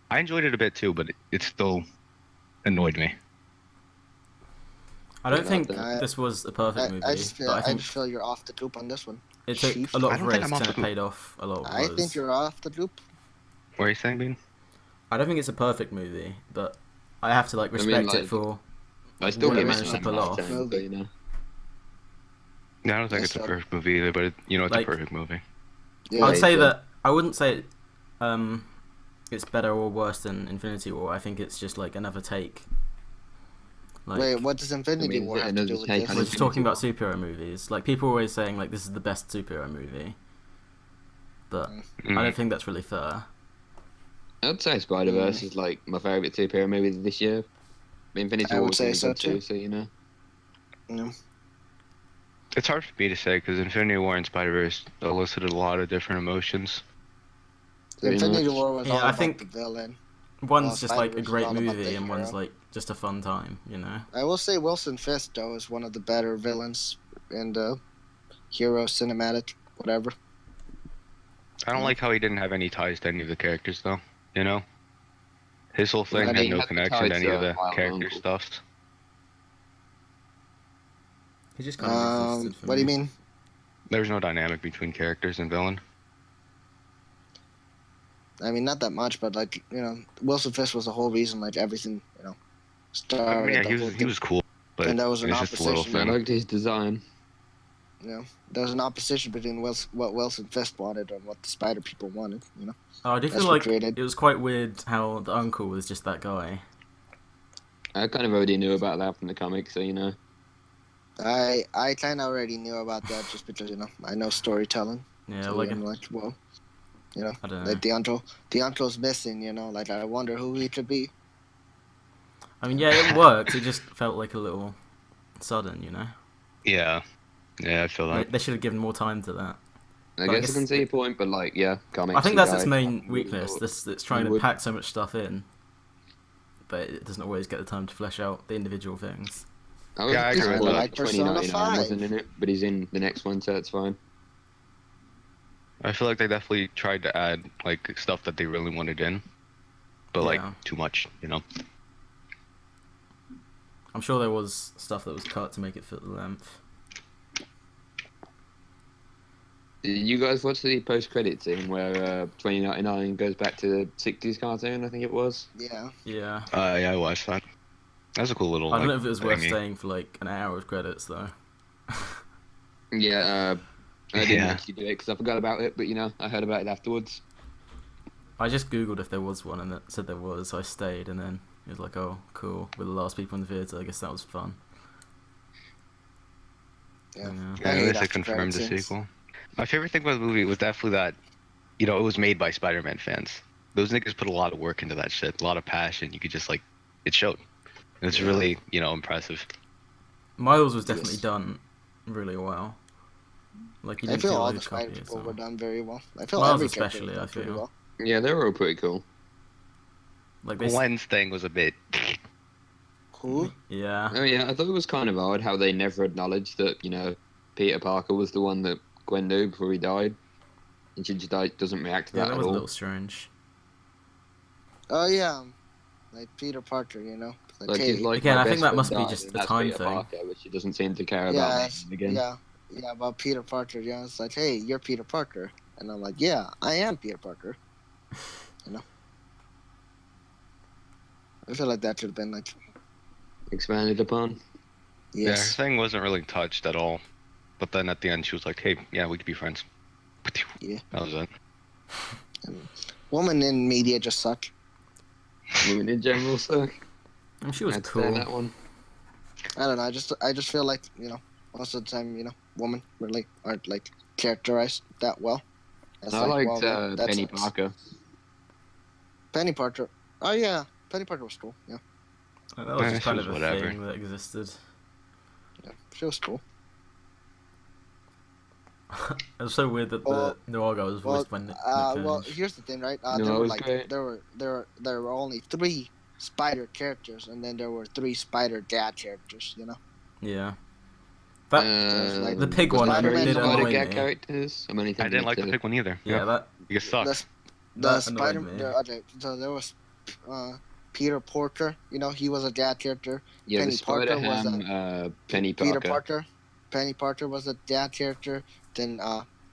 [SPEAKER 3] I enjoyed it a bit too, but it still annoyed me.
[SPEAKER 1] I don't
[SPEAKER 4] Yeah,
[SPEAKER 1] think
[SPEAKER 4] that-
[SPEAKER 1] this was a perfect movie,
[SPEAKER 2] I just
[SPEAKER 1] but I think
[SPEAKER 2] feel you're off the loop on this one.
[SPEAKER 1] it took
[SPEAKER 2] Chief.
[SPEAKER 1] a lot
[SPEAKER 3] I
[SPEAKER 1] of
[SPEAKER 3] don't think I'm
[SPEAKER 1] risks
[SPEAKER 3] off
[SPEAKER 1] and
[SPEAKER 3] the
[SPEAKER 1] it
[SPEAKER 3] loop.
[SPEAKER 1] paid off a lot of
[SPEAKER 2] I
[SPEAKER 1] those.
[SPEAKER 2] think you're off the loop.
[SPEAKER 3] What are you saying, Bean?
[SPEAKER 1] I don't think it's a perfect movie, but I have to like respect
[SPEAKER 4] like,
[SPEAKER 1] it for
[SPEAKER 4] I still
[SPEAKER 1] what it
[SPEAKER 4] give it
[SPEAKER 1] managed to
[SPEAKER 4] an
[SPEAKER 1] pull
[SPEAKER 4] 9 out
[SPEAKER 1] off.
[SPEAKER 4] of 10, but, you know.
[SPEAKER 3] Yeah, I don't think
[SPEAKER 2] Yes,
[SPEAKER 3] it's a
[SPEAKER 2] sir.
[SPEAKER 3] perfect movie either, but you know, it's
[SPEAKER 1] Like-
[SPEAKER 3] a perfect movie.
[SPEAKER 2] Yeah.
[SPEAKER 1] I would say
[SPEAKER 4] so-
[SPEAKER 1] that I wouldn't say it's better or worse than Infinity War. I think it's just like another take. Like,
[SPEAKER 2] Wait, what does Infinity
[SPEAKER 4] I mean,
[SPEAKER 2] War have to
[SPEAKER 4] another
[SPEAKER 2] do with
[SPEAKER 4] take
[SPEAKER 2] this?
[SPEAKER 1] we're
[SPEAKER 4] on
[SPEAKER 1] just talking about
[SPEAKER 4] Infinity
[SPEAKER 1] superhero movies. Like people are always saying like this is the best superhero movie, but I don't think that's really fair.
[SPEAKER 4] I'd say Spider-Verse is like my favourite superhero movie this year. Infinity
[SPEAKER 2] I
[SPEAKER 4] War
[SPEAKER 2] would
[SPEAKER 4] was
[SPEAKER 2] say
[SPEAKER 4] really
[SPEAKER 2] so,
[SPEAKER 4] good
[SPEAKER 2] too.
[SPEAKER 4] too, so you know.
[SPEAKER 2] Yeah.
[SPEAKER 3] It's hard for me to say because Infinity War and Spider-Verse elicited a lot of different emotions.
[SPEAKER 4] Pretty
[SPEAKER 2] Infinity
[SPEAKER 4] much.
[SPEAKER 2] War was
[SPEAKER 1] Yeah,
[SPEAKER 2] all
[SPEAKER 1] I
[SPEAKER 2] about
[SPEAKER 1] think-
[SPEAKER 2] the villain.
[SPEAKER 1] One's
[SPEAKER 2] Well,
[SPEAKER 1] just like a
[SPEAKER 2] Spider-Verse is
[SPEAKER 1] great
[SPEAKER 2] all about
[SPEAKER 1] movie,
[SPEAKER 2] the
[SPEAKER 1] and one's
[SPEAKER 2] hero.
[SPEAKER 1] like just a fun time. You know.
[SPEAKER 2] I will say Wilson Fisk though is one of the better villains in the hero cinematic, whatever.
[SPEAKER 3] I don't like how he didn't have any ties to any of the characters, though. You know, his whole thing
[SPEAKER 4] Well,
[SPEAKER 3] had
[SPEAKER 4] he
[SPEAKER 3] no
[SPEAKER 4] had the
[SPEAKER 3] connection to
[SPEAKER 4] ties
[SPEAKER 3] any of
[SPEAKER 4] to
[SPEAKER 3] the
[SPEAKER 4] Wild
[SPEAKER 3] character
[SPEAKER 4] Uncle.
[SPEAKER 3] stuff.
[SPEAKER 1] He just kind of existed for
[SPEAKER 2] What do you
[SPEAKER 1] me.
[SPEAKER 2] mean?
[SPEAKER 3] There was no dynamic between characters and villain.
[SPEAKER 2] I mean, not that much, but like Wilson Fisk was the whole reason, like everything, started.
[SPEAKER 3] I mean, yeah,
[SPEAKER 2] the
[SPEAKER 3] he
[SPEAKER 2] whole
[SPEAKER 3] was
[SPEAKER 2] thing.
[SPEAKER 3] cool, but
[SPEAKER 2] And there was an
[SPEAKER 3] it's just a little
[SPEAKER 2] opposition.
[SPEAKER 4] I
[SPEAKER 3] thing.
[SPEAKER 4] liked his design.
[SPEAKER 2] There was an opposition between what Wilson Fisk wanted and what the Spider People wanted.
[SPEAKER 1] Oh, I do
[SPEAKER 2] That's
[SPEAKER 1] feel
[SPEAKER 2] what
[SPEAKER 1] like
[SPEAKER 2] created-
[SPEAKER 1] it was quite weird how the uncle was just that guy.
[SPEAKER 4] I kind of already knew about that from the comics, so you know.
[SPEAKER 2] I kind of already knew about that just because I know storytelling.
[SPEAKER 1] Yeah,
[SPEAKER 2] So
[SPEAKER 1] like
[SPEAKER 2] I'm like, well,
[SPEAKER 1] I don't know.
[SPEAKER 2] like the uncle's missing. Like I wonder who he could be.
[SPEAKER 1] I mean, yeah, it worked. It just felt like a little sudden, you know.
[SPEAKER 3] Yeah, I feel that.
[SPEAKER 1] They should have given more time to that.
[SPEAKER 4] I
[SPEAKER 1] But I
[SPEAKER 4] guess I
[SPEAKER 1] guess
[SPEAKER 4] can see your point, but like, yeah, comics.
[SPEAKER 1] I think
[SPEAKER 4] he
[SPEAKER 1] that's its
[SPEAKER 4] died.
[SPEAKER 1] main
[SPEAKER 4] I really
[SPEAKER 1] weakness.
[SPEAKER 4] thought
[SPEAKER 1] It's trying
[SPEAKER 4] he
[SPEAKER 1] to
[SPEAKER 4] would.
[SPEAKER 1] pack so much stuff in, but it doesn't always get the time to flesh out the individual things.
[SPEAKER 4] I was
[SPEAKER 3] Yeah, I agree with
[SPEAKER 4] disappointed
[SPEAKER 2] that.
[SPEAKER 4] that 2099
[SPEAKER 2] Persona
[SPEAKER 4] wasn't in it, but he's in the next one, so it's fine.
[SPEAKER 3] I feel like they definitely tried to add like stuff that they really wanted in, but like
[SPEAKER 1] Yeah.
[SPEAKER 3] too much, you know.
[SPEAKER 1] I'm sure there was stuff that was cut to make it fit the length.
[SPEAKER 4] Did you guys watch the post-credit scene where 2099 goes back to the 60s cartoon, I think it was?
[SPEAKER 2] Yeah.
[SPEAKER 1] Yeah.
[SPEAKER 3] Yeah, I watched that. That's a cool little.
[SPEAKER 1] I don't know
[SPEAKER 3] like,
[SPEAKER 1] if it was worth
[SPEAKER 3] thingy.
[SPEAKER 1] staying for like an hour of credits though.
[SPEAKER 4] Yeah, I didn't
[SPEAKER 3] Yeah.
[SPEAKER 4] actually do it because I forgot about it, but I heard about it afterwards.
[SPEAKER 1] I just googled if there was one and it said there was, so I stayed, and then it was like, oh, cool. We're the last people in the theater. I guess that was fun.
[SPEAKER 2] Yeah.
[SPEAKER 3] Yeah,
[SPEAKER 2] I
[SPEAKER 3] at
[SPEAKER 2] hate
[SPEAKER 3] least they
[SPEAKER 2] after
[SPEAKER 3] confirmed the
[SPEAKER 2] credit scenes.
[SPEAKER 3] sequel. My favorite thing about the movie was definitely that, it was made by Spider-Man fans. Those niggas put a lot of work into that shit, a lot of passion. You could just it showed. And it's really, impressive.
[SPEAKER 1] Miles was definitely
[SPEAKER 2] Yes.
[SPEAKER 1] done really well. Like you
[SPEAKER 2] I
[SPEAKER 1] didn't
[SPEAKER 2] feel
[SPEAKER 1] feel
[SPEAKER 2] all
[SPEAKER 1] like
[SPEAKER 2] the
[SPEAKER 1] a
[SPEAKER 2] Spider
[SPEAKER 1] copy.
[SPEAKER 2] People
[SPEAKER 1] So.
[SPEAKER 2] were done very well. I feel
[SPEAKER 1] Miles
[SPEAKER 2] every character
[SPEAKER 1] especially,
[SPEAKER 2] was done
[SPEAKER 1] I
[SPEAKER 2] pretty
[SPEAKER 1] feel.
[SPEAKER 2] well.
[SPEAKER 4] Yeah, they were all pretty cool.
[SPEAKER 1] Like they.
[SPEAKER 3] Gwen's thing was a bit.
[SPEAKER 2] Who?
[SPEAKER 1] Yeah.
[SPEAKER 4] Oh yeah, I thought it was kind of odd how they never acknowledged that, Peter Parker was the one that Gwen knew before he died. And she just doesn't react to
[SPEAKER 1] Yeah,
[SPEAKER 4] that
[SPEAKER 1] that
[SPEAKER 4] at
[SPEAKER 1] was a
[SPEAKER 4] all.
[SPEAKER 1] little strange.
[SPEAKER 2] Oh yeah. like Peter Parker, you know.
[SPEAKER 4] Like,
[SPEAKER 2] hey,
[SPEAKER 4] it's like
[SPEAKER 1] Again,
[SPEAKER 4] my
[SPEAKER 1] I think
[SPEAKER 4] best
[SPEAKER 1] that
[SPEAKER 4] friend
[SPEAKER 1] must be
[SPEAKER 4] died,
[SPEAKER 1] just
[SPEAKER 4] and
[SPEAKER 1] a
[SPEAKER 4] that's
[SPEAKER 1] time
[SPEAKER 4] Peter
[SPEAKER 1] thing.
[SPEAKER 4] Parker, but she doesn't seem to care
[SPEAKER 2] yeah,
[SPEAKER 4] about me
[SPEAKER 2] it's,
[SPEAKER 4] again.
[SPEAKER 2] yeah, about Peter Parker. You know, it's like, hey, you're Peter Parker, and I'm like, yeah, I am Peter Parker. You know, I feel like that should have been like,
[SPEAKER 4] Expanded upon.
[SPEAKER 3] Yeah, her
[SPEAKER 2] yes,
[SPEAKER 3] thing wasn't really touched at all. But then at the end, she was like, "Hey, yeah, we could be friends."
[SPEAKER 2] yeah.
[SPEAKER 3] That was it.
[SPEAKER 2] Women in media just suck.
[SPEAKER 4] Women in general, so
[SPEAKER 1] And she was
[SPEAKER 4] I'd say
[SPEAKER 1] cool.
[SPEAKER 4] that one.
[SPEAKER 2] I don't know. I just feel like, you know, most of the time, you know, women really aren't like characterized that well. It's
[SPEAKER 4] I
[SPEAKER 2] like,
[SPEAKER 4] liked
[SPEAKER 2] well, that
[SPEAKER 4] Penny
[SPEAKER 2] sucks.
[SPEAKER 4] Parker.
[SPEAKER 2] Penny Parker. Oh yeah, Penny Parker was cool. Yeah,
[SPEAKER 1] That was just
[SPEAKER 3] She
[SPEAKER 1] kind
[SPEAKER 3] was
[SPEAKER 1] of a
[SPEAKER 3] whatever.
[SPEAKER 1] thing that existed.
[SPEAKER 2] yeah, she was cool.
[SPEAKER 1] It was so weird that
[SPEAKER 2] Well,
[SPEAKER 1] the Noir guy was voiced by Nick Cage.
[SPEAKER 2] well, here's the thing, right?
[SPEAKER 4] No,
[SPEAKER 2] There
[SPEAKER 4] it
[SPEAKER 2] were
[SPEAKER 4] was
[SPEAKER 2] like
[SPEAKER 4] great.
[SPEAKER 2] there were only 3 Spider characters, and then there were 3 Spider Dad characters. You know,
[SPEAKER 1] Yeah. That
[SPEAKER 2] like,
[SPEAKER 1] the pig
[SPEAKER 2] the
[SPEAKER 1] one
[SPEAKER 2] Spider-Man
[SPEAKER 1] did
[SPEAKER 2] no
[SPEAKER 1] annoy
[SPEAKER 2] more-
[SPEAKER 4] Spider-Gag
[SPEAKER 1] me.
[SPEAKER 4] characters. I'm only
[SPEAKER 3] I
[SPEAKER 4] thinking
[SPEAKER 3] didn't
[SPEAKER 4] of
[SPEAKER 3] like the
[SPEAKER 4] 2.
[SPEAKER 3] pig one either.
[SPEAKER 1] Yeah, that
[SPEAKER 3] You sucked.
[SPEAKER 2] the
[SPEAKER 1] That
[SPEAKER 2] Spider.
[SPEAKER 1] annoyed me.
[SPEAKER 2] Okay, so there was Peter Porter. You know, he was a dad character.
[SPEAKER 4] Yeah,
[SPEAKER 2] Penny
[SPEAKER 4] the
[SPEAKER 2] Parker was
[SPEAKER 4] Spider-Ham, Penny
[SPEAKER 2] Peter
[SPEAKER 4] Parker.
[SPEAKER 2] Parker. Penny Parker was a dad character. Then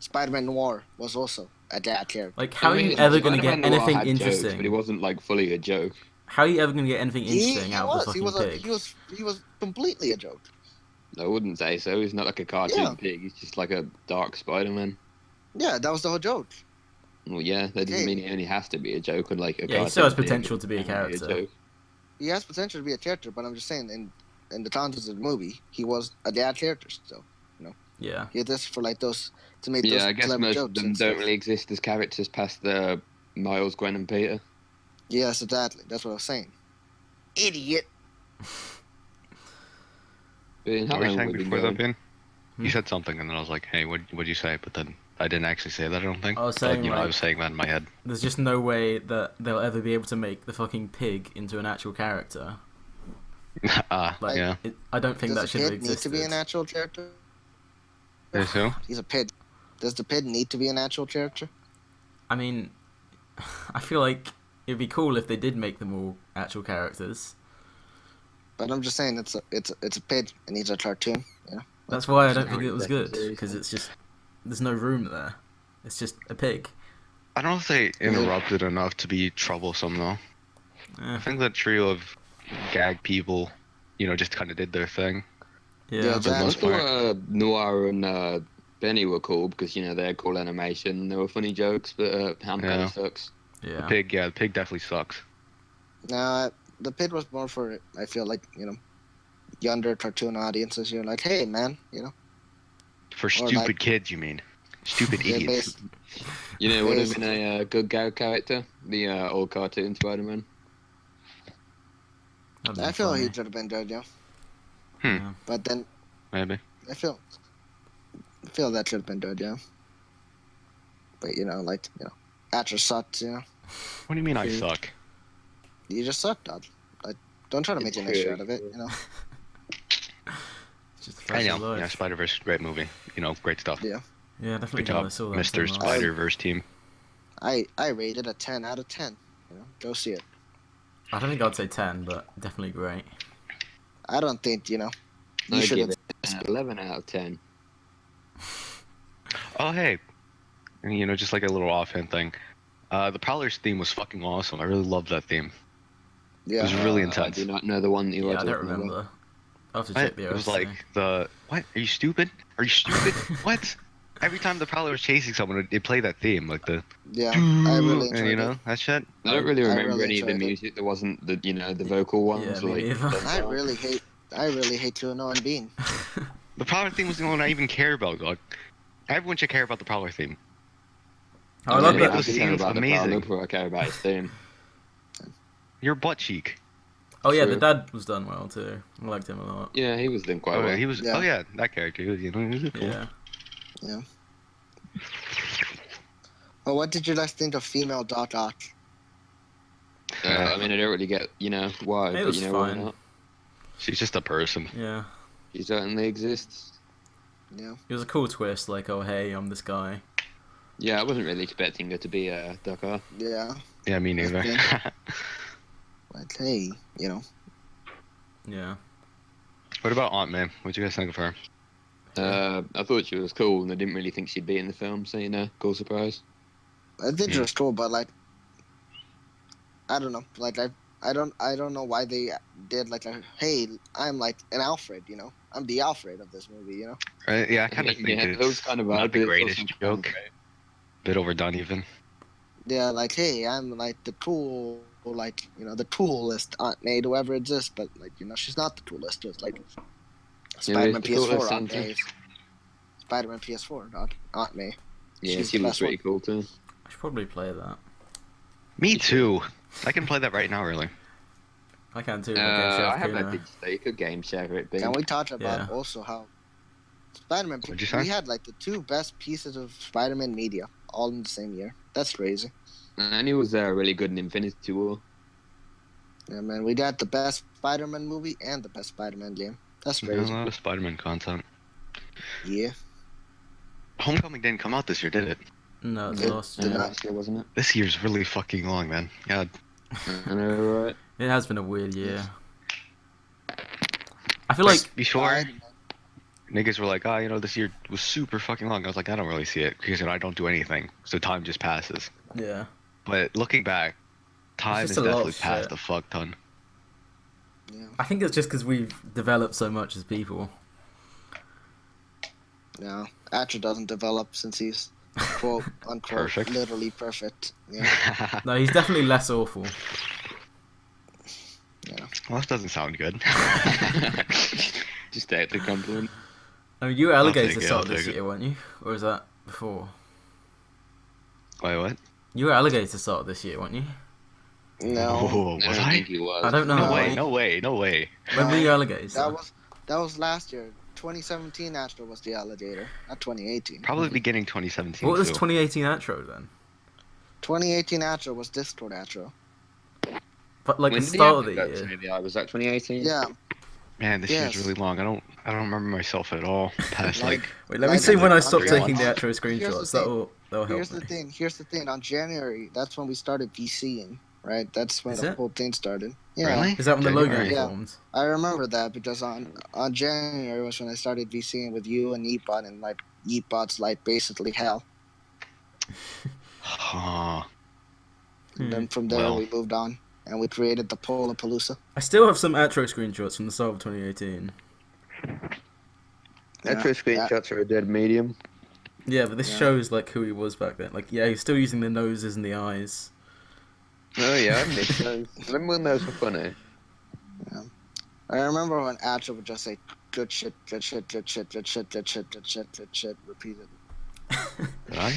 [SPEAKER 2] Spider-Man Noir was also a dad character.
[SPEAKER 1] like how
[SPEAKER 4] I
[SPEAKER 1] are
[SPEAKER 4] mean,
[SPEAKER 1] you ever gonna
[SPEAKER 4] Spider-Man
[SPEAKER 1] get
[SPEAKER 4] Noir
[SPEAKER 1] anything
[SPEAKER 4] had jokes,
[SPEAKER 1] interesting?
[SPEAKER 4] but he wasn't like fully a joke.
[SPEAKER 1] How are you ever gonna get anything interesting
[SPEAKER 2] He
[SPEAKER 1] out of the
[SPEAKER 2] was.
[SPEAKER 1] fucking pig?
[SPEAKER 2] He was completely a joke.
[SPEAKER 4] I wouldn't say so. He's not like a cartoon
[SPEAKER 2] Yeah.
[SPEAKER 4] pig. He's just like a dark Spider-Man.
[SPEAKER 2] Yeah, that was the whole joke.
[SPEAKER 4] Well, yeah, that doesn't
[SPEAKER 2] Okay.
[SPEAKER 4] mean he only has to be a joke. And like a
[SPEAKER 1] Yeah, he still has
[SPEAKER 4] cartoon pig,
[SPEAKER 1] potential to be a
[SPEAKER 4] it can
[SPEAKER 1] character.
[SPEAKER 4] joke.
[SPEAKER 2] He has potential to be a character, but I'm just saying, in the context of the movie, he was a dad character still.
[SPEAKER 1] Yeah.
[SPEAKER 2] He did this for like those to make those
[SPEAKER 4] Yeah, I guess
[SPEAKER 2] clever
[SPEAKER 4] most
[SPEAKER 2] jokes
[SPEAKER 4] of them
[SPEAKER 2] and
[SPEAKER 4] don't
[SPEAKER 2] stuff.
[SPEAKER 4] really exist as characters past the Miles, Gwen, and Peter.
[SPEAKER 2] Yes, exactly. That's what I was saying. Idiot.
[SPEAKER 4] Ben, how
[SPEAKER 3] What were you
[SPEAKER 4] long
[SPEAKER 3] saying
[SPEAKER 4] have we been
[SPEAKER 3] before that,
[SPEAKER 4] going?
[SPEAKER 3] Ben? You said something, and then I was like, "Hey, what'd you say?" But then I didn't actually say that. I don't think.
[SPEAKER 1] I was
[SPEAKER 3] But,
[SPEAKER 1] saying,
[SPEAKER 3] I
[SPEAKER 1] like-
[SPEAKER 3] was saying that in my head.
[SPEAKER 1] There's just no way that they'll ever be able to make the fucking pig into an actual character. Like,
[SPEAKER 3] Yeah.
[SPEAKER 1] I don't think that
[SPEAKER 2] Does
[SPEAKER 1] should
[SPEAKER 2] the
[SPEAKER 1] have
[SPEAKER 2] pig need to
[SPEAKER 1] existed.
[SPEAKER 2] be an actual character?
[SPEAKER 3] There's who?
[SPEAKER 2] He's a pig. Does the pig need to be an actual character?
[SPEAKER 1] I mean, I feel like it'd be cool if they did make them all actual characters.
[SPEAKER 2] But I'm just saying, it's a pig and he's a cartoon. You know.
[SPEAKER 1] That's why I don't
[SPEAKER 4] Not
[SPEAKER 1] think it was
[SPEAKER 4] taken
[SPEAKER 1] good,
[SPEAKER 4] seriously.
[SPEAKER 1] because it's just there's no room there. It's just a pig.
[SPEAKER 3] I don't know if they interrupted enough to be troublesome though.
[SPEAKER 1] Eh,
[SPEAKER 3] I think that trio of gag people, just kind of did their thing.
[SPEAKER 1] yeah,
[SPEAKER 2] Yeah,
[SPEAKER 4] I
[SPEAKER 3] most
[SPEAKER 4] thought
[SPEAKER 3] part.
[SPEAKER 4] Noir and Benny were cool because they're cool animation and they were funny jokes, but Ham kind
[SPEAKER 3] Yeah.
[SPEAKER 4] of sucks.
[SPEAKER 1] yeah.
[SPEAKER 3] The pig definitely sucks.
[SPEAKER 2] Nah, the pig was more for, I feel like, younger cartoon audiences. You're like, hey man,
[SPEAKER 3] For
[SPEAKER 2] Or
[SPEAKER 3] stupid
[SPEAKER 2] like-
[SPEAKER 3] kids, you mean? Stupid
[SPEAKER 2] Yeah,
[SPEAKER 3] idiots.
[SPEAKER 4] Would have been a good gag character, the old cartoon Spider-Man.
[SPEAKER 1] That'd be
[SPEAKER 2] I feel
[SPEAKER 1] funny.
[SPEAKER 2] he should have been good, yeah.
[SPEAKER 1] Yeah.
[SPEAKER 2] But then
[SPEAKER 3] Maybe.
[SPEAKER 2] I feel that should have been good, yeah. But actors sucked,
[SPEAKER 3] What do you mean I
[SPEAKER 2] Yeah.
[SPEAKER 3] suck?
[SPEAKER 2] You just suck, dog. Like, don't try to make an
[SPEAKER 4] It's
[SPEAKER 2] issue
[SPEAKER 4] true.
[SPEAKER 2] out of it,
[SPEAKER 1] It's just the
[SPEAKER 3] I
[SPEAKER 1] fact
[SPEAKER 3] know.
[SPEAKER 1] of life.
[SPEAKER 3] Yeah, Spider-Verse, great movie. Great stuff.
[SPEAKER 2] Yeah.
[SPEAKER 1] Yeah, definitely
[SPEAKER 3] Good
[SPEAKER 1] glad I
[SPEAKER 3] job,
[SPEAKER 1] saw that.
[SPEAKER 3] Mr.
[SPEAKER 1] so much.
[SPEAKER 3] Spider-Verse team.
[SPEAKER 2] I rated a 10 out of 10. Go see it.
[SPEAKER 1] I don't think I'd say 10, but definitely great.
[SPEAKER 2] I don't think, you
[SPEAKER 4] I
[SPEAKER 2] should
[SPEAKER 4] give
[SPEAKER 2] have.
[SPEAKER 4] it an 11 out of 10.
[SPEAKER 3] Oh, hey. And, just like a little offhand thing. The Prowler's theme was fucking awesome. I really loved that theme.
[SPEAKER 2] Yeah.
[SPEAKER 3] was really
[SPEAKER 4] I
[SPEAKER 3] intense.
[SPEAKER 4] do not know the one that you
[SPEAKER 1] Yeah,
[SPEAKER 4] were
[SPEAKER 1] I don't
[SPEAKER 4] talking about.
[SPEAKER 1] remember. I'll have to
[SPEAKER 3] What?
[SPEAKER 1] check the
[SPEAKER 3] It was
[SPEAKER 1] OST.
[SPEAKER 3] like what? Are you stupid? Are you stupid? What? Every time the Prowler was chasing someone, it played that theme, like the
[SPEAKER 2] Yeah. I really
[SPEAKER 3] and
[SPEAKER 2] enjoyed it.
[SPEAKER 3] that shit.
[SPEAKER 4] I don't really
[SPEAKER 2] I
[SPEAKER 4] remember
[SPEAKER 2] really
[SPEAKER 4] any of the
[SPEAKER 2] enjoyed it.
[SPEAKER 4] music that wasn't the vocal ones.
[SPEAKER 1] me neither.
[SPEAKER 2] I really hate to annoy Bean.
[SPEAKER 3] The Prowler theme was the one I even care about, dog. Everyone should care about the Prowler theme.
[SPEAKER 1] I love
[SPEAKER 3] made
[SPEAKER 1] that.
[SPEAKER 3] those
[SPEAKER 4] I care
[SPEAKER 3] scenes
[SPEAKER 4] about the
[SPEAKER 3] amazing.
[SPEAKER 4] Prowler before I care about his theme.
[SPEAKER 3] Your butt cheek.
[SPEAKER 1] Oh yeah,
[SPEAKER 4] True.
[SPEAKER 1] the dad was done well too. I liked him a lot.
[SPEAKER 4] Yeah, he was doing quite
[SPEAKER 3] Oh,
[SPEAKER 4] well.
[SPEAKER 3] he was.
[SPEAKER 2] Yeah.
[SPEAKER 3] Oh yeah, that character. He was, he was cool.
[SPEAKER 1] Yeah.
[SPEAKER 2] Well, what did you guys think of female Doc Ock?
[SPEAKER 4] I mean, I don't really get why,
[SPEAKER 1] It
[SPEAKER 4] but
[SPEAKER 1] was
[SPEAKER 4] why
[SPEAKER 1] fine.
[SPEAKER 4] not?
[SPEAKER 3] She's just a person.
[SPEAKER 1] Yeah.
[SPEAKER 4] He certainly exists.
[SPEAKER 2] Yeah.
[SPEAKER 1] It was a cool twist, like, oh hey, I'm this guy.
[SPEAKER 4] Yeah, I wasn't really expecting her to be Ducker.
[SPEAKER 2] Yeah.
[SPEAKER 3] Yeah, me neither.
[SPEAKER 2] Yeah. But hey,
[SPEAKER 1] Yeah.
[SPEAKER 3] What about Aunt May? What'd you guys think of her?
[SPEAKER 4] I thought she was cool, and I didn't really think she'd be in the film, so cool surprise.
[SPEAKER 2] I think it was cool, but like, I don't know. Like I don't know why they did like a hey, I'm like an Alfred, I'm the Alfred of this movie,
[SPEAKER 3] Right? Yeah, I kind of think
[SPEAKER 4] it was kind of
[SPEAKER 3] not
[SPEAKER 4] odd,
[SPEAKER 3] the
[SPEAKER 4] but
[SPEAKER 3] greatest joke. Bit overdone even.
[SPEAKER 2] Yeah, like hey, I'm like the cool, like the coolest Aunt May to ever exist, but like she's not the coolest. It's like Spider-Man PS4 Aunt May. Spider-Man PS4 Aunt May.
[SPEAKER 4] Yeah, she looks pretty cool too.
[SPEAKER 1] I should probably play that.
[SPEAKER 3] Me too. I can play that right now, really.
[SPEAKER 1] I can too.
[SPEAKER 4] I have no thing to say. You could game share it.
[SPEAKER 2] Can we talk about also how Spider-Man? We had like the two best pieces of Spider-Man media all in the same year. That's crazy.
[SPEAKER 4] And he was really good in Infinity War.
[SPEAKER 2] Yeah, man, we got the best Spider-Man movie and the best Spider-Man game. That's crazy.
[SPEAKER 3] A lot of Spider-Man content.
[SPEAKER 2] Yeah.
[SPEAKER 3] Homecoming didn't come out this year, did it?
[SPEAKER 1] No, it's last
[SPEAKER 4] year, wasn't it?
[SPEAKER 3] This year's really fucking long, man. God.
[SPEAKER 4] I know, right?
[SPEAKER 1] It has been a weird year. I feel like
[SPEAKER 3] before niggas were like, this year was super fucking long. I was like, I don't really see it because I don't do anything, so time just passes.
[SPEAKER 1] Yeah.
[SPEAKER 3] But looking back, time has definitely passed a fuck ton.
[SPEAKER 2] Yeah.
[SPEAKER 1] I think it's just because we've developed so much as people.
[SPEAKER 2] No, Atcher doesn't develop since he's quote unquote
[SPEAKER 3] perfect.
[SPEAKER 2] Literally perfect. Yeah.
[SPEAKER 1] No, he's definitely less awful.
[SPEAKER 2] Yeah.
[SPEAKER 3] Well, that doesn't sound good.
[SPEAKER 4] Just take the compliment.
[SPEAKER 1] I mean, you were Alligator Salt this year, weren't you? Or was that before?
[SPEAKER 3] Wait, what?
[SPEAKER 1] You were Alligator Salt this year, weren't you?
[SPEAKER 2] No.
[SPEAKER 3] Oh, was
[SPEAKER 4] I
[SPEAKER 3] I?
[SPEAKER 4] think he was.
[SPEAKER 1] I don't know.
[SPEAKER 3] No way.
[SPEAKER 1] When were you Alligator?
[SPEAKER 2] That was last year. 2017 Astro was the Alligator, not 2018.
[SPEAKER 3] Probably beginning 2017.
[SPEAKER 1] What was 2018 Astro then?
[SPEAKER 2] 2018 Astro was Discord Astro.
[SPEAKER 1] But like the start of the year.
[SPEAKER 4] Was that 2018?
[SPEAKER 2] Yeah.
[SPEAKER 3] Man, this year's really long. I don't remember myself at all. Past
[SPEAKER 1] Wait, let me see when I stopped taking the Astro screenshots. That'll help.
[SPEAKER 2] Here's the thing. On January, that's when we started VCing. Right, that's when the whole thing started. Yeah.
[SPEAKER 3] Really?
[SPEAKER 1] Is that when the logo formed?
[SPEAKER 2] I remember that because on January was when I started VCing with you and Yeetbot, and like Yeetbot's like basically hell. And then from there we moved on and we created the Polapalooza.
[SPEAKER 1] I still have some Atro screenshots from the start of 2018.
[SPEAKER 4] Atro screenshots are a dead medium.
[SPEAKER 1] Yeah, but this shows like who he was back then. Like, yeah, he's still using the noses and the eyes.
[SPEAKER 4] Oh yeah, I missed those. Remember when those were funny?
[SPEAKER 2] Yeah. I remember when Atro would just say good shit, repeatedly.
[SPEAKER 3] Did I?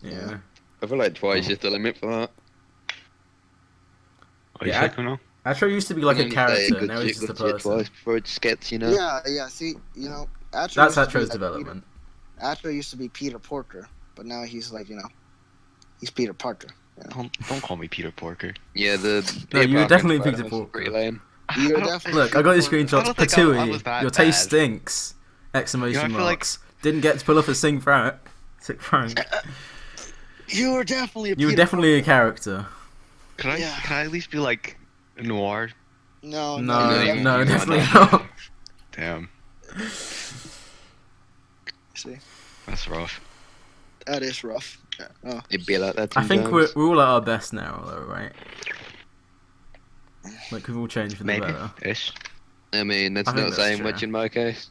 [SPEAKER 1] Yeah.
[SPEAKER 4] I feel like twice is the limit for that.
[SPEAKER 1] Atro used to be like a character, now he's just a person.
[SPEAKER 4] Twice before it gets,
[SPEAKER 2] Yeah, see, Atro
[SPEAKER 1] that's Atro's development.
[SPEAKER 2] Atro used to be Peter Porker, but now he's like, he's Peter Parker. Yeah.
[SPEAKER 3] Don't call me Peter Porker.
[SPEAKER 4] Yeah,
[SPEAKER 1] no, you're definitely Peter Porker.
[SPEAKER 4] Pretty lame.
[SPEAKER 1] Look, I got your screenshots. Patooey, your taste stinks! Exclamation marks. Didn't get to pull off a sick prank.
[SPEAKER 2] You were definitely
[SPEAKER 1] a character.
[SPEAKER 3] Can I at least be like noir?
[SPEAKER 2] No,
[SPEAKER 1] definitely not.
[SPEAKER 3] Damn.
[SPEAKER 2] See,
[SPEAKER 3] that's rough.
[SPEAKER 2] That is rough. Oh.
[SPEAKER 4] It'd be like that.
[SPEAKER 1] I think we're all at our best now, though, right? Like we've all changed for the better.
[SPEAKER 3] Ish.
[SPEAKER 4] I mean, that's not saying much in my case.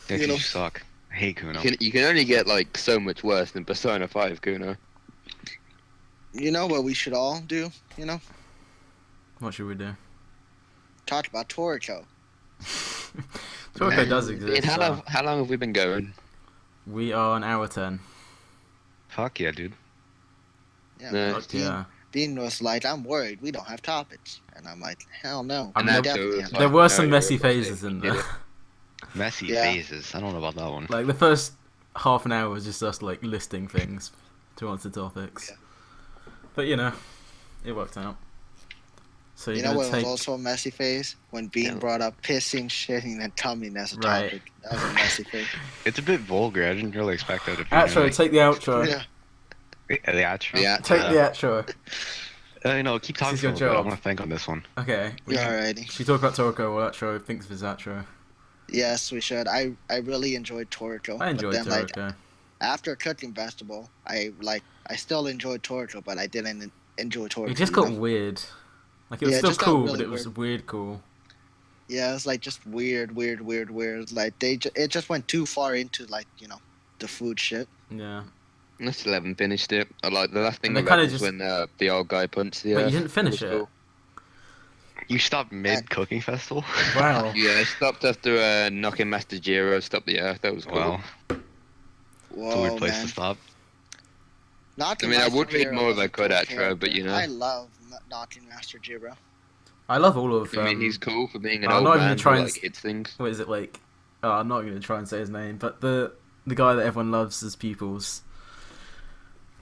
[SPEAKER 3] You suck. I hate Kuno.
[SPEAKER 4] You can only get like so much worse than Persona 5, Kuno.
[SPEAKER 2] You know what we should all do?
[SPEAKER 1] What should we do?
[SPEAKER 2] Talk about Toriko.
[SPEAKER 1] Toriko does exist.
[SPEAKER 4] How long have we been going?
[SPEAKER 1] We are an hour 10.
[SPEAKER 3] Fuck yeah, dude.
[SPEAKER 2] Yeah. Dean was like, I'm worried we don't have topics. And I'm like, hell no.
[SPEAKER 1] I mean, there were some messy phases in there.
[SPEAKER 3] Messy phases? I don't know about that one.
[SPEAKER 1] Like, the first half an hour was just us, like, listing things to answer topics. Yeah. But, it worked out. So
[SPEAKER 2] what was also a messy phase? When Bean brought up pissing, shitting, and tumming as a topic. That was a messy phase.
[SPEAKER 3] It's a bit vulgar. I didn't really expect that to be.
[SPEAKER 1] Outro, take the outro.
[SPEAKER 2] Yeah.
[SPEAKER 3] The outro?
[SPEAKER 1] Yeah. Take the outro.
[SPEAKER 3] Keep
[SPEAKER 1] This
[SPEAKER 3] talking
[SPEAKER 1] is
[SPEAKER 3] for a
[SPEAKER 1] your
[SPEAKER 3] little bit. I
[SPEAKER 1] job.
[SPEAKER 3] want to think on this one.
[SPEAKER 1] Okay.
[SPEAKER 2] Alrighty.
[SPEAKER 1] Should we talk about Toriko while that show thinks of his outro?
[SPEAKER 2] Yes, we should. I really enjoyed Toriko.
[SPEAKER 1] I enjoyed
[SPEAKER 2] but then,
[SPEAKER 1] Toriko.
[SPEAKER 2] After Cooking Festival, I still enjoyed Toriko, but I didn't enjoy Toriko.
[SPEAKER 1] It just got weird. Like, it was
[SPEAKER 2] Yeah, it
[SPEAKER 1] still
[SPEAKER 2] just got
[SPEAKER 1] cool,
[SPEAKER 2] really
[SPEAKER 1] but it was weird cool.
[SPEAKER 2] Yeah, it's like just weird. Like it just went too far into the food shit.
[SPEAKER 1] Yeah.
[SPEAKER 4] I still haven't finished it. I like the last thing
[SPEAKER 1] And
[SPEAKER 4] I
[SPEAKER 1] they
[SPEAKER 4] read
[SPEAKER 1] kinda
[SPEAKER 4] was
[SPEAKER 1] just-
[SPEAKER 4] when the old guy punched the
[SPEAKER 1] Wait,
[SPEAKER 4] earth.
[SPEAKER 1] you didn't finish
[SPEAKER 4] That
[SPEAKER 1] it?
[SPEAKER 4] was
[SPEAKER 3] You stopped mid cooking festival.
[SPEAKER 1] Wow.
[SPEAKER 4] Yeah, I stopped after knocking Master Jiro, stopped the earth. That was cool.
[SPEAKER 3] Wow,
[SPEAKER 2] Whoa,
[SPEAKER 3] it's a weird place
[SPEAKER 2] man.
[SPEAKER 3] to stop.
[SPEAKER 2] Knocking
[SPEAKER 4] I mean, I
[SPEAKER 2] Master
[SPEAKER 4] would read
[SPEAKER 2] Jiro
[SPEAKER 4] more if
[SPEAKER 2] was
[SPEAKER 4] I
[SPEAKER 2] a
[SPEAKER 4] could,
[SPEAKER 2] cool
[SPEAKER 4] actually, but,
[SPEAKER 2] character.
[SPEAKER 4] you know.
[SPEAKER 2] I love Knocking Master Jiro.
[SPEAKER 1] I love all of.
[SPEAKER 4] I mean, he's cool for being an
[SPEAKER 1] I'm
[SPEAKER 4] old
[SPEAKER 1] not even
[SPEAKER 4] man
[SPEAKER 1] trying
[SPEAKER 4] who,
[SPEAKER 1] to-
[SPEAKER 4] like, hits things.
[SPEAKER 1] What is it like? Oh, I'm not going to try and say his name, but the guy that everyone loves as pupils.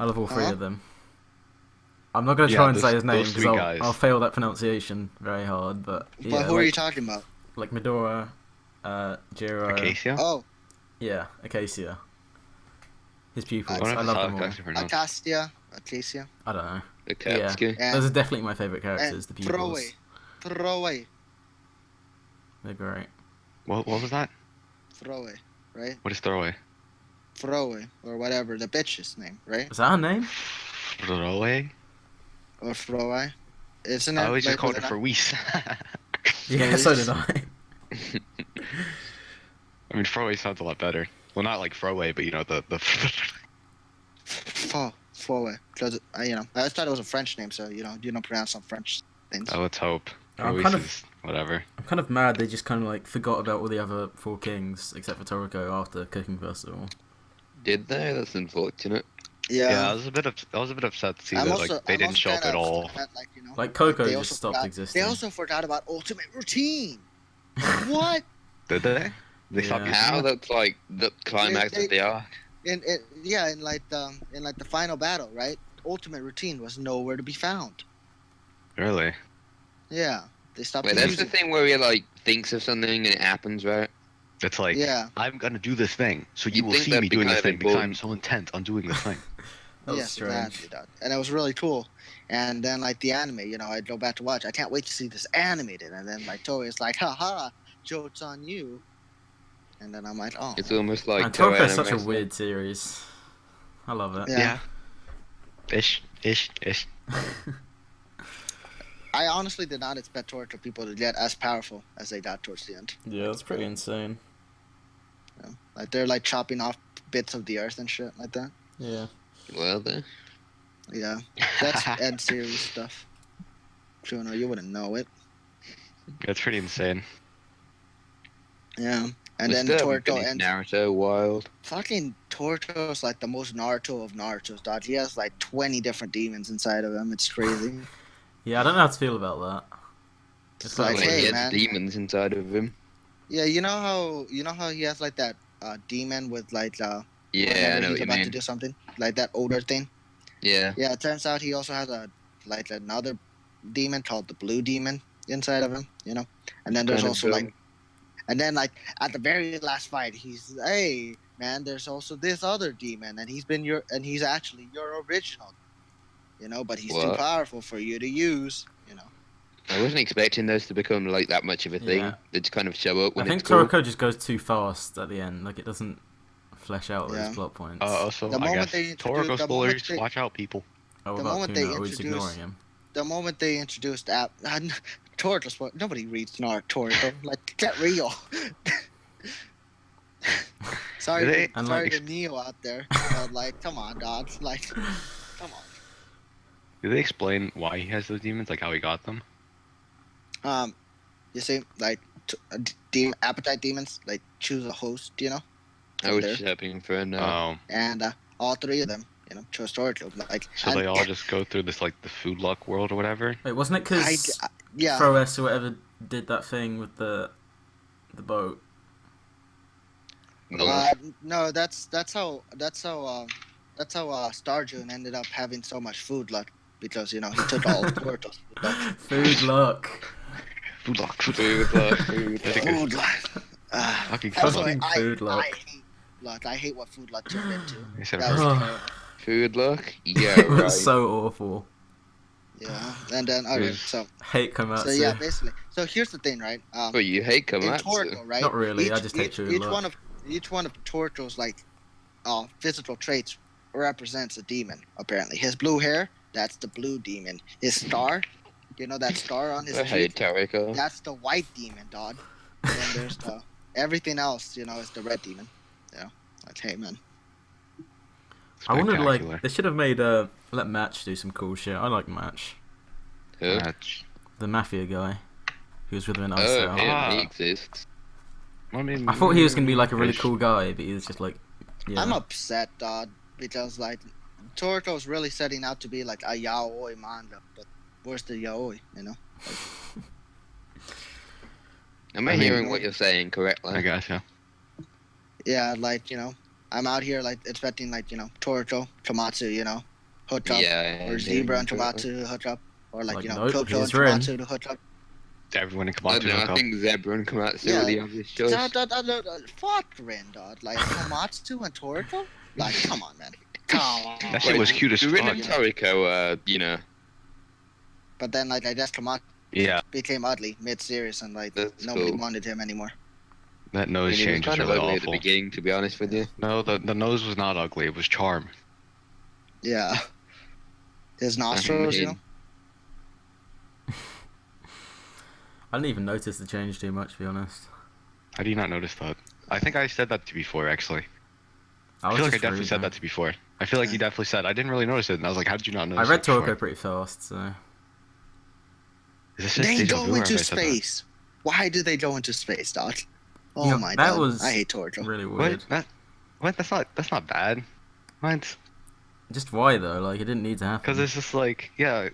[SPEAKER 1] I love all three
[SPEAKER 2] Huh?
[SPEAKER 1] of them. I'm not going to
[SPEAKER 3] Yeah,
[SPEAKER 1] try and
[SPEAKER 3] those-
[SPEAKER 1] say his name
[SPEAKER 3] those
[SPEAKER 1] because
[SPEAKER 3] three
[SPEAKER 1] I'll,
[SPEAKER 3] guys.
[SPEAKER 1] I'll fail that pronunciation very hard. But yeah,
[SPEAKER 2] But who are
[SPEAKER 1] like,
[SPEAKER 2] you talking about?
[SPEAKER 1] like Medora, Jiro.
[SPEAKER 3] Acacia.
[SPEAKER 2] Oh,
[SPEAKER 1] Yeah, Acacia. His pupils.
[SPEAKER 3] I
[SPEAKER 1] I
[SPEAKER 3] don't
[SPEAKER 1] love
[SPEAKER 3] know
[SPEAKER 1] them
[SPEAKER 3] how
[SPEAKER 1] all.
[SPEAKER 3] to pronounce.
[SPEAKER 2] Acacia.
[SPEAKER 1] I don't know.
[SPEAKER 4] The
[SPEAKER 1] Yeah.
[SPEAKER 4] Katsuki.
[SPEAKER 2] And-
[SPEAKER 1] Those are definitely my favourite characters, the
[SPEAKER 2] And
[SPEAKER 1] pupils.
[SPEAKER 2] Throwaway.
[SPEAKER 1] They're great.
[SPEAKER 3] What was that?
[SPEAKER 2] Throwaway, right?
[SPEAKER 3] What is throwaway?
[SPEAKER 2] Throwaway, or whatever, the bitch's name, right?
[SPEAKER 1] Is that her name?
[SPEAKER 3] Throwaway.
[SPEAKER 2] Or throwaway. Isn't it?
[SPEAKER 3] I always just
[SPEAKER 2] like,
[SPEAKER 3] called her
[SPEAKER 2] wasn't
[SPEAKER 3] for Whis.
[SPEAKER 1] Yeah, so did I.
[SPEAKER 3] I mean, throwaway sounds a lot better. Well, not like throwaway, but the.
[SPEAKER 2] Throwaway. Because, I just thought it was a French name, so, you don't pronounce some French things.
[SPEAKER 3] Oh, let's hope.
[SPEAKER 1] I'm
[SPEAKER 3] Whis
[SPEAKER 1] kind of-
[SPEAKER 3] is whatever.
[SPEAKER 1] I'm kind of mad they just kind of like forgot about all the other four kings except for Toriko after Cooking Festival.
[SPEAKER 4] Did they? That's unfortunate.
[SPEAKER 3] Yeah, I was a bit upset to see
[SPEAKER 2] I'm
[SPEAKER 3] that
[SPEAKER 2] also-
[SPEAKER 3] like they
[SPEAKER 2] I'm
[SPEAKER 3] didn't
[SPEAKER 2] also
[SPEAKER 3] show up
[SPEAKER 2] kinda
[SPEAKER 3] at all.
[SPEAKER 2] upset,
[SPEAKER 1] Like Coco
[SPEAKER 2] they
[SPEAKER 1] just
[SPEAKER 2] also
[SPEAKER 1] stopped
[SPEAKER 2] forgot-
[SPEAKER 1] existing.
[SPEAKER 2] They also forgot about Ultimate Routine. What?
[SPEAKER 3] Did they? They stopped
[SPEAKER 1] Yeah.
[SPEAKER 3] using
[SPEAKER 4] How?
[SPEAKER 3] it?
[SPEAKER 4] That's like the climax
[SPEAKER 2] they-
[SPEAKER 4] of the arc.
[SPEAKER 2] in the final battle, right? Ultimate Routine was nowhere to be found.
[SPEAKER 3] Really?
[SPEAKER 2] Yeah, they stopped
[SPEAKER 4] Wait, that's the
[SPEAKER 2] using.
[SPEAKER 4] thing where he like thinks of something and it happens, right?
[SPEAKER 3] It's like
[SPEAKER 2] Yeah.
[SPEAKER 3] I'm gonna do this thing, so you
[SPEAKER 4] You'd
[SPEAKER 3] will
[SPEAKER 4] think
[SPEAKER 3] see
[SPEAKER 4] that'd
[SPEAKER 3] me
[SPEAKER 4] be
[SPEAKER 3] doing
[SPEAKER 4] kind
[SPEAKER 3] this
[SPEAKER 4] of
[SPEAKER 3] thing because I'm
[SPEAKER 4] important.
[SPEAKER 3] so intent on doing this thing.
[SPEAKER 1] That was
[SPEAKER 2] Yes,
[SPEAKER 1] strange.
[SPEAKER 2] exactly, dog. And it was really cool. And then like the anime, I go back to watch. I can't wait to see this animated. And then like Toei's like, haha, joke's on you. And then I'm like, oh.
[SPEAKER 4] It's almost like
[SPEAKER 1] Man,
[SPEAKER 4] Toei
[SPEAKER 1] Toriko is such a
[SPEAKER 4] Animation.
[SPEAKER 1] weird series. I love it.
[SPEAKER 2] Yeah.
[SPEAKER 3] Ish.
[SPEAKER 2] I honestly did not expect Toriko people to get as powerful as they got towards the end.
[SPEAKER 1] Yeah, that's pretty insane.
[SPEAKER 2] Like they're like chopping off bits of the earth and shit like that.
[SPEAKER 1] Yeah.
[SPEAKER 4] Well, then.
[SPEAKER 2] Yeah, that's end series stuff. Juno, you wouldn't know it.
[SPEAKER 3] That's pretty insane.
[SPEAKER 2] Yeah, and
[SPEAKER 4] I
[SPEAKER 2] then
[SPEAKER 4] still haven't
[SPEAKER 2] Toriko
[SPEAKER 4] finished
[SPEAKER 2] ends.
[SPEAKER 4] Naruto Wild.
[SPEAKER 2] Fucking Toriko's like the most Naruto of Naruto's, dog. He has like 20 different demons inside of him. It's crazy.
[SPEAKER 1] Yeah, I don't know how to feel about that. It's
[SPEAKER 2] Like,
[SPEAKER 1] like,
[SPEAKER 2] hey,
[SPEAKER 4] he has
[SPEAKER 2] man.
[SPEAKER 4] demons inside of him.
[SPEAKER 2] Yeah, you know how he has like that demon with like
[SPEAKER 4] Yeah,
[SPEAKER 2] whenever
[SPEAKER 4] I know
[SPEAKER 2] he's
[SPEAKER 4] what you
[SPEAKER 2] about to
[SPEAKER 4] mean.
[SPEAKER 2] do something like that odor thing.
[SPEAKER 4] Yeah.
[SPEAKER 2] Yeah, it turns out he also has another demon called the blue demon inside of him. And then there's
[SPEAKER 4] Kind of
[SPEAKER 2] also
[SPEAKER 4] dumb.
[SPEAKER 2] and then like at the very last fight, he's hey man, there's also this other demon, and he's actually your original. But he's too
[SPEAKER 4] What?
[SPEAKER 2] powerful for you to use.
[SPEAKER 4] I wasn't expecting those to become like that much of a thing.
[SPEAKER 1] Yeah.
[SPEAKER 4] They just kind of show up
[SPEAKER 1] I
[SPEAKER 4] when
[SPEAKER 1] think
[SPEAKER 4] it's cool.
[SPEAKER 1] Toriko just goes too fast at the end. Like, it doesn't flesh out
[SPEAKER 2] Yeah.
[SPEAKER 1] those plot points.
[SPEAKER 3] Also,
[SPEAKER 2] The
[SPEAKER 3] I
[SPEAKER 2] moment
[SPEAKER 3] guess
[SPEAKER 2] they introduce-
[SPEAKER 3] Toriko
[SPEAKER 2] the moment
[SPEAKER 3] spoilers.
[SPEAKER 2] they-
[SPEAKER 3] Watch out, people.
[SPEAKER 1] Oh,
[SPEAKER 2] the
[SPEAKER 1] about
[SPEAKER 2] moment they
[SPEAKER 1] Kuno, always
[SPEAKER 2] introduce-
[SPEAKER 1] ignoring him.
[SPEAKER 2] The moment they introduced Toriko, nobody reads Toriko. Like, get real. Sorry,
[SPEAKER 3] They-
[SPEAKER 2] to,
[SPEAKER 1] And,
[SPEAKER 2] sorry
[SPEAKER 1] like,
[SPEAKER 2] to Neo out there, but like, come on, dog. Like, come on.
[SPEAKER 3] Do they explain why he has those demons? Like how he got them?
[SPEAKER 2] You see, like, appetite demons, like, choose a host,
[SPEAKER 4] I was
[SPEAKER 2] there.
[SPEAKER 4] just hoping for no.
[SPEAKER 3] Oh,
[SPEAKER 2] And all three of them, chose Toriko. Like,
[SPEAKER 3] so
[SPEAKER 2] and-
[SPEAKER 3] they all just go through this like the food luck world or whatever.
[SPEAKER 1] Wait, wasn't it because
[SPEAKER 2] yeah.
[SPEAKER 1] Froes or whatever did that thing with the boat?
[SPEAKER 2] No, that's how Starjune ended up having so much food luck because he took all of Toriko's food luck.
[SPEAKER 1] Food luck.
[SPEAKER 3] Food luck.
[SPEAKER 4] Food luck, food
[SPEAKER 3] I think
[SPEAKER 4] luck.
[SPEAKER 2] Food luck.
[SPEAKER 3] Fucking
[SPEAKER 2] Also,
[SPEAKER 1] Fucking food luck.
[SPEAKER 2] I hate luck. I hate what food luck turned into.
[SPEAKER 3] They said
[SPEAKER 2] That was
[SPEAKER 1] Oh.
[SPEAKER 2] terrible.
[SPEAKER 4] Food luck? Yeah,
[SPEAKER 1] It was
[SPEAKER 4] right.
[SPEAKER 1] so awful.
[SPEAKER 2] Yeah, and then okay,
[SPEAKER 3] Yes.
[SPEAKER 2] so
[SPEAKER 1] Hate Komatsu.
[SPEAKER 2] yeah, basically. So here's the thing, right?
[SPEAKER 4] But you hate
[SPEAKER 2] In
[SPEAKER 4] Komatsu.
[SPEAKER 2] Toriko, right?
[SPEAKER 1] Not really. I just hate True
[SPEAKER 2] each
[SPEAKER 1] Love.
[SPEAKER 2] one of Toriko's like physical traits represents a demon. Apparently, his blue hair, that's the blue demon. His star, you know that star on his
[SPEAKER 4] I hate
[SPEAKER 2] cheek,
[SPEAKER 4] Toriko.
[SPEAKER 2] that's the white demon, dog. And then there's the everything else, you know, is the red demon. Yeah, like hey man.
[SPEAKER 1] I wondered, like,
[SPEAKER 3] Spectacular.
[SPEAKER 1] they should have made let Match do some cool shit. I like Match,
[SPEAKER 4] Who?
[SPEAKER 3] Match.
[SPEAKER 1] the mafia guy, who was with him in
[SPEAKER 4] Oh,
[SPEAKER 1] Icedale.
[SPEAKER 4] him, he
[SPEAKER 3] Ah.
[SPEAKER 4] exists.
[SPEAKER 3] I mean,
[SPEAKER 1] I thought he was gonna be like a really
[SPEAKER 3] ish.
[SPEAKER 1] cool guy, but he was just like, yeah.
[SPEAKER 2] I'm upset, dog, because like Toriko's really setting out to be like a yaoi manga, but where's the yaoi? You know?
[SPEAKER 4] Am I
[SPEAKER 3] I mean-
[SPEAKER 4] hearing what you're saying correctly?
[SPEAKER 3] I gotcha.
[SPEAKER 2] Yeah, like, you know, I'm out here like expecting like, you know, Toriko, Komatsu, you know, hook up,
[SPEAKER 4] Yeah.
[SPEAKER 2] or Zebra and Komatsu hook up, or like,
[SPEAKER 1] Like,
[SPEAKER 2] you know,
[SPEAKER 1] nope,
[SPEAKER 2] Koto and
[SPEAKER 1] he's Rin.
[SPEAKER 2] Komatsu to hook up.
[SPEAKER 3] Everyone in
[SPEAKER 4] I
[SPEAKER 3] Komatsu
[SPEAKER 4] don't know,
[SPEAKER 3] hook
[SPEAKER 4] I
[SPEAKER 3] up.
[SPEAKER 4] think Zebra and Komatsu
[SPEAKER 2] Yeah.
[SPEAKER 4] are the obvious choice.
[SPEAKER 2] Fuck Rin, dog. Like Komatsu and Toriko? Like, come on, man. Come on.
[SPEAKER 3] That shit was cute as
[SPEAKER 4] Rin
[SPEAKER 3] fuck.
[SPEAKER 4] and Toriko, you know,
[SPEAKER 2] But then, like, I guess Komatsu
[SPEAKER 3] Yeah,
[SPEAKER 2] became ugly mid-series, and like
[SPEAKER 4] That's
[SPEAKER 2] nobody
[SPEAKER 4] cool.
[SPEAKER 2] wanted him anymore.
[SPEAKER 3] that
[SPEAKER 4] I
[SPEAKER 3] nose
[SPEAKER 4] mean, he was
[SPEAKER 3] change was
[SPEAKER 4] kind of
[SPEAKER 3] really
[SPEAKER 4] ugly at the
[SPEAKER 3] awful.
[SPEAKER 4] beginning, to be honest with you.
[SPEAKER 3] No, the nose was not ugly. It was charm.
[SPEAKER 2] Yeah. His nostrils, you know.
[SPEAKER 1] I didn't even notice the change too much, to be honest.
[SPEAKER 3] How do you not notice that? I think I said that to you before, actually. I
[SPEAKER 1] was
[SPEAKER 3] feel like I
[SPEAKER 1] just
[SPEAKER 3] definitely said
[SPEAKER 1] reading.
[SPEAKER 3] that to you before. I feel like you definitely said. I didn't really notice it, and I was like, how did you not
[SPEAKER 1] I
[SPEAKER 3] notice
[SPEAKER 1] read
[SPEAKER 3] it before?
[SPEAKER 1] Toriko pretty fast, so
[SPEAKER 3] Is this just
[SPEAKER 2] They
[SPEAKER 3] deja
[SPEAKER 2] go
[SPEAKER 3] vu or have
[SPEAKER 2] into
[SPEAKER 3] I said that?
[SPEAKER 2] space. Why do they go into space, dog? Oh
[SPEAKER 1] Yeah,
[SPEAKER 2] my
[SPEAKER 1] that
[SPEAKER 2] god.
[SPEAKER 1] was
[SPEAKER 2] I hate Toriko.
[SPEAKER 1] really weird.
[SPEAKER 3] What? That's not bad. Mine's
[SPEAKER 1] Just why though? Like, it didn't need to happen.
[SPEAKER 3] because it's just like, yeah,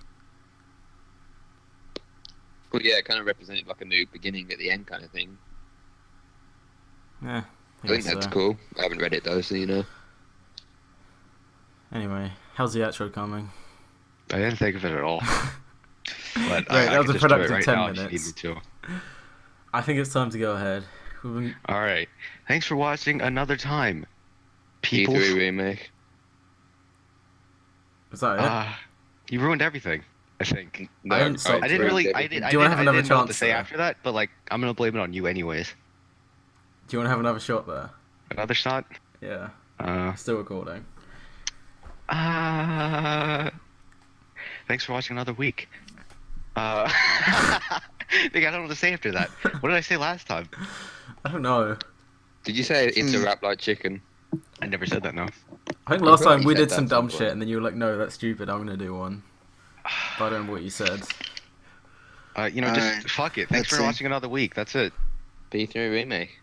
[SPEAKER 4] Well, yeah, it kind of represented like a new beginning at the end kind of thing.
[SPEAKER 1] Yeah,
[SPEAKER 4] I think that's cool. I haven't read it though, so you know.
[SPEAKER 1] Anyway, how's the outro coming?
[SPEAKER 3] I didn't think of it at all. But
[SPEAKER 1] Right,
[SPEAKER 3] I
[SPEAKER 1] that was
[SPEAKER 3] could
[SPEAKER 1] a
[SPEAKER 3] just do it
[SPEAKER 1] productive
[SPEAKER 3] right
[SPEAKER 1] 10
[SPEAKER 3] now if you need
[SPEAKER 1] minutes.
[SPEAKER 3] me to.
[SPEAKER 1] I think it's time to go ahead.
[SPEAKER 3] All right. Thanks for watching another time, people.
[SPEAKER 4] P3 remake.
[SPEAKER 1] Was that it?
[SPEAKER 3] You ruined everything. I think.
[SPEAKER 1] I didn't stop
[SPEAKER 3] I didn't
[SPEAKER 1] to-
[SPEAKER 3] really.
[SPEAKER 4] everything.
[SPEAKER 1] Do you wanna have another
[SPEAKER 3] didn't know what to
[SPEAKER 1] chance,
[SPEAKER 3] say
[SPEAKER 1] though?
[SPEAKER 3] after that, but like, I'm gonna blame it on you anyways.
[SPEAKER 1] Do you want to have another shot there?
[SPEAKER 3] Another shot.
[SPEAKER 1] Yeah,
[SPEAKER 3] Uh.
[SPEAKER 1] still recording.
[SPEAKER 3] Thanks for watching another week. I think I don't know what to say after that. What did I say last time?
[SPEAKER 1] I don't know.
[SPEAKER 4] Did you say it's a rap like chicken?
[SPEAKER 3] I never said that. No.
[SPEAKER 1] I think
[SPEAKER 4] I
[SPEAKER 1] last
[SPEAKER 4] thought
[SPEAKER 1] time
[SPEAKER 4] you
[SPEAKER 1] we
[SPEAKER 4] said
[SPEAKER 1] did
[SPEAKER 4] that
[SPEAKER 1] some
[SPEAKER 4] at some
[SPEAKER 1] dumb
[SPEAKER 4] point.
[SPEAKER 1] shit, and then you were like, "No, that's stupid. I'm gonna do one." But I don't remember what you said.
[SPEAKER 3] Just
[SPEAKER 2] Alright,
[SPEAKER 3] fuck it. Thanks
[SPEAKER 2] let's
[SPEAKER 3] for
[SPEAKER 2] see.
[SPEAKER 3] watching another week. That's it.
[SPEAKER 4] P3 remake.